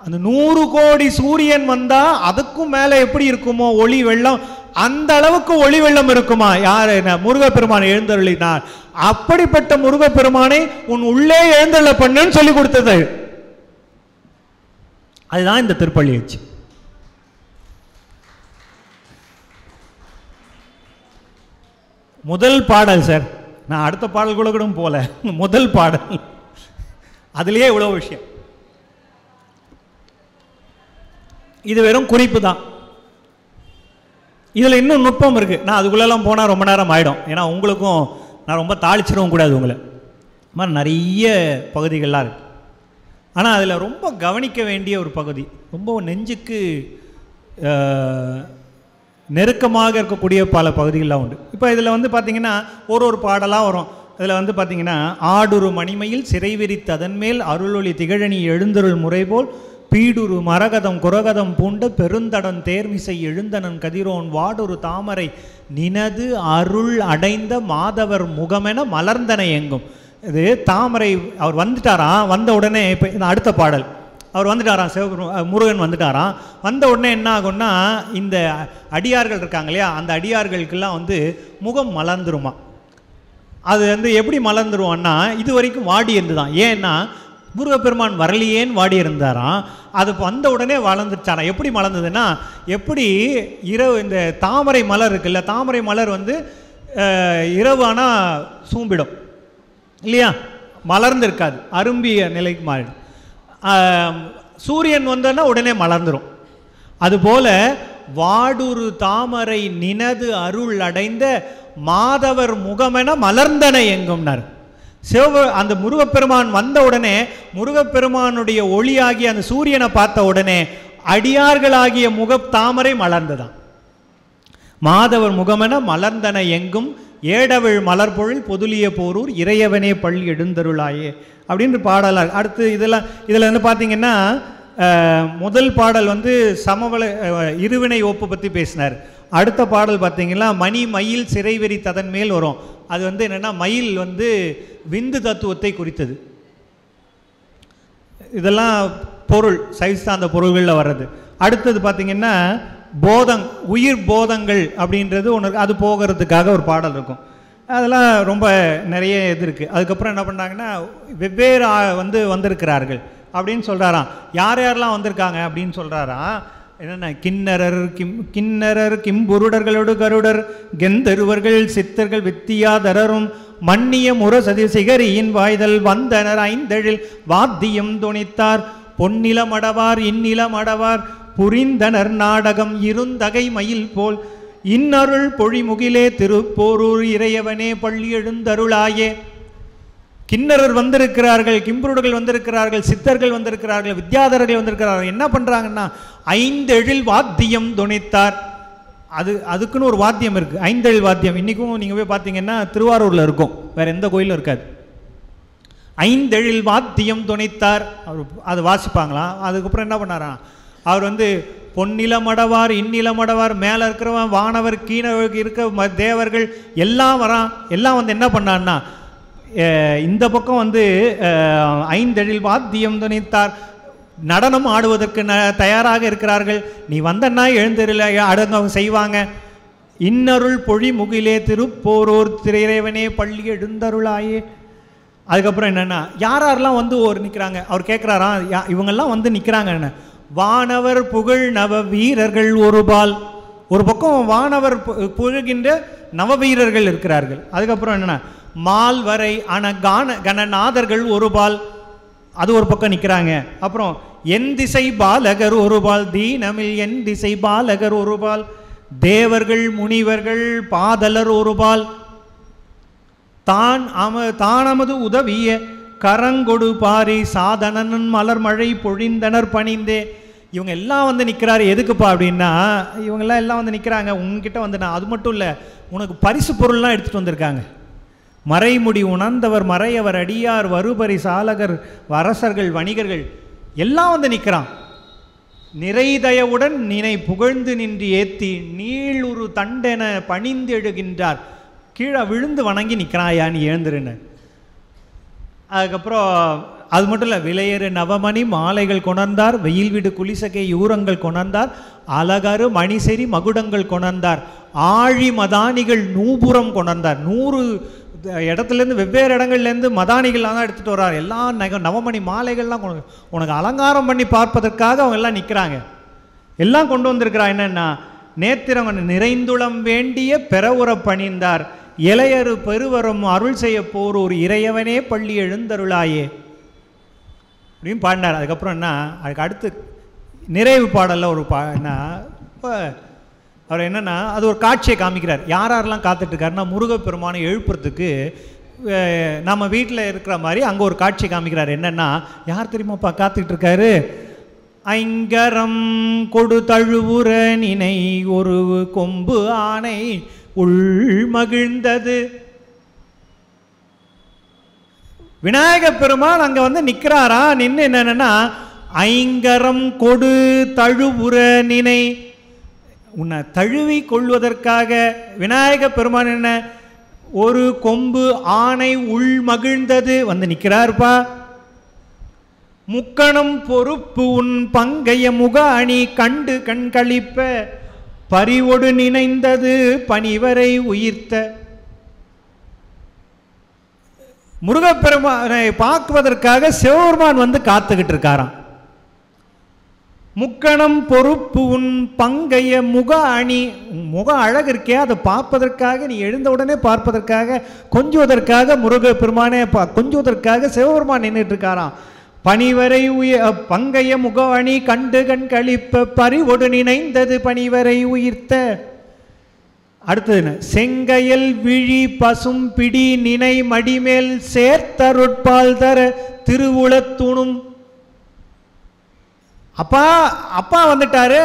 அந்த 100 கோடி சூரியன் வந்தா அதுக்கும் மேல எப்படி இருக்குமோ ஒளி வெள்ளம், அந்த அளவுக்கு ஒளி வெள்ளம் இருக்குமா. யாரு? முருகப்பெருமான் எழுந்தருளினார். அப்படிப்பட்ட முருகப்பெருமானை உன் உள்ளே எழுந்தருள பண்ணுன்னு சொல்லி கொடுத்தது. அதுதான் இந்த திருப்பள்ளி எழுச்சி. முதல் பாடல் சார், நான் அடுத்த பாடல் கூட போல, முதல் பாடல் அதுலயே இவ்வளவு விஷயம். இது வெறும் குறிப்பு தான், இதுல இன்னும் நுட்பம் இருக்கு. நான் அதுக்குள்ளெல்லாம் போனா ரொம்ப நேரம் ஆயிடும். ஏன்னா உங்களுக்கும் நான் ரொம்ப தாளிச்சிடவும் கூடாது உங்களை. மாதிரி நிறைய பகுதிகள்லாம் இருக்கு. ஆனால் அதில் ரொம்ப கவனிக்க வேண்டிய ஒரு பகுதி, ரொம்ப நெஞ்சுக்கு நெருக்கமாக இருக்கக்கூடிய பல பகுதிகள்லாம் உண்டு. இப்போ இதில் வந்து பார்த்திங்கன்னா ஒரு பாடலாக வரும். இதில் வந்து பார்த்திங்கன்னா, ஆடுரு மணிமையில் சிறை விரித்து அதன் மேல் அருளொளி திகழனி எழுந்தருள் முறை போல் பீடுரு மரகதம் குரகதம் பூண்ட பெருந்தடன் தேர்மிசை எழுந்தனன் கதிரோன் வாடுரு தாமரை நினது அருள் அடைந்த மாதவர் முகமென மலர்ந்தனை எங்கும். இது தாமரை அவர் வந்துட்டாராம். வந்த உடனே இப்போ அடுத்த பாடல் அவர் வந்துட்டாராம், முருகன் வந்துட்டாராம். வந்த உடனே என்ன ஆகும்னா, இந்த அடியார்கள் இருக்காங்க இல்லையா, அந்த அடியார்களுக்கெல்லாம் வந்து முகம் மலர்ந்துருமா. அது வந்து எப்படி மலர்ந்துருவான்னா, இது வரைக்கும் வாடி இருந்துதான். ஏன்னா முருகப்பெருமான் வரலையேன்னு வாடி இருந்தாராம். அது வந்த உடனே வளர்ந்துச்சாராம். எப்படி மலர்ந்ததுன்னா, எப்படி இரவு இந்த தாமரை மலர் இருக்குல்ல, தாமரை மலர் வந்து இரவு ஆனால் சூம்பிடும் இல்லையா, மலர்ந்துருக்காது, அரும்பிய நிலைக்கு மாறிடும். சூரியன் வந்தோன்னா உடனே மலர்ந்துடும். அதுபோல வாடுரு தாமரை நினது அருள் அடைந்த மாதவர் முகமென மலர்ந்தனை எங்கும்னார். அந்த முருகப்பெருமான் வந்த உடனே முருகப்பெருமானுடைய ஒளியாகிய அந்த சூரியனை பார்த்த உடனே அடியார்களாகிய முக தாமரை மலர்ந்ததான். மாதவர் முகமென மலர்ந்தன எங்கும் ஏடவிழ் மலர்பொழில் பொதுலிய போரூர் இறையவனே பள்ளி எழுந்தருளாயே அப்படின்னு பாடலார். அடுத்து இதில் வந்து பார்த்தீங்கன்னா, முதல் பாடல் வந்து சமவள இருவினை ஒப்பு பற்றி பேசினார். அடுத்த பாடல் பார்த்தீங்கன்னா, மணி மயில் சிறைவெறி ததன் மேல் வரும். அது வந்து என்னென்னா, மயில் வந்து விந்து தத்துவத்தை குறித்தது. இதெல்லாம் பொருள் சைவ அந்த பொருள்களில் வர்றது. அடுத்தது பார்த்தீங்கன்னா, உயிர் போதங்கள் அப்படின்றது ஒன்று, அது போகிறதுக்காக ஒரு பாடல் இருக்கும். அதெல்லாம் ரொம்ப நிறைய இது இருக்குது. அதுக்கப்புறம் என்ன பண்ணாங்கன்னா, வெவ்வேறு வந்திருக்கிறார்கள் அப்படின்னு சொல்கிறாராம். யார் யாரெல்லாம் வந்திருக்காங்க அப்படின்னு சொல்கிறாராம். என்னென்ன, கிண்ணரர் கிம்புருடர்களோடு கருடர் கெந்தருவர்கள் சித்தர்கள் வித்தியாதரரும் மன்னிய முரசதி சிகரியின் வாய்தல் வந்தனர் ஐந்தெழில் வாத்தியம் துணித்தார் பொன்னிலமடவார் இந்நிலமடவார் புரிந்தனர் நாடகம் இருந்தகை மயில் போல் இன்னருள் பொழிமுகிலே திருப்போரூர் இறையவனே பள்ளி எழுந்தருளாயே. கிண்ணரர் வந்திருக்கிறார்கள், கிம்புருடர்கள் வந்திருக்கிறார்கள், சித்தர்கள் வந்திருக்கிறார்கள், வித்யாதரர்கள் வந்திருக்கிறார்கள். என்ன பண்ணுறாங்கன்னா, 5 எழில் வாத்தியம் துணித்தார். அதுக்குன்னு ஒரு வாத்தியம் இருக்குது, 5 எழில் வாத்தியம். இன்றைக்கும் நீங்கள் போய் பார்த்தீங்கன்னா திருவாரூரில் இருக்கும், வேறு எந்த கோயிலும் இருக்காது. 5 எழில் வாத்தியம் துணித்தார், அவர் அதை வாசிப்பாங்களாம். அதுக்கப்புறம் என்ன பண்ணாராம், அவர் வந்து பொன்னிலமடவார் இந்நிலமடவார், மேலே இருக்கிறவன் வானவர் கீழே இருக்க தேவர்கள் எல்லாம் வரான். எல்லாம் வந்து என்ன பண்ணான்னா, இந்த பக்கம் வந்து ஐந்தெழில் வாத்தியம் துணித்தார், நடனம் ஆடுவதற்கு தயாராக இருக்கிறார்கள். நீ வந்தன்னா எழுந்திரல அடங்க செய்வாங்க. இன்னருள் பொழி முகிலே திருப்போரோர் திரையவனே பள்ளி எழுந்தருளாயே. அதுக்கப்புறம் என்னென்னா, யாரெல்லாம் வந்து ஒரு நிற்கிறாங்க, அவர் கேட்குறாராம், இவங்கெல்லாம் வந்து நிற்கிறாங்க. என்ன, வானவர் புகழ் நவ வீரர்கள் ஒருபால், ஒரு பக்கம் வானவர் புகழ்கின்ற நவ வீரர்கள் இருக்கிறார்கள். அதுக்கப்புறம் என்னென்னா, மால்வரை கணநாதர்கள் ஒருபால், அது ஒரு பக்கம் நிற்கிறாங்க. அப்புறம் என் திசை பாலகர் ஒருபால், தீனமில் என் திசை பாலகர் ஒருபால், தேவர்கள் முனிவர்கள் பாதலர் ஒருபால், தானமது உதவிய கரங்கொடு பாரி சாதனன் மலர் மழை பொழிந்தனர் பணிந்தே. இவங்க எல்லாம் வந்து நிற்கிறாரு. எதுக்குப்பா அப்படின்னா, இவங்கெல்லாம் எல்லாம் வந்து நிற்கிறாங்க உங்ககிட்ட வந்து. நான் அது மட்டும் இல்லை, உனக்கு பரிசு பொருள்லாம் எடுத்துகிட்டு வந்திருக்காங்க. மறைமுடி உணர்ந்தவர் மறையவர் அடியார் வருபரி சாலகர் அரசர்கள் வணிகர்கள் எல்லாம் வந்து நிற்கிறான். நிறைதயவுடன் நினை புகழ்ந்து நின்று ஏத்தி நீளுரு தண்டென பணிந்து எழுகின்றார். கீழே விழுந்து வணங்கி நிற்கிறாயா, நீ எழுந்துருன்னு. அதுக்கப்புறம் அது மட்டும் இல்லை, விலையேறு நவமணி மாலைகள் கொணர்ந்தார், வெயில் விடு குளிசகை யூரங்கள் கொணர்ந்தார், அலகரு மணிசெறி மகுடங்கள் கொணர்ந்தார், ஆழி மதானிகள் நூபுரம் கொணர்ந்தார். 100 இடத்துலேருந்து வெவ்வேறு இடங்கள்லேருந்து மதானிகள்லாம் தான் எடுத்துகிட்டு வர்றார். எல்லாம் நவமணி மாலைகள்லாம் உனக்கு அலங்காரம் பண்ணி பார்ப்பதற்காக அவங்க எல்லாம் நிற்கிறாங்க. எல்லாம் கொண்டு வந்திருக்கிறா. என்னென்னா, நேத்திரம் நிறைந்துளம் வேண்டிய பெறவுற பணிந்தார், இளையரு பெருவரம் அருள் செய்ய போர் ஒரு இறையவனே பள்ளி எழுந்தருளாயே அப்படின்னு பாடினார். அதுக்கப்புறம் என்ன, அதுக்கு அடுத்து நிறைவு பாடலில் ஒரு என்ன, இப்போ அவர் என்னென்னா, அது ஒரு காட்சியை காமிக்கிறார். யாரெல்லாம் காத்துட்ருக்காருன்னா, முருகப்பெருமானை எழுப்புறதுக்கு நம்ம வீட்டில் இருக்கிற மாதிரி அங்கே ஒரு காட்சியை காமிக்கிறார். என்னென்னா, யார் தெரியுமாப்பா காத்துக்கிட்டு இருக்காரு? ஐங்கரம் கொடு தழுவுற நினை ஒரு கொம்பு ஆனை உள் மகிழ்ந்தது. விநாயக பெருமான் அங்கே வந்து நிற்கிறாரா. நின்று என்னன்னா, ஐங்கரம் கொடு தழுவுற நினை, உன்னை தழுவி கொள்வதற்காக விநாயக பெருமான் என்ன, ஒரு கொம்பு ஆனை உள் மகிழ்ந்தது வந்து நிற்கிறார்ப்பா. முக்கணம் பொறுப்பு உன் பங்கைய முக அணி கண்டு கண்களிப்ப பரிவொடு நினைந்தது பணிவரை உயிர்த்த. முருகப்பெருமானை பார்க்குவதற்காக சிவபெருமான் வந்து காத்துக்கிட்டு இருக்காராம். முக்கணம் பொறுப்பு உன் பங்கைய முக அணி, முக அழகு இருக்கே அதை பார்ப்பதற்காக, நீ எழுந்த உடனே பார்ப்பதற்காக, கொஞ்சுவதற்காக முருகப்பெருமானே கொஞ்சுவதற்காக சிவபெருமான் நின்றுட்டு இருக்காராம். பணிவரை பங்கைய முக அணி கண்டு கண் கழிப்ப பரிவொடு நினைந்தது பணிவரை உயிர்த்த. அடுத்தது, செங்கையல் விழி பசும் பிடி நினை மடிமேல் சேர்த்தருட்பால் தர திருவுளத்துணும். அப்பா அப்பா வந்துட்டாரு,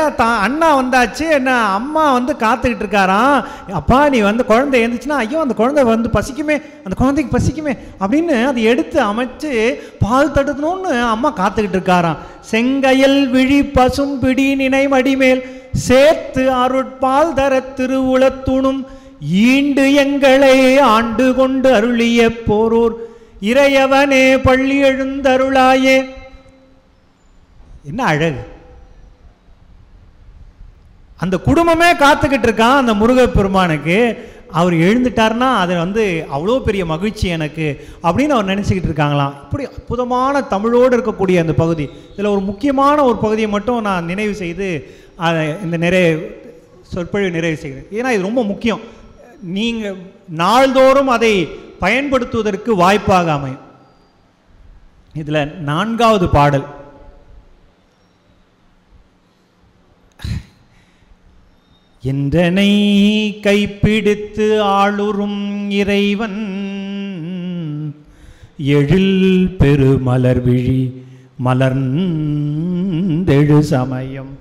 அண்ணா வந்தாச்சு, என்ன அம்மா வந்து காத்துக்கிட்டு இருக்காராம். அப்பா நீ வந்து குழந்தை எழுந்துச்சுன்னா, ஐயோ அந்த குழந்தை வந்து பசிக்குமே, அந்த குழந்தைக்கு பசிக்குமே அப்படின்னு அதை எடுத்து அமைச்சு பால் தடுக்கணும்னு அம்மா காத்துக்கிட்டு இருக்காராம். செங்கையல் விழி பசும் பிடி நினை மடிமேல் சேர்த்து அருட்பால் தர திருவுளத்துணும் ஈண்டு எங்களை ஆண்டு கொண்டு அருளிய போரூர் இறையவனே பள்ளி எழுந்தருளாயே. என்ன அழகு! அந்த குடும்பமே காத்துக்கிட்டு இருக்கான் அந்த முருகப்பெருமானுக்கு. அவர் எழுந்துட்டார்னா அது வந்து அவ்வளோ பெரிய மகிழ்ச்சி எனக்கு அப்படின்னு அவர் நினச்சிக்கிட்டு இருக்காங்களாம். இப்படி அற்புதமான தமிழோடு இருக்கக்கூடிய அந்த பகுதி. இதில் ஒரு முக்கியமான ஒரு பகுதியை மட்டும் நான் நினைவு செய்து இந்த சொற்பொழிவு நிறைவு செய்கிறேன். ஏன்னா இது ரொம்ப முக்கியம். நீங்கள் நாள்தோறும் அதை பயன்படுத்துவதற்கு வாய்ப்பாக அமையும். இதில் 4வது பாடல், என்றனை கைப்பிடித்து ஆளுறும் இறைவன் எழில் பெருமலர் விழி மலர்ந்தெழு சமயம்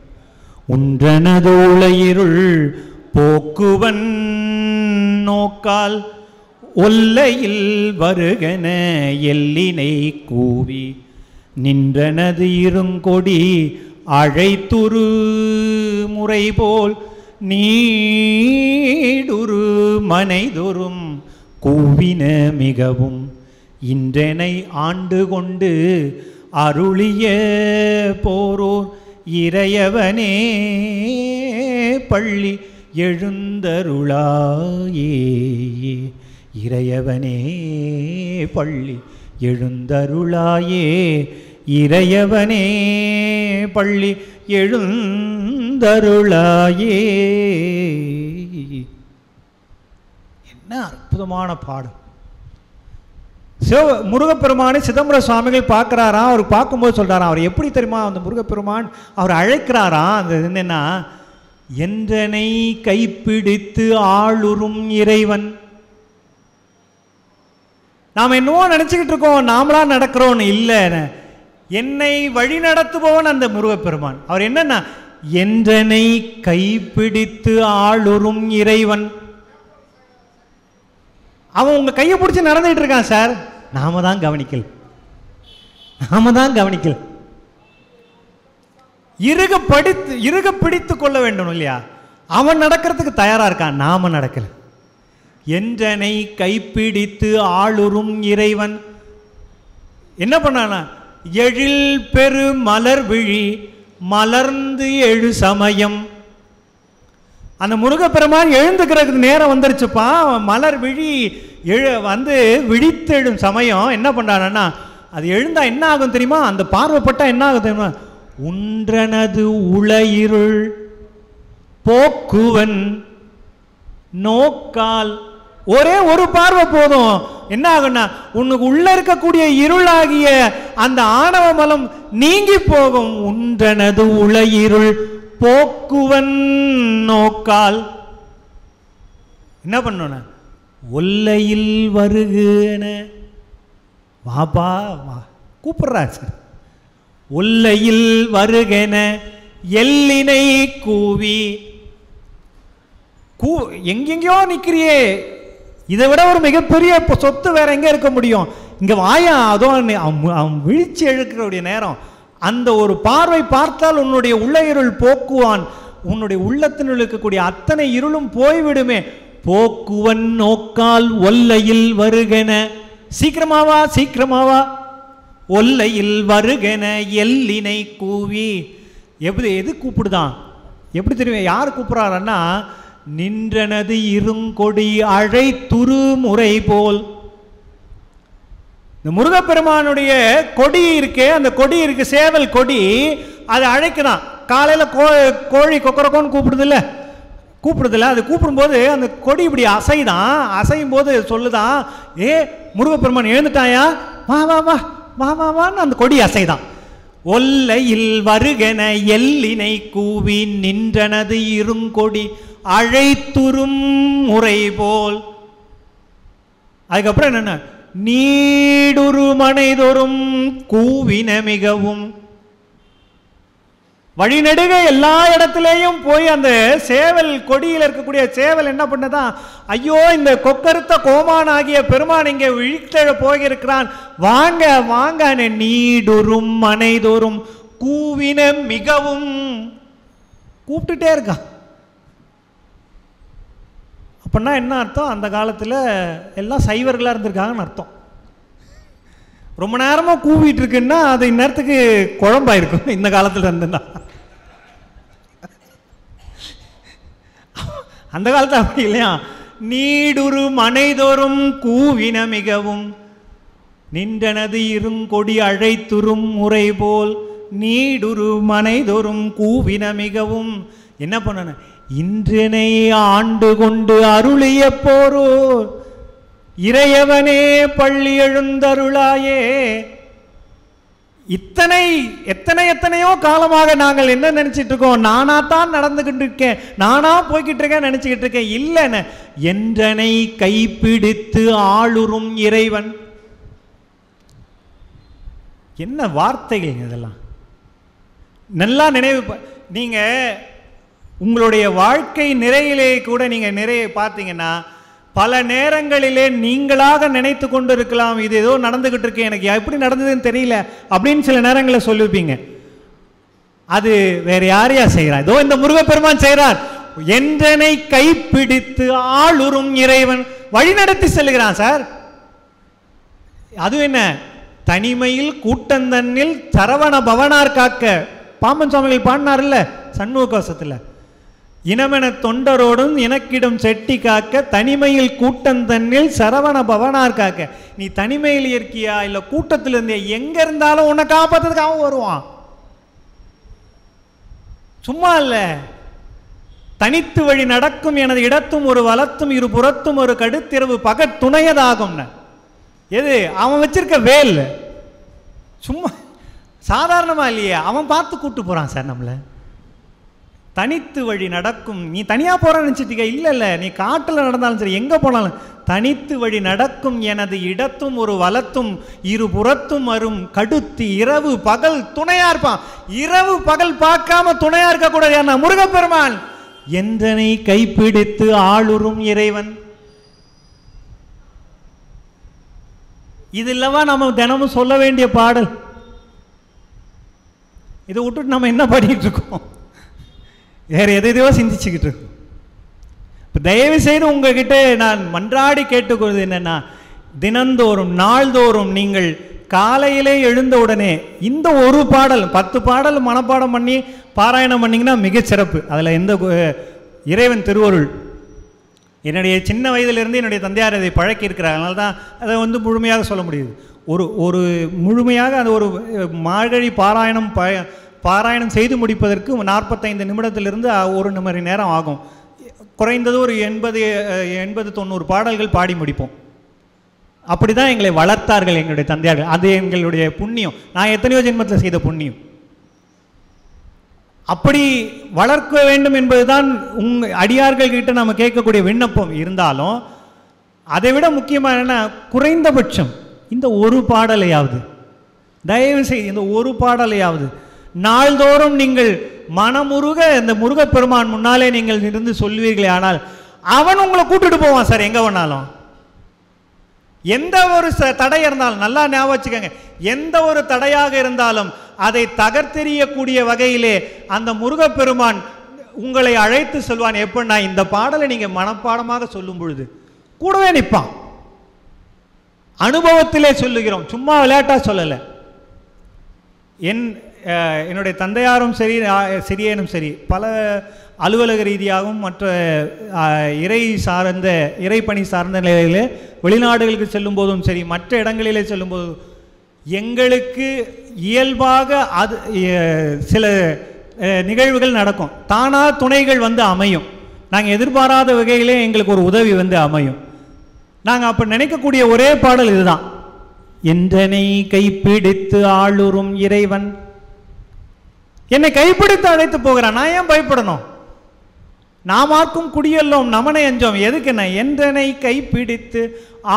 உன்றனது உளையிருள் போக்குவன் நோக்கால் ஒல்லையில் வருகன எல்லினை கூவி நின்றனது இருங்கொடி அழைத்துரு முறை போல் நீடுரு மனைதொரும் கூவின மிகவும் இன்றனை ஆண்டு கொண்டு அருளிய போரோர் இறையவனே பள்ளி எழுந்தருளாயே. இறையவனே பள்ளி எழுந்தருளாயே. இறையவனே பள்ளி எழுந்தருளாயே. என்ன அற்புதமான பாடம்! முருகப்பெருமானை சிதம்பர சுவாமிகள் பார்க்குறாராம். அவர் பார்க்கும்போது சொல்கிறாராம், அவர் எப்படி தெரியுமா அந்த முருகப்பெருமான் அவர் அழைக்கிறாராம். அந்த என்னென்னா, என்றனை கைப்பிடித்து ஆளுறும் இறைவன். நாம் என்னவோ நினச்சிக்கிட்டு இருக்கோம், நாமளா நடக்கிறோன்னு இல்லை. என்னை வழி நடத்துபவன் அந்த முருகப்பெருமான். அவர் என்னன்னா, என்றனை கைப்பிடித்து ஆளுறும் இறைவன். அவன் உங்க கையை பிடிச்சி நடந்துட்டு இருக்கான் சார். நாம தான் கவனிக்கல. இறுக பிடித்து கொள்ள வேண்டும் இல்லையா? அவன் நடக்கிறதுக்கு தயாரா இருக்கான், நாம நடக்கல. என்றனை கைப்பிடித்து ஆளுறும் இறைவன் என்ன பண்ணானா, எழில் பெரு மலர் விழி மலர்ந்து எழு சமயம். அந்த முருகப்பெருமான் எழுந்துக்கிறதுக்கு நேரம் வந்துருச்சுப்பா. மலர் விழி வந்து விழித்தெழும் சமயம் என்ன பண்றானா, அது எழுந்தா என்ன ஆகும் தெரியுமா? அந்த பார்வைப்பட்டா என்ன ஆகும் தெரியுமா? உன்றனது உளையிருள் போக்குவன் நோக்கால். ஒரே ஒரு பார்வை போதும், என்ன ஆகும்னா உனக்கு உள்ள இருக்கக்கூடிய இருளாகிய அந்த ஆணவ மலம் நீங்கி போகும். உன்றனது உளையிருள் போக்குவன் நோக்கால். என்ன பண்ண, ஒல்லையில் வருகன வாபா வா கூப்பிடுறா சார். ஒல்லையில் வருகன எல்லினை கூவி. எங்கெங்கயோ நிக்கிறியே, இதை விட ஒரு மிகப்பெரிய சொத்து வேற எங்க இருக்க முடியும்? இங்க வாயா, அதோ அவன் விழிச்சு எழுக்கிற நேரம். அந்த ஒரு பார்வை பார்த்தால் உன்னுடைய உள்ள இருள் போக்குவான். உன்னுடைய உள்ளத்தினுள் இருக்கக்கூடிய அத்தனை இருளும் போய்விடுமே. போக்குவன் நோக்கால் ஒல்லையில் வருகன. சீக்கிரமாவா சீக்கிரமாவா. ஒல்லையில் வருகன எல்லினை கூவி. எது கூப்பிடுதான்? எப்படி தெரியும் யார் கூப்பிடுறாருன்னா, நின்றனது இருங்கொடி அழை துரு முறை போல். இந்த முருகப்பெருமானுடைய கொடி இருக்கே, அந்த கொடி இருக்கு, சேவல் கொடி, அது அழைக்குதான். காலையில் கோழி கொக்கரக்கோன்னு கூப்பிடுதில்ல, அது கூப்பிடும்போது அந்த கொடி இப்படி அசைதான். அசையும் போது சொல்லுதான், ஏ முருகப்பெருமான் எழுந்துட்டாயா, வா வா வா வா வா வான்னு அந்த கொடி அசைதான். ஒல்லையில் வருகன எல்லினை கூவி நின்றனது இருங்கொடி அழைத்துறும் முறை போல். அதுக்கப்புறம் என்னென்ன, நீடுரு மனைதொரும் கூவின மிகவும். வழிநெடுக எல்லா இடத்திலேயும் போய் அந்த சேவல் கொடியில் இருக்கக்கூடிய சேவல் என்ன பண்ணதான், ஐயோ இந்த கொக்கருத்த கோமான் ஆகிய பெருமான் இங்கே விழித்தெழ போயிருக்கிறான், வாங்க வாங்க. நீடுரும் மனைதொரும் கூவின மிகவும் கூப்பிட்டுட்டே இருக்கான். அப்படின்னா என்ன அர்த்தம்? அந்த காலத்தில் எல்லாம் சைவர்களாக இருந்திருக்காங்கன்னு அர்த்தம். ரொம்ப நேரமாக கூவிட்டு இருக்குன்னா அது இந்நேரத்துக்கு குழம்பாயிருக்கும் இந்த காலத்தில் இருந்துன்னா. அந்த காலத்தில் அப்படி இல்லையா? நீடுரு மனைதொரும் கூவின மிகவும் நின்றனது இருங்கொடி அழைத்துறும் முறை போல். நீடுரு மனைதொரும் கூவின மிகவும். என்ன பண்ண, இன்றனை ஆண்டு கொண்டு அருளிய போரோ இறையவனே பள்ளி எழுந்தருளாயே. எத்தனையோ காலமாக நாங்கள் என்ன நினைச்சிட்டு இருக்கோம், நானா தான் நடந்துகிட்டு இருக்கேன், நானா போய்கிட்டு இருக்கேன் நினைச்சுக்கிட்டு இருக்கேன். இல்லைன்னு என்றனை கைப்பிடித்து ஆளுறும் இறைவன். என்ன வார்த்தைகள் இதெல்லாம்! நல்லா நினைவு. நீங்க உங்களுடைய வாழ்க்கை நிறையிலே கூட நீங்க நிறைய பார்த்தீங்கன்னா, பல நேரங்களிலே நீங்களாக நினைத்து கொண்டு இருக்கலாம், இது ஏதோ நடந்துகிட்டு இருக்கு, எனக்கு எப்படி நடந்ததுன்னு தெரியல அப்படின்னு சில நேரங்களில் சொல்லியிருப்பீங்க. அது வேற யாரையா செய்கிறார்? இதோ இந்த முருகப்பெருமான் செய்கிறார். என்றனை கைப்பிடித்து ஆளுறும் இறைவன் வழிநடத்தி செல்கிறான் சார். அது என்ன? தனிமையில் கூட்டந்தன்னில் சரவண பவனார் காக்க பாம்பன் சுவாமிகள் பாடினார்ல சண்முக கவசத்தில். இனமென தொண்டரோடும் எனக்கிடும் செட்டி காக்க தனிமையில் கூட்டந்தன்னில் சரவண பவனார் காக்க. நீ தனிமையில் இருக்கியா இல்லை கூட்டத்தில் இருந்தியா, எங்க இருந்தாலும் உன்னை காப்பாற்றுறதுக்கு அவன் வருவான். சும்மா இல்ல. தனித்து வழி நடக்கும் எனது இடத்தும் ஒரு வலத்தும் இரு புறத்தும் ஒரு கடுத்திரவு பகத் துணையதாகும். எது? அவன் வச்சிருக்க வேல். சும்மா சாதாரணமா இல்லையே, அவன் பார்த்து கூட்டு போறான் சார் நம்மளை. தனித்து வழி நடக்கும். நீ தனியா போறன்னு நினைச்சிட்டீங்க? இல்ல இல்ல, நீ காட்டுல நடந்தாலும் சரி எங்க போனாலும் தனித்து வழி நடக்கும் எனது இடத்தும் ஒரு வலத்தும் இரு புறத்தும் வரும் கடுத்து இரவு பகல் துணையா இருப்பான். இரவு பகல் பார்க்காம துணையா இருக்க கூடாது முருகப்பெருமான். என்றனை கைப்பிடித்து ஆளுறும் இறைவன். இது இல்லவா நம்ம தினமும் சொல்ல வேண்டிய பாடல்? இதை விட்டுட்டு நம்ம என்ன பண்ணிட்டு இருக்கோம்? வேற எதையோ சிந்திச்சுக்கிட்டு இருக்கோம். இப்போ தயவு செய்து உங்ககிட்ட நான் மன்றாடி கேட்டுக்கொள்வது என்னன்னா, தினந்தோறும் நாள்தோறும் நீங்கள் காலையிலே எழுந்த உடனே இந்த ஒரு பாடல் 10 பாடல் மனப்பாடம் பண்ணி பாராயணம் பண்ணிங்கன்னா மிகச்சிறப்பு. அதில் எந்த இறைவன் திருவருள் என்னுடைய சின்ன வயதிலிருந்து என்னுடைய தந்தையார் அதை பழக்கி இருக்கிறார். அதனால தான் அதை முழுமையாக சொல்ல முடியுது. ஒரு முழுமையாக அது ஒரு மார்கழி பாராயணம் செய்து முடிப்பதற்கு 45 நிமிடத்திலிருந்து 1 மணி நேரம் ஆகும். குறைந்தது ஒரு 80-90 பாடல்கள் பாடி முடிப்போம். அப்படி தான் எங்களை வளர்த்தார்கள் எங்களுடைய தந்தையார்கள். அது எங்களுடைய புண்ணியம். நான் எத்தனையோ ஜென்மத்தில் செய்த புண்ணியம். அப்படி வளர்க்க வேண்டும் என்பதுதான் அடியார்கள் கிட்ட நம்ம கேட்கக்கூடிய விண்ணப்பம். இருந்தாலும் அதை விட முக்கியமான என்ன, குறைந்தபட்சம் இந்த ஒரு பாடலையாவது, தயவு செய்து இந்த ஒரு பாடலையாவது நாள்தோறும் நீங்கள் மனமுருக இந்த முருகப்பெருமான் முன்னாலே நீங்கள் இருந்து சொல்வீர்களே, ஆனால் அவன் உங்களை கூட்டிட்டு போவான் சார் எங்க வேணாலும். எந்த ஒரு தடை இருந்தாலும் நல்லா ஞாபகம் வச்சுக்கோங்க, எந்த ஒரு தடையாக இருந்தாலும் அதை தகர்த்தெறியக்கூடிய வகையிலே அந்த முருகப்பெருமான் உங்களை அழைத்து சொல்வான். எப்படின்னா, இந்த பாடலை நீங்க மனப்பாடமாக சொல்லும் பொழுது கூடவே நிற்பான். அனுபவத்திலே சொல்லுகிறோம், சும்மா விளையாட்டா சொல்லலை. என்னுடைய தந்தையாரும் சரி சிறியனும் சரி பல அலுவலக ரீதியாகவும் மற்ற இறைப்பணி சார்ந்த நிலையிலே வெளிநாடுகளுக்கு செல்லும் போதும் சரி மற்ற இடங்களிலே செல்லும் போதும் எங்களுக்கு இயல்பாக அது சில நிகழ்வுகள் நடக்கும். தானா துணைகள் அமையும். நாங்கள் எதிர்பாராத வகையிலே எங்களுக்கு ஒரு உதவி அமையும். நாங்கள் அப்போ நினைக்கக்கூடிய ஒரே பாடல் இதுதான். என்றனை கைப்பிடித்து ஆளுறும் இறைவன் என்னை கைப்பிடித்து அழைத்து போகிறான். நான் ஏன் பயப்படணும்? நாமாக்கும் குடியெல்லோம் நமனை அஞ்சோம். எதுக்கு என்ன? என்றனை கைப்பிடித்து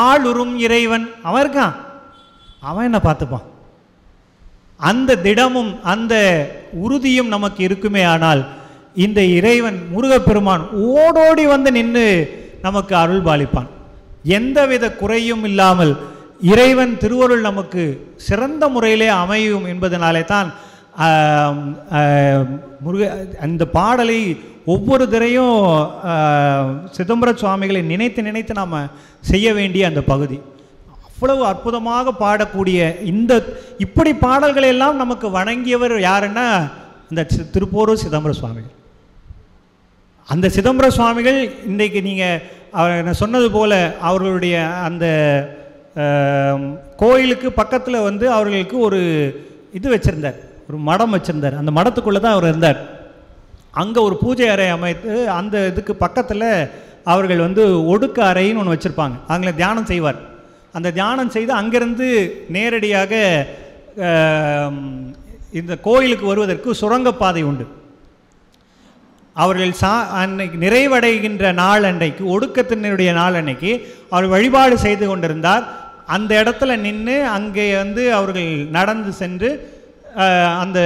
ஆளுறும் இறைவன் அவன் இருக்கான். அவன் என்ன பார்த்துப்பான். அந்த திடமும் அந்த உறுதியும் நமக்கு இருக்குமே ஆனால் இந்த இறைவன் முருகப்பெருமான் ஓடோடி நின்று நமக்கு அருள் பாலிப்பான். எந்தவித குறையும் இல்லாமல் இறைவன் திருவருள் நமக்கு சிறந்த முறையிலே அமையும் என்பதனாலே தான் அந்த பாடலை ஒவ்வொரு தரையும் சிதம்பர சுவாமிகளை நினைத்து நினைத்து நாம் செய்ய வேண்டிய அந்த பகுதி. அவ்வளவு அற்புதமாக பாடக்கூடிய இப்படி பாடல்களை எல்லாம் நமக்கு வணங்கியவர் யாருன்னா இந்த திருப்போரூர் சிதம்பர சுவாமிகள். அந்த சிதம்பர சுவாமிகள் இன்றைக்கு நீங்கள் சொன்னது போல அவர்களுடைய அந்த கோயிலுக்கு பக்கத்தில் அவர்களுக்கு ஒரு இது வச்சுருந்தார், ஒரு மடம் வச்சுருந்தார். அந்த மடத்துக்குள்ளே தான் அவர் இருந்தார். அங்கே ஒரு பூஜை அறை அமைத்து அந்த இதுக்கு பக்கத்தில் அவர்கள் ஒடுக்க அறைன்னு ஒன்று வச்சுருப்பாங்க. அங்கே தியானம் செய்வார். அந்த தியானம் செய்து அங்கேருந்து நேரடியாக இந்த கோயிலுக்கு வருவதற்கு சுரங்கப்பாதை உண்டு. அவர்கள் அன்னைக்கு நிறைவடைகின்ற நாள் அன்றைக்கு, ஒடுக்கத்தினுடைய நாள் அன்னைக்கு அவர் வழிபாடு செய்து கொண்டிருந்தார். அந்த இடத்துல நின்று அங்கே அவர்கள் நடந்து சென்று அந்த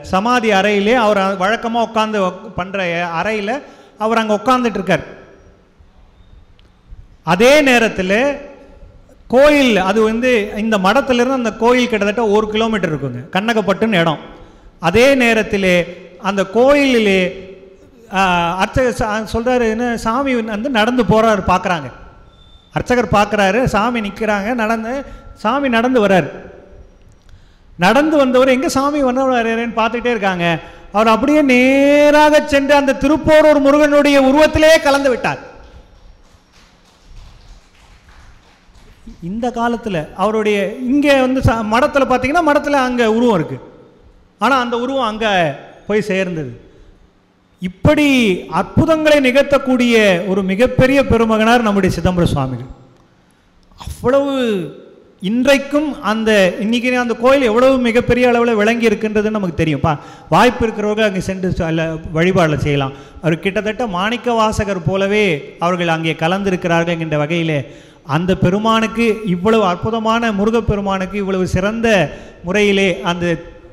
சமாதி அறையிலே அவர் வழக்கமாக உட்காந்து பண்ணுற அறையில் அவர் அங்கே உட்காந்துட்டு இருக்கார். அதே நேரத்தில் கோயில் அது இந்த மடத்திலிருந்து அந்த கோயில் கிட்டத்தட்ட 1 கிலோமீட்டர் இருக்குங்க. கண்ணகப்பட்டுன்னு இடம். அதே நேரத்திலே அந்த கோயிலிலே அர்ச்சகர் சொல்கிறாரு, என்ன சாமி வந்து நடந்து போகிறாரு, பார்க்குறாங்க, அர்ச்சகர் பார்க்குறாரு, சாமி நிற்கிறாங்க, சாமி நடந்து வர்றார். நடந்து வந்தவர் எங்கே சாமி வர்றாருன்னு பார்த்துக்கிட்டே இருக்காங்க. அவர் அப்படியே நேராக சென்று அந்த திருப்போரூர் முருகனுடைய உருவத்திலே கலந்து விட்டார். இந்த காலத்தில் அவருடைய இங்கே வந்து மடத்தில் பார்த்தீங்கன்னா மடத்தில் அங்கே உருவம் இருக்குது, ஆனால் அந்த உருவம் அங்கே போய் சேர்ந்தது. இப்படி அற்புதங்களை நிகழ்த்தக்கூடிய ஒரு மிகப்பெரிய பெருமகனார் நம்முடைய சிதம்பர சுவாமிகள். அவ்வளவு இன்றைக்கும் இன்னைக்கு அந்த கோயில் எவ்வளவு மிகப்பெரிய அளவில் விளங்கி இருக்கின்றதுன்னு நமக்கு தெரியும். வாய்ப்பு இருக்கிறவர்கள் அங்கே சென்று வழிபாடு செய்யலாம். அவர் கிட்டத்தட்ட மாணிக்க வாசகர் போலவே அவர்கள் அங்கே கலந்திருக்கிறார்கள் என்கின்ற வகையிலே அந்த பெருமானுக்கு, இவ்வளவு அற்புதமான முருகப்பெருமானுக்கு இவ்வளவு சிறந்த முறையிலே அந்த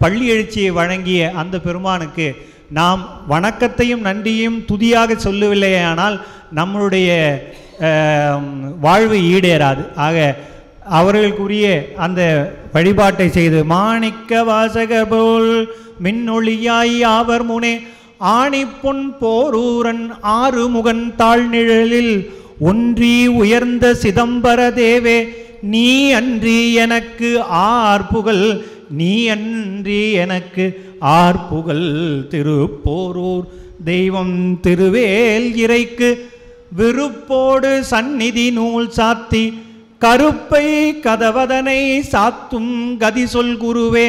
பள்ளி எழுச்சியை வழங்கிய அந்த பெருமானுக்கு நாம் வணக்கத்தையும் நன்றியும் துதியாக சொல்லவில்லையானால் நம்மளுடைய வாழ்வு ஈடேறாது. ஆக அவர்களுக்குரிய அந்த வழிபாட்டை செய்து மாணிக்க வாசகர் போல் மின்னொளியாய் ஆவர் முனே ஆணி பொன் போரூரன் ஆறுமுகன் தாழ்நிழலில் ஒன்றி உயர்ந்த சிதம்பர தேவே நீ அன்றி எனக்கு ஆர்ப்புகழ், நீ அன்றி எனக்கு ஆர்ப்புகழ். திருப்போரூர் தெய்வம் திருவேல் இறைக்கு விருப்போடு சந்நிதி நூல் சாத்தி கருப்பை கதவதனை சாத்தும் கதி சொல் குருவே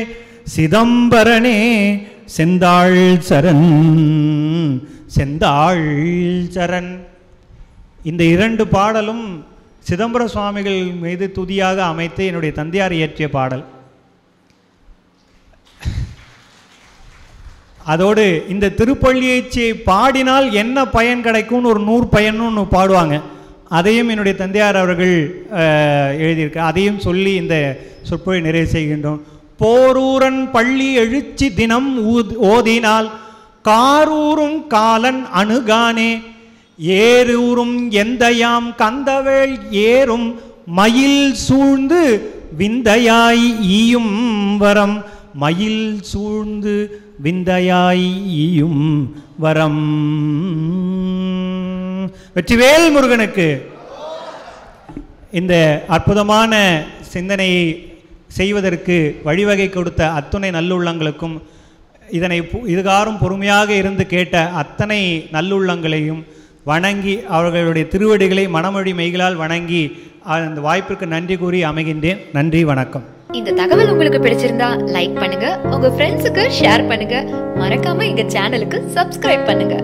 சிதம்பரனே செந்தாள் சரண், செந்தாள் சரண். இந்த இரண்டு பாடலும் சிதம்பர சுவாமிகள் மீது துதியாக அமைத்து என்னுடைய தந்தையார் இயற்றிய பாடல். அதோடு இந்த திருப்பள்ளியைச்சியை பாடினால் என்ன பயன் கிடைக்கும்னு ஒரு 100 பயன்னு ஒன்று பாடுவாங்க. அதையும் என்னுடைய தந்தையார் அவர்கள் எழுதியிருக்க, அதையும் சொல்லி இந்த சொற்பொழி நிறைவு செய்கின்றோம். போரூரன் பள்ளி எழுச்சி தினம் ஓதினால் காரூரும் காலன் அணுகானே ஏரூரும் எந்தையாம் கந்தவேள் ஏறும் மயில் சூழ்ந்து விந்தையாய் ஈயும் வரம், மயில் சூழ்ந்து விந்தையாய் ஈயும் வரம். வெற்றிவேல் முருகனுக்கு. இந்த அற்புதமான சிந்தனையை செய்வதற்கு வழிவகை கொடுத்த அத்துணை நல்லுள்ளங்களுக்கும் இதனை இதுகாரும் பொறுமையாக இருந்து கேட்ட அத்தனை நல்லுள்ளங்களையும் வணங்கி அவர்களுடைய திருவடிகளை மனமொழி மெய்களால் வணங்கி அந்த வாய்ப்பிற்கு நன்றி கூறி அமைகின்றேன். நன்றி, வணக்கம். இந்த தகவல் உங்களுக்கு பிடிச்சிருந்தா லைக் பண்ணுங்க, உங்க ஃப்ரெண்ட்ஸுக்கு ஷேர் பண்ணுங்க, மறக்காம எங்க சேனலுக்கு சப்ஸ்கிரைப் பண்ணுங்க.